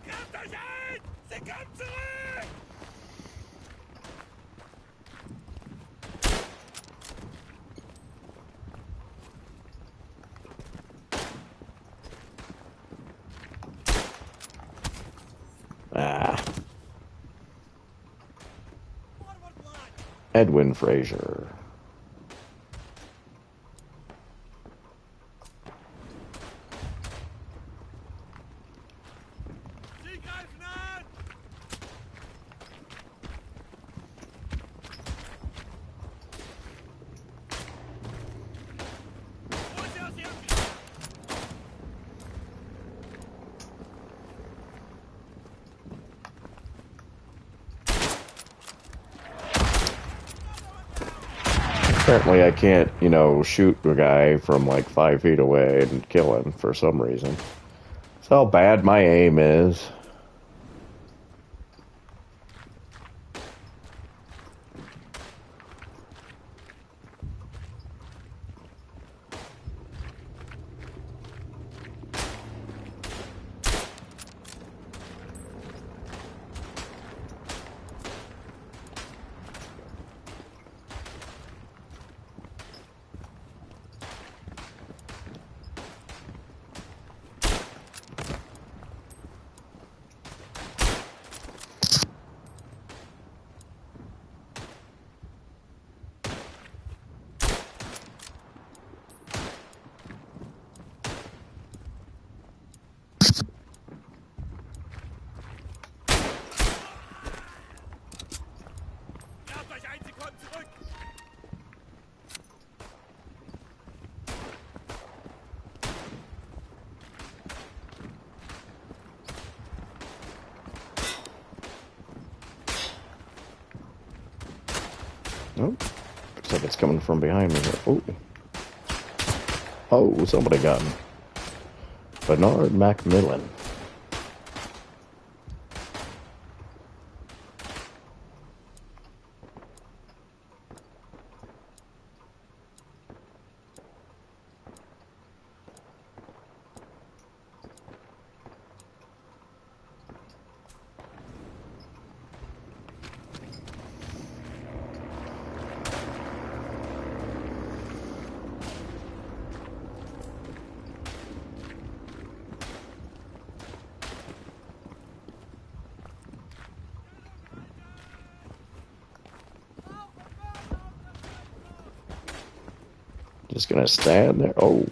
Greift euch ein! Sie kommen zurück! Ah. Edwin Fraser. Sie greifen an! Holt sie aus ihrem Apparently I can't, you know, shoot a guy from like 5 feet away and kill him for some reason. That's how bad my aim is. Greift euch ein! Sie kommen zurück! Oh, looks like it's coming from behind me here. Oh. Oh, somebody got him. Bernard Macmillan. Just gonna stand there. Oh.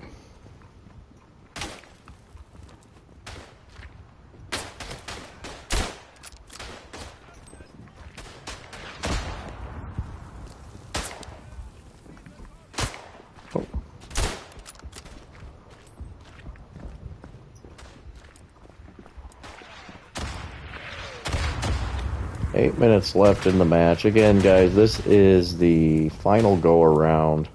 Oh. 8 minutes left in the match. Again, guys, this is the final go around.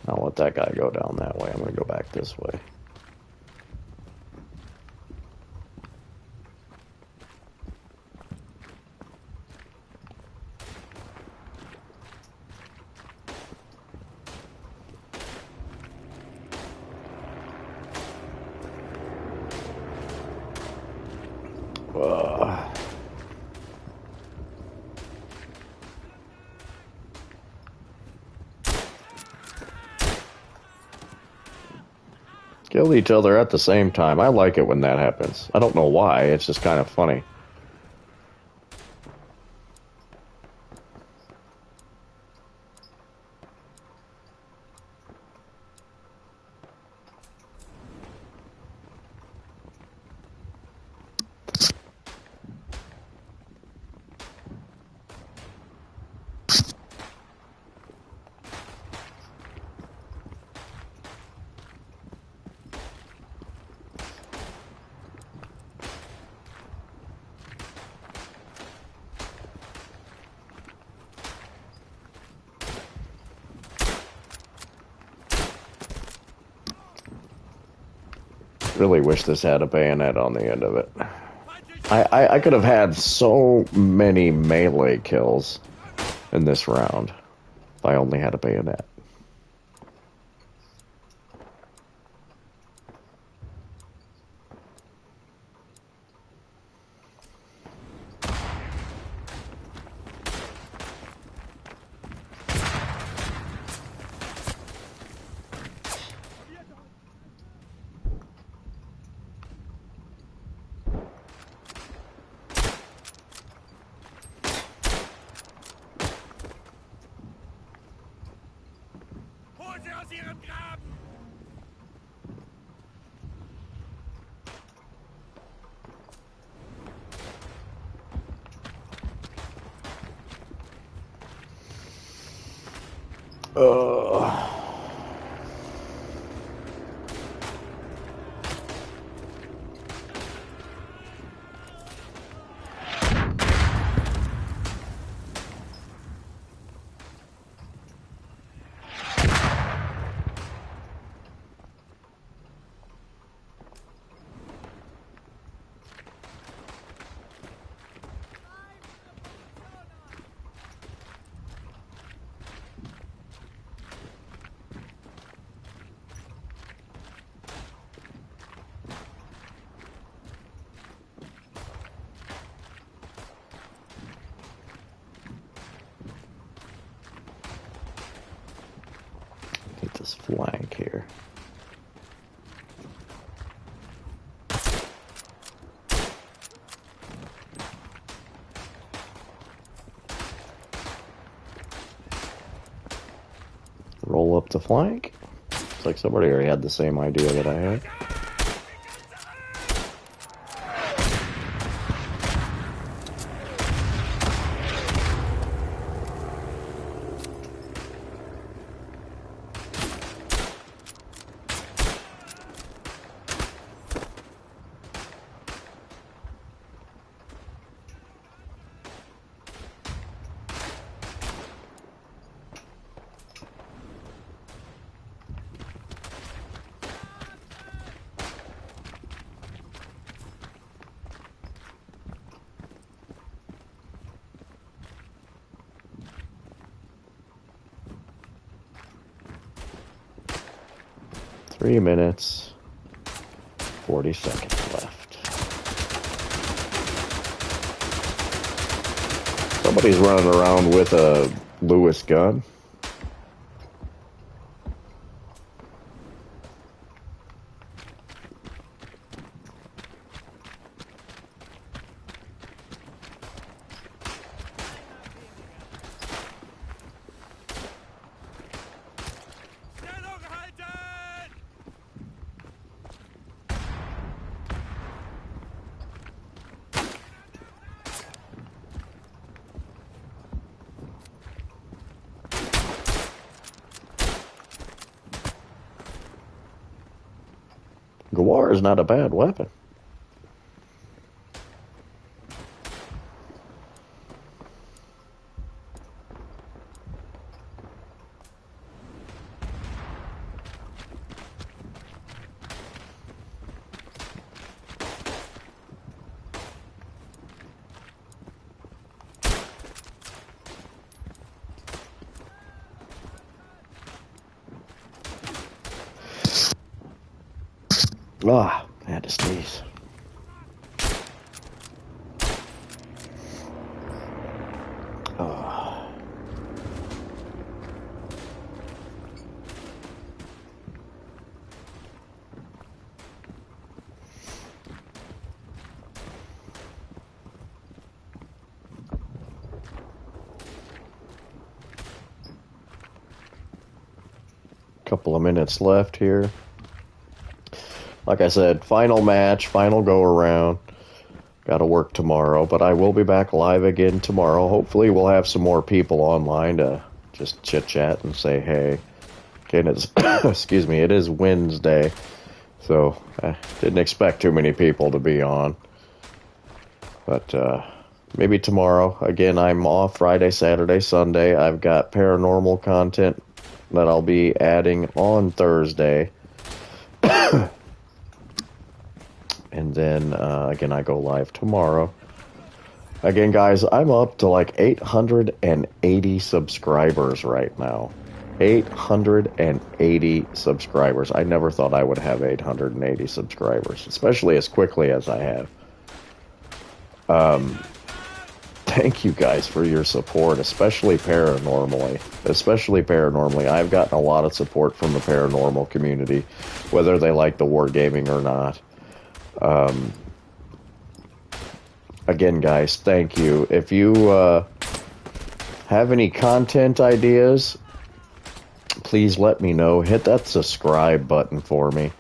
I'll let that guy go down that way. I'm going to go back this way. Kill each other at the same time. I like it when that happens. I don't know why. It's just kind of funny. Really wish this had a bayonet on the end of it. I could have had so many melee kills in this round if I only had a bayonet. Hol sie aus ihrem Graben! Get this flank here. Roll up the flank. Looks like somebody already had the same idea that I had. Three minutes, 40 seconds left. Somebody's running around with a Lewis gun. Gawar is not a bad weapon. Ah, I had to sneeze. Ah. Couple of minutes left here. Like I said, final match, final go around. Got to work tomorrow, but I will be back live again tomorrow. Hopefully we'll have some more people online to just chit-chat and say hey. Again, it's, excuse me, it is Wednesday, so I didn't expect too many people to be on. But maybe tomorrow. Again, I'm off Friday, Saturday, Sunday. I've got paranormal content that I'll be adding on Thursday. And then, again, I go live tomorrow. Again, guys, I'm up to like 880 subscribers right now. 880 subscribers. I never thought I would have 880 subscribers, especially as quickly as I have. Thank you guys for your support, especially paranormally. I've gotten a lot of support from the paranormal community, whether they like the wargaming or not. Again, guys, thank you. If you have any content ideas, please let me know. Hit that subscribe button for me.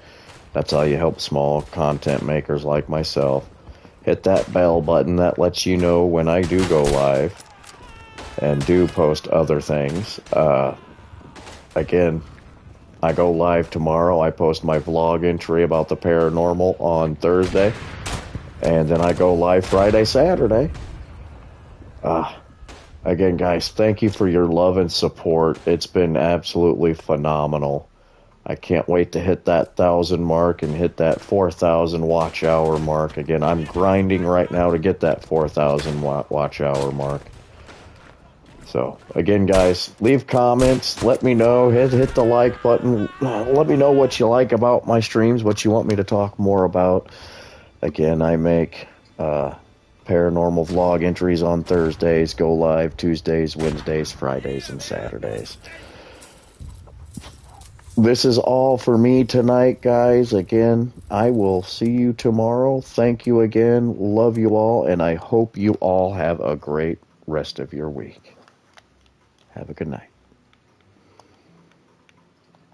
That's how you help small content makers like myself. Hit that bell button. That lets you know when I do go live and do post other things. Again, I go live tomorrow. I post my vlog entry about the paranormal on Thursday. And then I go live Friday, Saturday. Again, guys, thank you for your love and support. It's been absolutely phenomenal. I can't wait to hit that 1,000 mark and hit that 4,000 watch hour mark. Again, I'm grinding right now to get that 4,000 watch hour mark. So, again, guys, leave comments. Let me know. Hit the like button. Let me know what you like about my streams, what you want me to talk more about. Again, I make paranormal vlog entries on Thursdays, go live Tuesdays, Wednesdays, Fridays, and Saturdays. This is all for me tonight, guys. Again, I will see you tomorrow. Thank you again. Love you all, and I hope you all have a great rest of your week. Have a good night.